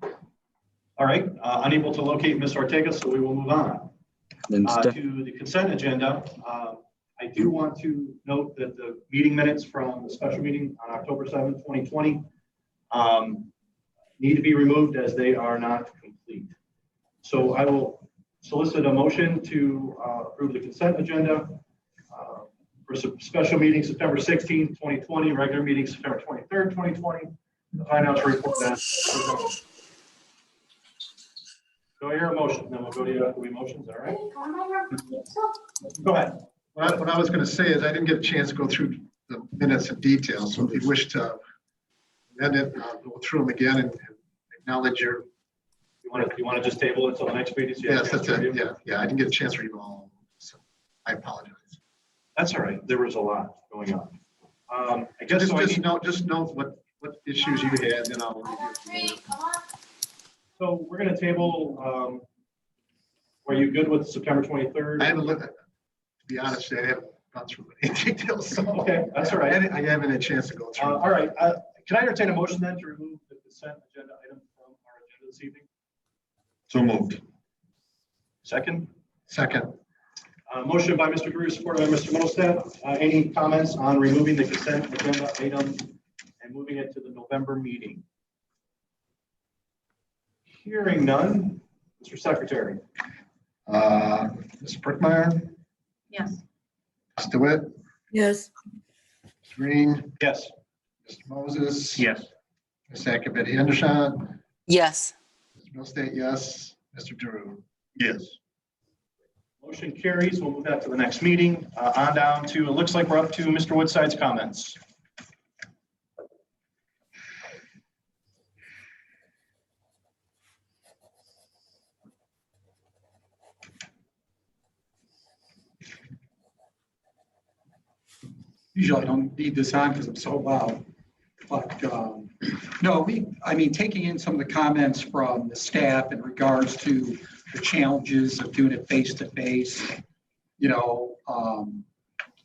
All right, unable to locate Ms. Ortega, so we will move on. Then To the consent agenda. I do want to note that the meeting minutes from the special meeting on October 7th, 2020 need to be removed as they are not complete. So I will solicit a motion to approve the consent agenda for special meeting September 16th, 2020, regular meeting September 23rd, 2020, the financial report. Do I hear a motion? Then we'll go to the emotions, all right? Go ahead. What I was going to say is I didn't get a chance to go through the minutes in detail. So if you wish to amend it, go through them again and acknowledge your. You want to just table it until the next meeting? So Yes, that's it. Yeah. I didn't get a chance to read them all. So I apologize. That's all right. There was a lot going on. I guess just note what issues you had, and I'll review. So we're going to table. Are you good with September 23rd? I haven't looked at it. To be honest, I haven't gone through any details. So okay, that's all right. I haven't had a chance to go through. All right. Can I entertain a motion then to remove the consent agenda item from our agenda this evening? So moved. Second. Second. Motion by Mr. Drew, supported by Mr. Middlestat. Any comments on removing the consent agenda item and moving it to the November meeting? Hearing none. Mr. Secretary. Ms. Brickmeyer. Yes. Ms. DeWitt. Yes. Ms. Green. Yes. Mr. Moses. Yes. Ms. Akabedi Hendershot. Yes. Mr. Middlestate, yes. Mr. Drew. Yes. Motion carries. We'll move that to the next meeting. On down to, it looks like we're up to Mr. Woodside's comments. Usually I don't need this on because I'm so loud. But no, taking in some of the comments from the staff in regards to the challenges of doing it face-to-face,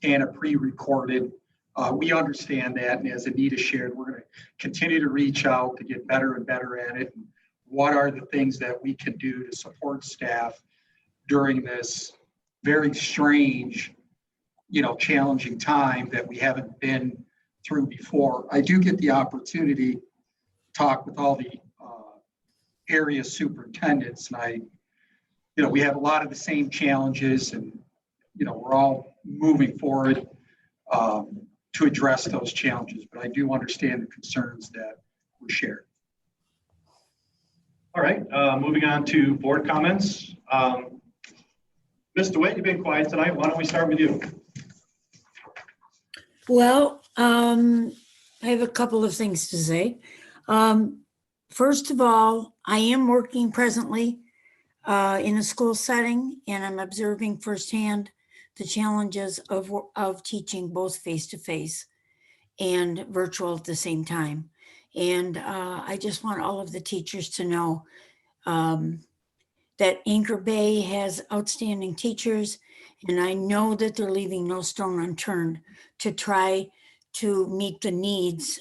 and a pre-recorded, we understand that. And as Anita shared, we're going to continue to reach out to get better and better at it. And what are the things that we can do to support staff during this very strange, challenging time that we haven't been through before. I do get the opportunity to talk with all the area superintendents, and we have a lot of the same challenges, and we're all moving forward to address those challenges. But I do understand the concerns that were shared. All right, moving on to board comments. Ms. DeWitt, you've been quiet tonight. Why don't we start with you? Well, I have a couple of things to say. First of all, I am working presently in a school setting, and I'm observing firsthand the challenges of teaching both face-to-face and virtual at the same time. And I just want all of the teachers to know that Anchor Bay has outstanding teachers, and I know that they're leaving no stone unturned to try to meet the needs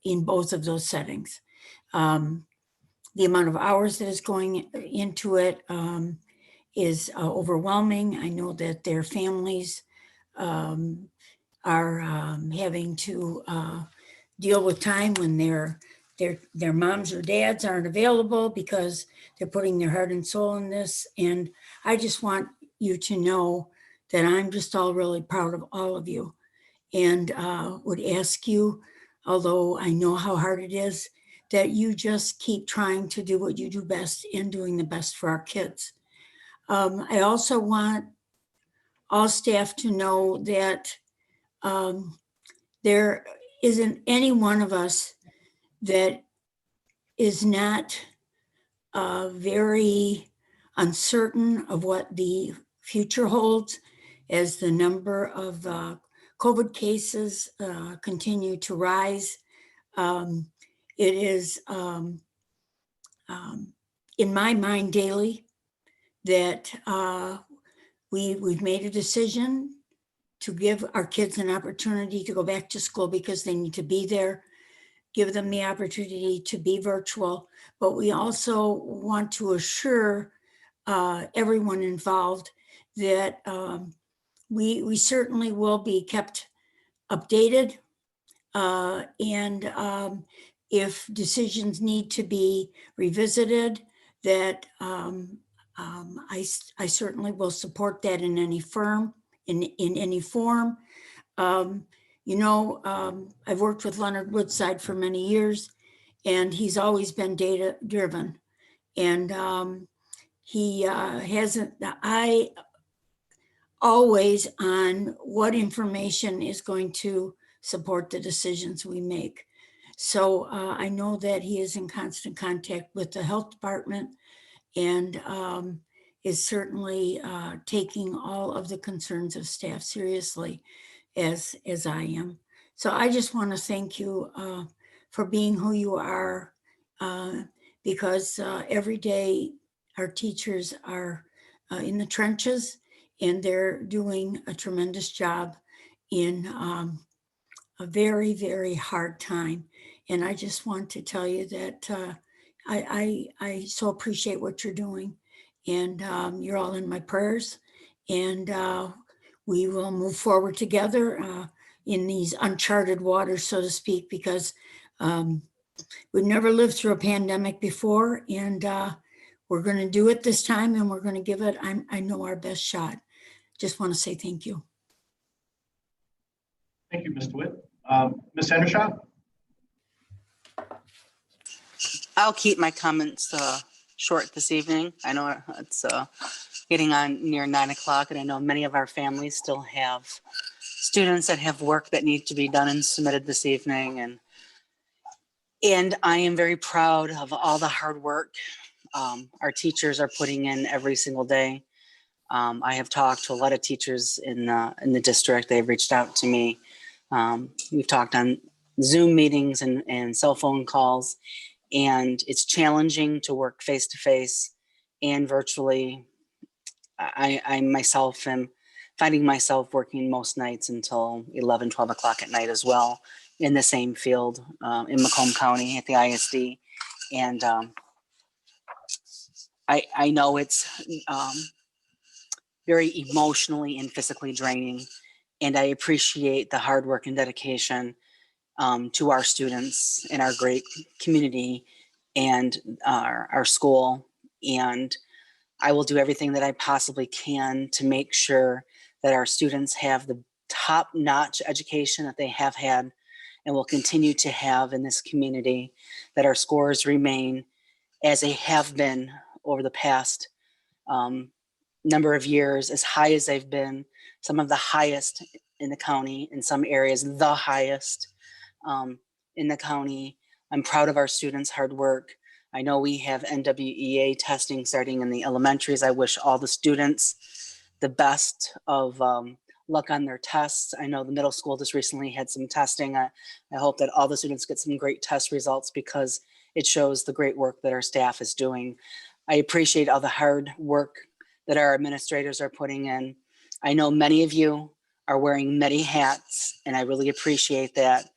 in both of those settings. The amount of hours that is going into it is overwhelming. I know that their families are having to deal with time when their moms or dads aren't available because they're putting their heart and soul in this. And I just want you to know that I'm just all really proud of all of you, and would ask you, although I know how hard it is, that you just keep trying to do what you do best and doing the best for our kids. I also want all staff to know that there isn't any one of us that is not very uncertain of what the future holds as the number of COVID cases continue to rise. It is in my mind daily that we've made a decision to give our kids an opportunity to go back to school because they need to be there, give them the opportunity to be virtual, but we also want to assure everyone involved that we certainly will be kept updated, and if decisions need to be revisited, that I certainly will support that in any firm, in any form. I've worked with Leonard Woodside for many years, and he's always been data driven. And he hasn't, I always on what information is going to support the decisions we make. So I know that he is in constant contact with the health department, and is certainly taking all of the concerns of staff seriously, as I am. So I just want to thank you for being who you are, because every day our teachers are in the trenches, and they're doing a tremendous job in a very, very hard time. And I just want to tell you that I so appreciate what you're doing, and you're all in my prayers, and we will move forward together in these uncharted waters, so to speak, because we've never lived through a pandemic before, and we're going to do it this time, and we're going to give it, I know, our best shot. Just want to say thank you. Thank you, Ms. DeWitt. Ms. Hendershot? I'll keep my comments short this evening. I know it's getting on near 9 o'clock, and I know many of our families still have students that have work that need to be done and submitted this evening. And I am very proud of all the hard work our teachers are putting in every single day. I have talked to a lot of teachers in the district. They've reached out to me. We've talked on Zoom meetings and cell phone calls, and it's challenging to work face-to-face and virtually. I myself am finding myself working most nights until 11, 12 o'clock at night as well in the same field in Macomb County at the ISD. And I know it's very emotionally and physically draining, and I appreciate the hard work and dedication to our students in our great community and our school. And I will do everything that I possibly can to make sure that our students have the top-notch education that they have had and will continue to have in this community, that our scores remain as they have been over the past number of years, as high as they've been, some of the highest in the county, in some areas, the highest in the county. I'm proud of our students' hard work. I know we have NWEA testing starting in the elementaries. I wish all the students the best of luck on their tests. I know the middle school just recently had some testing. I hope that all the students get some great test results, because it shows the great work that our staff is doing. I appreciate all the hard work that our administrators are putting in. I know many of you are wearing many hats, and I really appreciate that.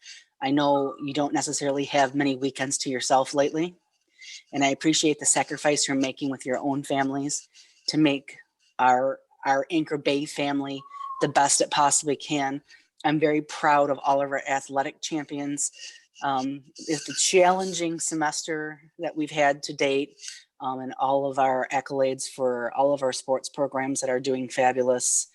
I know you don't necessarily have many weekends to yourself lately, and I appreciate the sacrifice you're making with your own families to make our Anchor Bay family the best it possibly can. I'm very proud of all of our athletic champions. It's a challenging semester that we've had to date, and all of our accolades for all of our sports programs that are doing fabulous.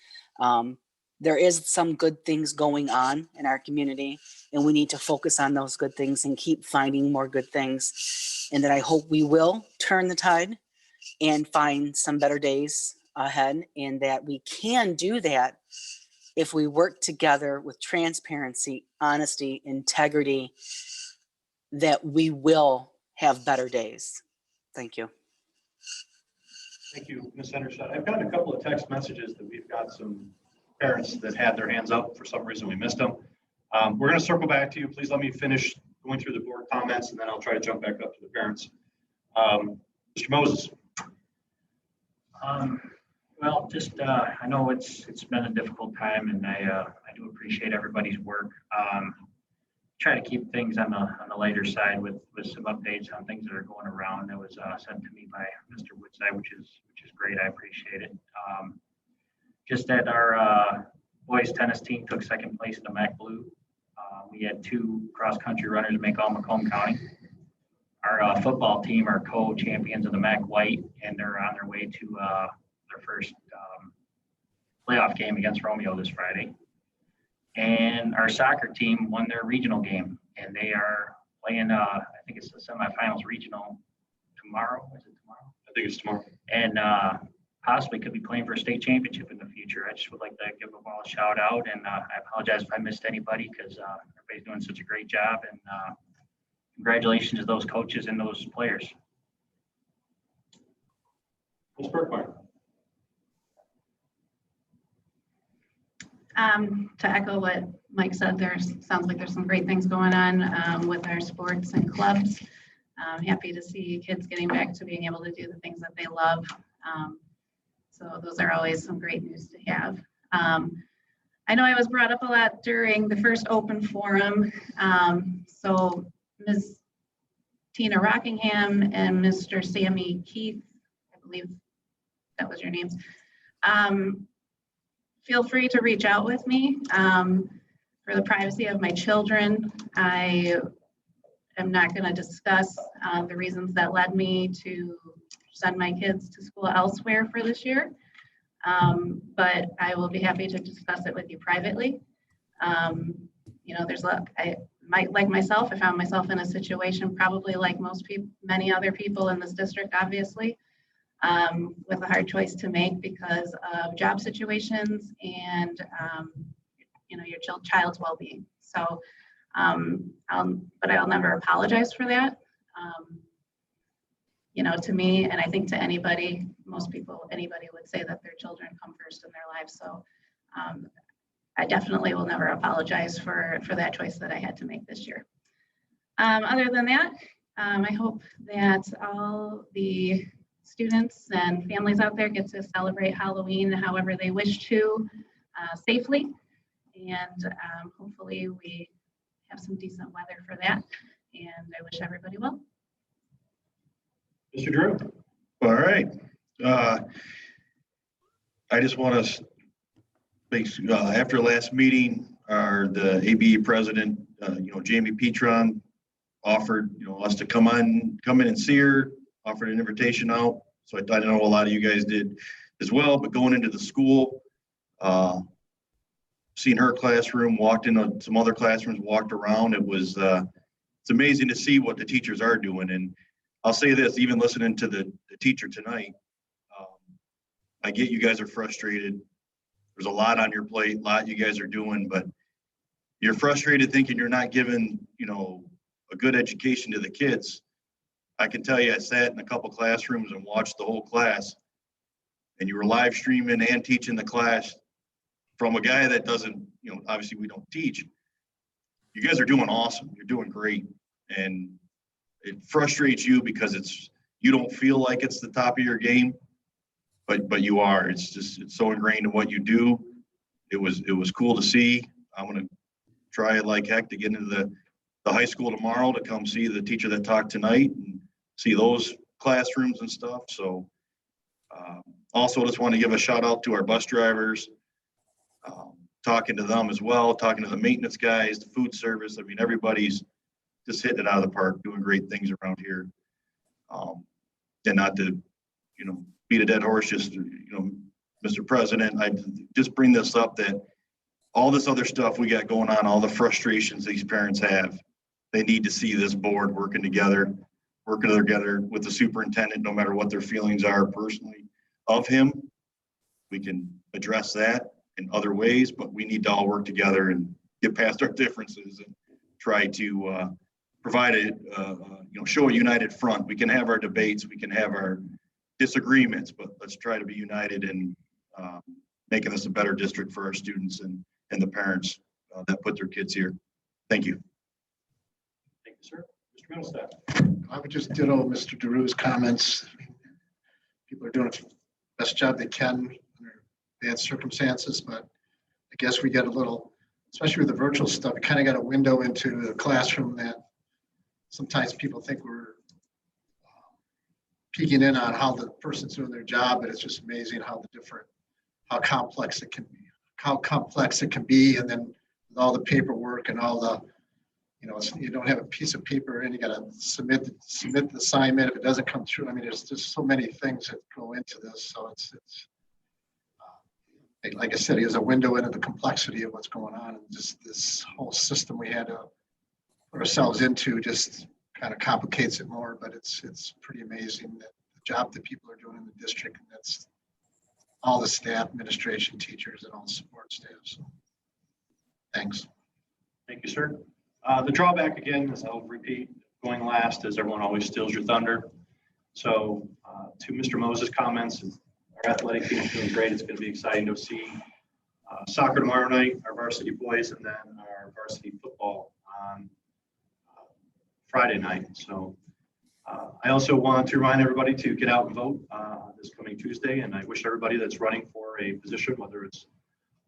There is some good things going on in our community, and we need to focus on those good things and keep finding more good things. And that I hope we will turn the tide and find some better days ahead, and that we can do that if we work together with transparency, honesty, integrity, that we will have better days. Thank you. Thank you, Ms. Henderson. I've gotten a couple of text messages that we've got some parents that had their hands up. For some reason, we missed them. We're going to circle back to you. Please let me finish going through the board comments, and then I'll try to jump back up to the parents. Mr. Moses. Well, just I know it's been a difficult time, and I do appreciate everybody's work. Try to keep things on the lighter side with some updates on things that are going around. That was sent to me by Mr. Woodside, which is great. I appreciate it. Just that our boys tennis team took second place in the MAC Blue. We had 2 cross-country runners make all Macomb County. Our football team are co-champions of the MAC White, and they're on their way to their first playoff game against Romeo this Friday. And our soccer team won their regional game, and they are playing, I think it's the semifinals regional tomorrow. Is it tomorrow? I think it's tomorrow. And possibly could be playing for a state championship in the future. I just would like to give them all a shout out, and I apologize if I missed anybody, because everybody's doing such a great job, and congratulations to those coaches and those players. Ms. Burkmeyer. To echo what Mike said, sounds like there's some great things going on with our sports and clubs. I'm happy to see kids getting back to being able to do the things that they love. So those are always some great news to have. I know I was brought up a lot during the first open forum. So Ms. Tina Rockingham and Mr. Sammy Keith, I believe that was your names. Feel free to reach out with me for the privacy of my children. I am not going to discuss the reasons that led me to send my kids to school elsewhere for this year, but I will be happy to discuss it with you privately. You know, like myself, I found myself in a situation probably like most people, many other people in this district, obviously, with a hard choice to make because of job situations and you know, your child's well-being. So, but I'll never apologize for that. You know, to me, and I think to anybody, most people, anybody would say that their children come first in their lives. So I definitely will never apologize for that choice that I had to make this year. Other than that, I hope that all the students and families out there get to celebrate Halloween however they wish to, safely. And hopefully we have some decent weather for that. And I wish everybody well. Mr. Drew. All right. I just want to make, after last meeting, the ABE president, you know, Jamie Petron offered, you know, us to come in and see her, offered an invitation out. So I know a lot of you guys did as well, but going into the school, seeing her classroom, walked into some other classrooms, walked around, it's amazing to see what the teachers are doing. And I'll say this, even listening to the teacher tonight, I get you guys are frustrated. There's a lot on your plate, a lot you guys are doing, but you're frustrated thinking you're not giving, you know, a good education to the kids. I can tell you, I sat in a couple classrooms and watched the whole class, and you were live streaming and teaching the class from a guy that doesn't, you know, obviously we don't teach. You guys are doing awesome. You're doing great. And it frustrates you because you don't feel like it's the top of your game, but you are. It's so ingrained in what you do. It was cool to see. I'm gonna try it like heck to get into the high school tomorrow to come see the teacher that talked tonight and see those classrooms and stuff. So also just want to give a shout out to our bus drivers, talking to them as well, talking to the maintenance guys, the food service. I mean, everybody's just hitting it out of the park, doing great things around here. And not to, beat a dead horse, just, Mr. President, I just bring this up that all this other stuff we got going on, all the frustrations these parents have, they need to see this board working together with the superintendent, no matter what their feelings are personally of him. We can address that in other ways, but we need to all work together and get past our differences and try to provide show a united front. We can have our debates, we can have our disagreements, but let's try to be united in making this a better district for our students and the parents that put their kids here. Thank you. Thank you, sir. Mr. Middlestadt. I would just ditto Mr. DeRue's comments. People are doing the best job they can under bad circumstances, but I guess we get a little, especially with the virtual stuff, we kind of got a window into the classroom that sometimes people think we're peeking in on how the person's doing their job, but it's just amazing how complex it can be. And then with all the paperwork and all the, you don't have a piece of paper and you got to submit the assignment. If it doesn't come through, I mean, there's just so many things that go into this. So it's like I said, there's a window into the complexity of what's going on, and just this whole system we had to put ourselves into just kind of complicates it more. But it's pretty amazing that the job that people are doing in the district, and that's all the staff, administration, teachers, and all the support staff. So thanks. Thank you, sir. The drawback, again, as I'll repeat, going last is everyone always steals your thunder. So to Mr. Moses' comments, our athletic team is doing great. It's going to be exciting to see soccer tomorrow night, our varsity boys, and then our varsity football on Friday night. So I also want to remind everybody to get out and vote this coming Tuesday. And I wish everybody that's running for a position, whether it's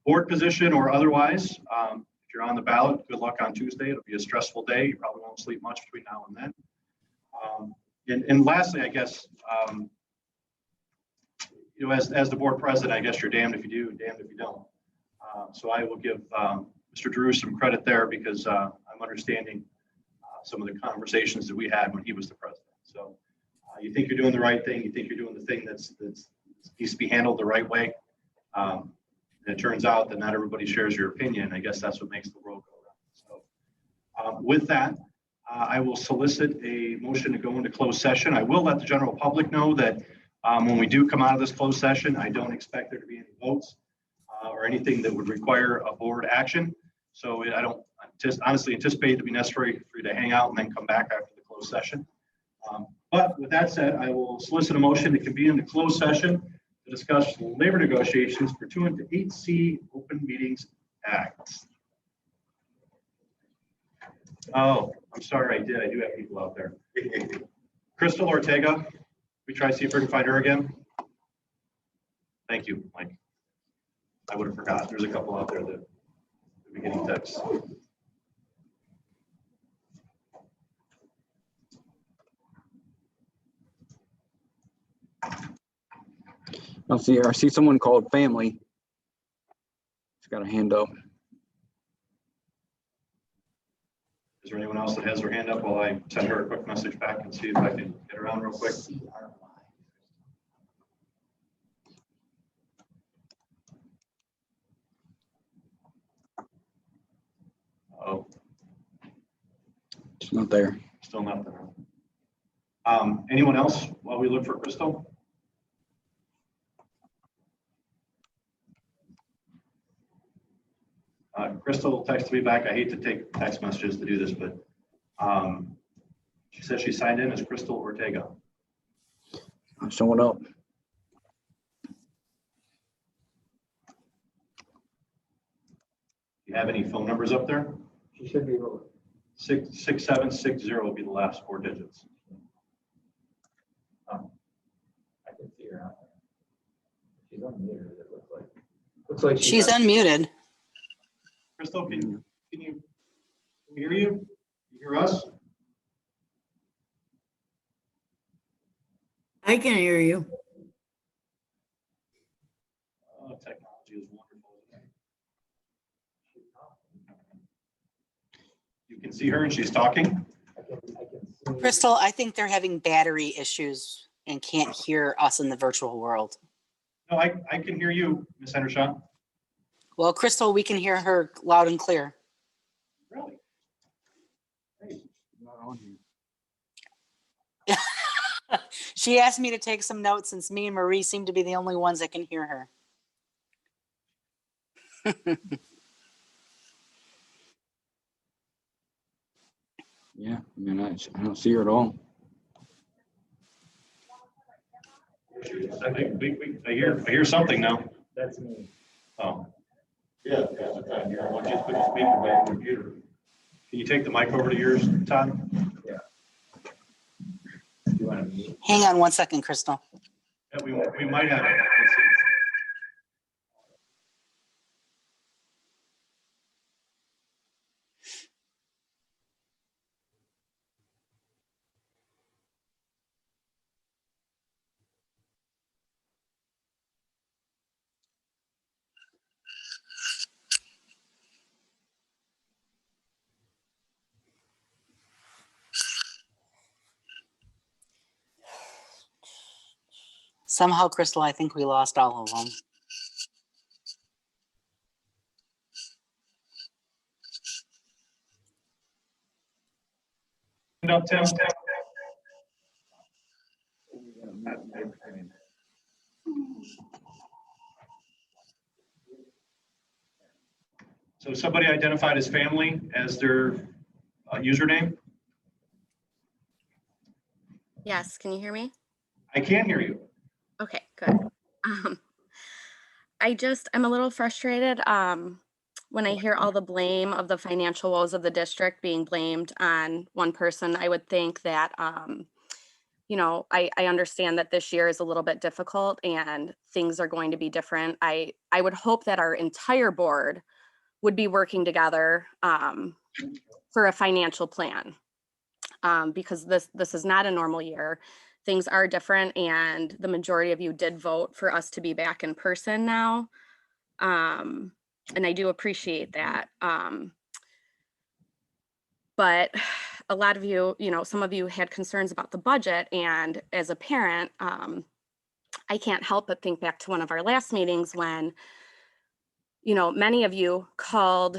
board position or otherwise, if you're on the ballot, good luck on Tuesday. It'll be a stressful day. You probably won't sleep much between now and then. And lastly, I guess, as the board president, I guess you're damned if you do, damned if you don't. So I will give Mr. Drew some credit there, because I'm understanding some of the conversations that we had when he was the president. So you think you're doing the right thing. You think you're doing the thing that's needs to be handled the right way. And it turns out that not everybody shares your opinion. I guess that's what makes the world go around. So with that, I will solicit a motion to go into closed session. I will let the general public know that when we do come out of this closed session, I don't expect there to be any votes or anything that would require a board action. So I don't just honestly anticipate it to be necessary for you to hang out and then come back after the closed session. But with that said, I will solicit a motion to convene the closed session to discuss labor negotiations pursuant to 8C Open Meetings Act. Oh, I'm sorry, I do have people out there. Crystal Ortega, we try to see if we can find her again. Thank you, Mike. I would have forgot. There's a couple out there that will be getting texts. I'll see here. I see someone called family. She's got a hand up. Is there anyone else that has their hand up while I send her a quick message back and see if I can get around real quick? Oh, She's not there. still not there. Anyone else while we look for Crystal? Crystal texted me back. I hate to take text messages to do this, but she says she signed in as Crystal Ortega. I'm showing up. Do you have any phone numbers up there? She should be able to. 66760 will be the last 4 digits. I can see her out there. She's unmuted, it looks like. Looks like She's unmuted. Crystal, can you hear you? Can you hear us? I can hear you. Technology is wonderful. You can see her and she's talking. Crystal, I think they're having battery issues and can't hear us in the virtual world. No, I can hear you, Ms. Hendershot. Well, Crystal, we can hear her loud and clear. Really? Not on here. She asked me to take some notes since me and Marie seem to be the only ones that can hear her. Yeah, I mean, I don't see her at all. I think I hear something now. That's me. Oh, Yeah, that's the time. I want you to put the speaker back on the computer. can you take the mic over to yours, Todd? Yeah. You want to? Hang on one second, Crystal. Yeah, we might have it. Let's see. Somehow, Crystal, I think we lost all of them. Hand up, Tim. So somebody identified as family as their username? Yes, can you hear me? I can hear you. Okay, good. I'm a little frustrated when I hear all the blame of the financial woes of the district being blamed on one person. I would think that, I understand that this year is a little bit difficult and things are going to be different. I would hope that our entire board would be working together for a financial plan because this is not a normal year. Things are different, and the majority of you did vote for us to be back in person now. And I do appreciate that. But a lot of you, some of you had concerns about the budget. And as a parent, I can't help but think back to one of our last meetings when, many of you called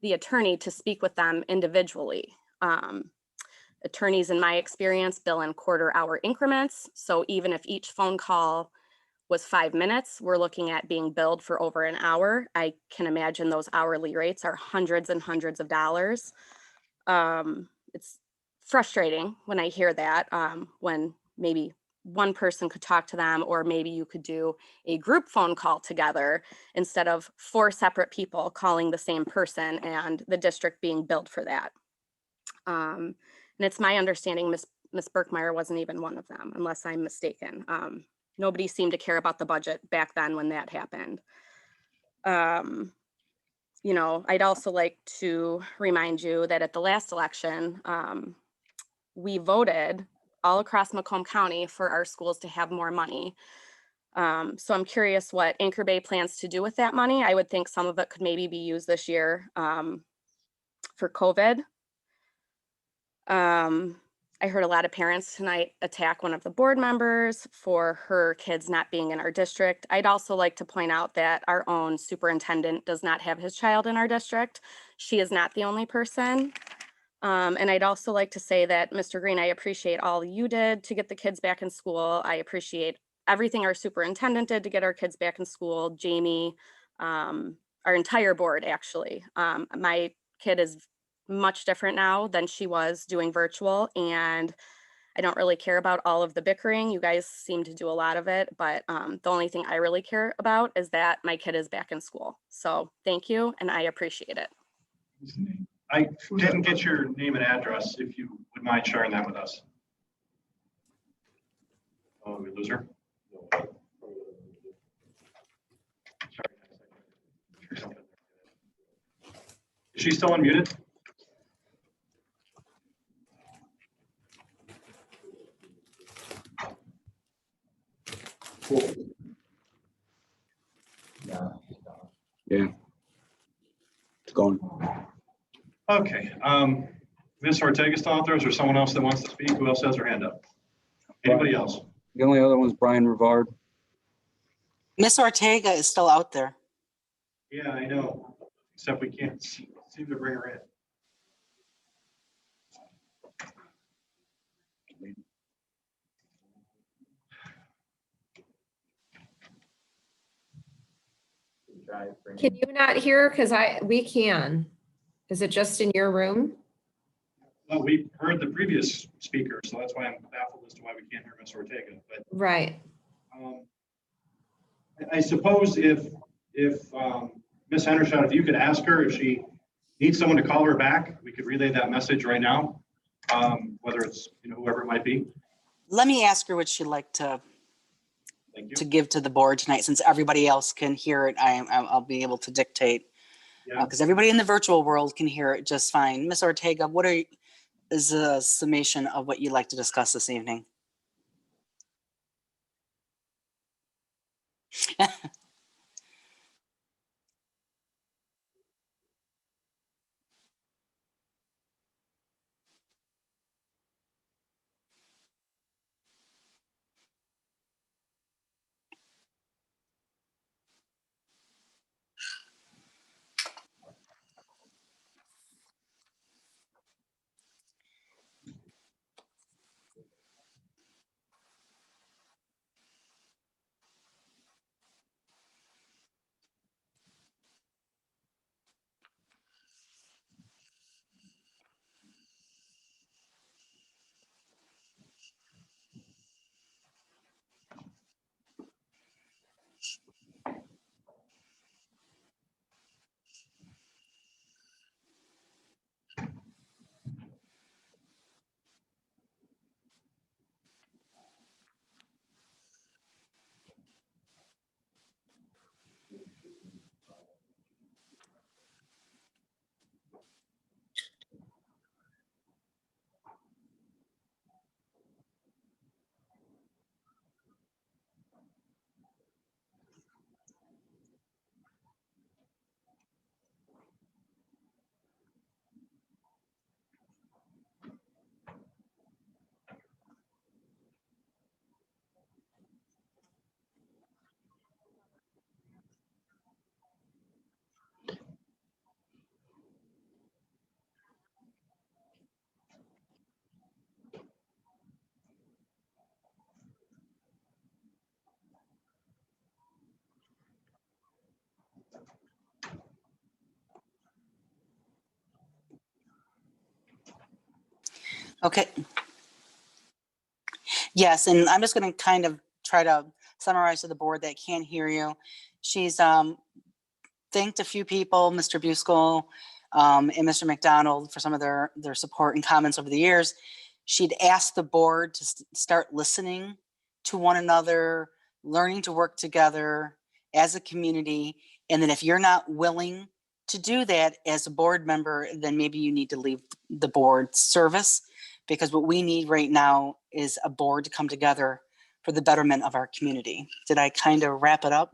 the attorney to speak with them individually. Attorneys, in my experience, bill in quarter-hour increments. So even if each phone call was 5 minutes, we're looking at being billed for over an hour. I can imagine those hourly rates are hundreds and hundreds of dollars. It's frustrating when I hear that, when maybe one person could talk to them, or maybe you could do a group phone call together instead of 4 separate people calling the same person and the district being billed for that. And it's my understanding Ms. Birkmeyer wasn't even one of them, unless I'm mistaken. Nobody seemed to care about the budget back then when that happened. I'd also like to remind you that at the last election, we voted all across Macomb County for our schools to have more money. So I'm curious what Anchor Bay plans to do with that money. I would think some of it could maybe be used this year for COVID. I heard a lot of parents tonight attack one of the board members for her kids not being in our district. I'd also like to point out that our own superintendent does not have his child in our district. She is not the only person. And I'd also like to say that, Mr. Green, I appreciate all you did to get the kids back in school. I appreciate everything our superintendent did to get our kids back in school. Jamie, our entire board, actually. My kid is much different now than she was doing virtual, and I don't really care about all of the bickering. You guys seem to do a lot of it, but the only thing I really care about is that my kid is back in school. So thank you, and I appreciate it. I didn't get your name and address, if you would mind sharing that with us. Oh, we lose her? Is she still unmuted? Yeah. It's gone. Okay. Ms. Ortega still out there? Is there someone else that wants to speak? Who else has their hand up? Anybody else? The only other one's Brian Rivard. Miss Ortega is still out there. Yeah, I know, except we can't seem to bring her in. Can you not hear? Because we can. Is it just in your room? Well, we heard the previous speaker, so that's why I'm baffled as to why we can't hear Ms. Ortega, but. Right. I suppose if Ms. Hendershot, if you could ask her if she needs someone to call her back, we could relay that message right now, whether it's, whoever it might be. Let me ask her what she'd like to give to the board tonight, since everybody else can hear it. I'll be able to dictate, because everybody in the virtual world can hear it just fine. Ms. Ortega, is a summation of what you'd like to discuss this evening? Okay. Yes, and I'm just going to kind of try to summarize to the board that can't hear you. She's thanked a few people, Mr. Buskell and Mr. McDonald, for some of their support and comments over the years. She'd asked the board to start listening to one another, learning to work together as a community. And then if you're not willing to do that as a board member, then maybe you need to leave the board service, because what we need right now is a board to come together for the betterment of our community. Did I kind of wrap it up?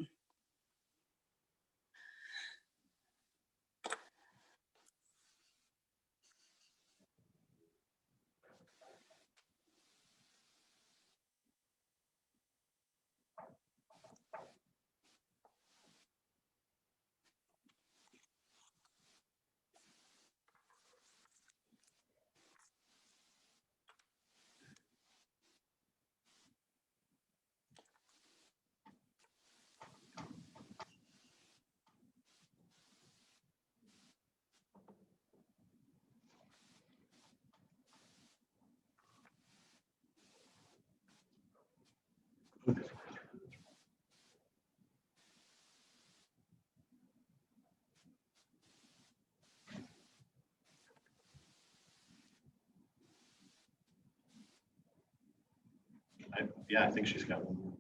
I think she's got one.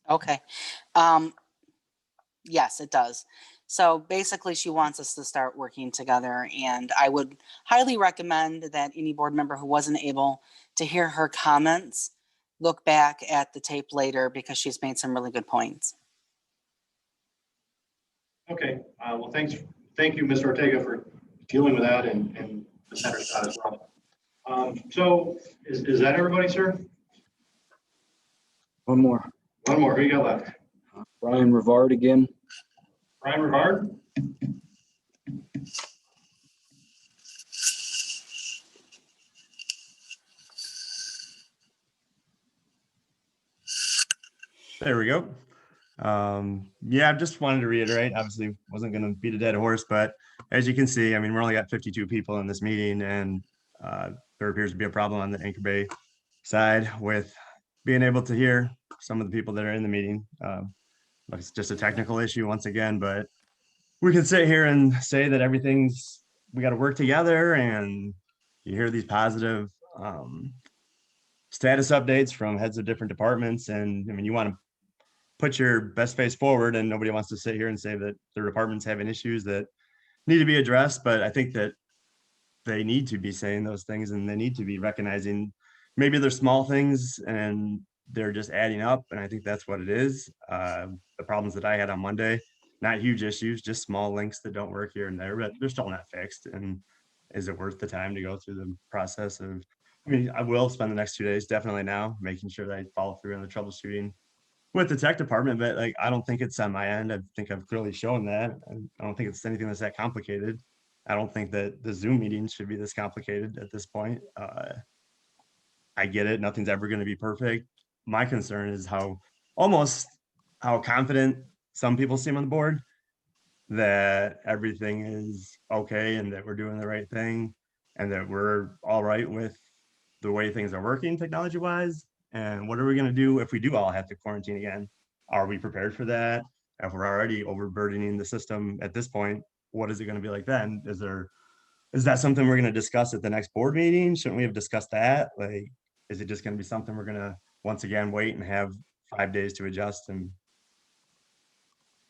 Okay. Yes, it does. So basically, she wants us to start working together, and I would highly recommend that any board member who wasn't able to hear her comments look back at the tape later, because she's made some really good points. Okay, well, thank you, Ms. Ortega, for dealing with that and Ms. Henderson as well. So is that everybody, sir? One more. One more. Who you got left? Brian Rivard again. Brian Rivard? There we go. Yeah, I just wanted to reiterate, obviously wasn't going to beat a dead horse, but as you can see, I mean, we're only got 52 people in this meeting, and there appears to be a problem on the Anchor Bay side with being able to hear some of the people that are in the meeting. It's just a technical issue once again, but we can sit here and say that we got to work together, and you hear these positive status updates from heads of different departments. And I mean, you want to put your best face forward, and nobody wants to sit here and say that their department's having issues that need to be addressed. But I think that they need to be saying those things, and they need to be recognizing maybe they're small things and they're just adding up. And I think that's what it is. The problems that I had on Monday, not huge issues, just small links that don't work here and there, but they're still not fixed. And is it worth the time to go through the process of, I mean, I will spend the next 2 days definitely now making sure that I follow through on the troubleshooting with the tech department, but like, I don't think it's on my end. I think I've clearly shown that. I don't think it's anything that's that complicated. I don't think that the Zoom meetings should be this complicated at this point. I get it. Nothing's ever going to be perfect. My concern is how confident some people seem on the board that everything is okay and that we're doing the right thing and that we're all right with the way things are working technology wise. And what are we going to do if we do all have to quarantine again? Are we prepared for that? If we're already overburdening the system at this point, what is it going to be like then? Is that something we're going to discuss at the next board meeting? Shouldn't we have discussed that? Like, is it just going to be something we're going to once again wait and have 5 days to adjust?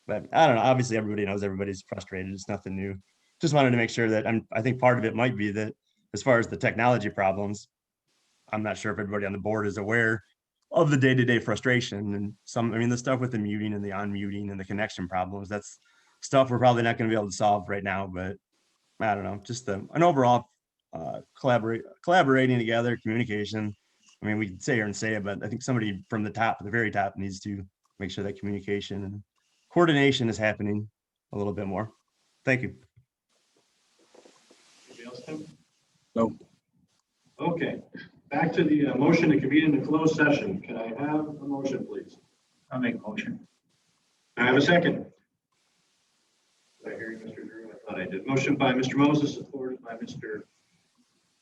But I don't know. Obviously, everybody knows everybody's frustrated. It's nothing new. Just wanted to make sure that I think part of it might be that as far as the technology problems, I'm not sure if everybody on the board is aware of the day-to-day frustration and I mean, the stuff with the muting and the unmuting and the connection problems, that's stuff we're probably not going to be able to solve right now, but I don't know, just an overall collaborating together, communication. I mean, we can sit here and say it, but I think somebody from the very top needs to make sure that communication and coordination is happening a little bit more. Thank you. Anybody else, Tim? No. Okay, back to the motion to convene in the closed session. Can I have a motion, please? I'll make a motion. I have a second. Did I hear you, Mr. Drew? I thought I did. Motion by Mr. Moses, supported by Mr.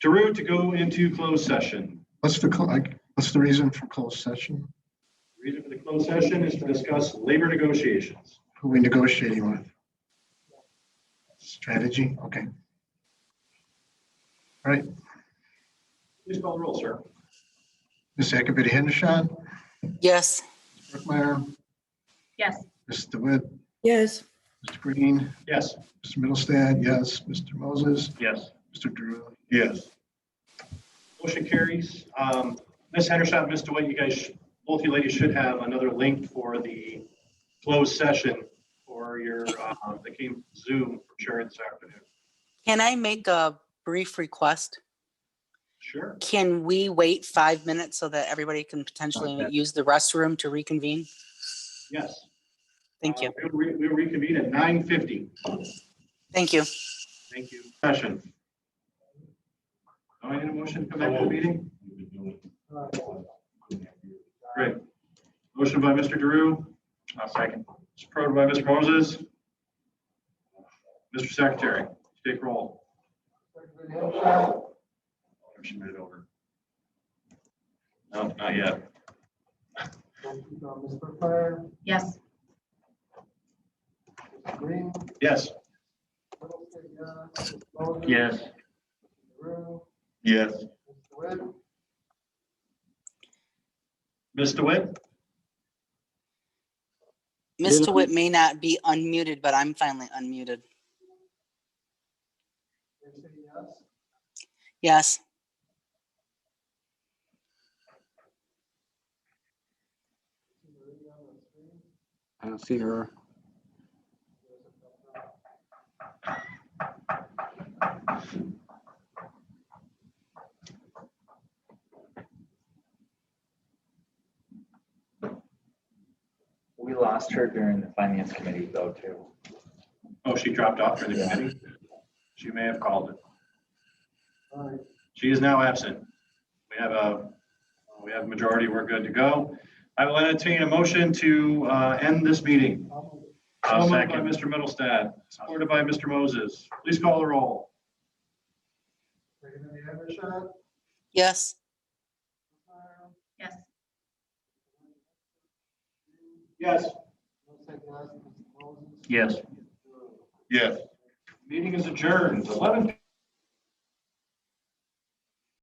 Drew to go into closed session. What's the reason for closed session? The reason for the closed session is to discuss labor negotiations. Who are we negotiating with? Strategy, okay. All right, Please call the roll, sir. Ms. Akabidi Henderson, Yes. Brookmeyer, Yes. Ms. DeWitt, Yes. Mr. Green, Yes. Mr. Middlestad, yes, Mr. Moses, Yes. Mr. Drew. Yes. Motion carries. Ms. Henderson, Ms. DeWitt, you guys, both you ladies should have another link for the closed session for your, that came Zoom for sharing this afternoon. Can I make a brief request? Sure. Can we wait 5 minutes so that everybody can potentially Okay. use the restroom to reconvene? Yes. Thank you. We'll reconvene at 9:50. Thank you. Thank you. Session. Do I need a motion to come back to the meeting? Great. Motion by Mr. Drew. I'll second. Supported by Mr. Moses. Mr. Secretary, take roll. She made it over. No, not yet. Yes. Yes. Yes. Yes. Ms. DeWitt? Ms. DeWitt may not be unmuted, but I'm finally unmuted. Yes. I don't see her. We lost her during the finance committee though, too. Oh, she dropped off during the Yeah. committee? She may have called it. She is now absent. We have a majority, we're good to go. I will entertain a motion to end this meeting. So moved by Mr. Middlestad, supported by Mr. Moses. Please call the roll. Yes. Yes. Yes. Yes. Yes. Meeting is adjourned, 11.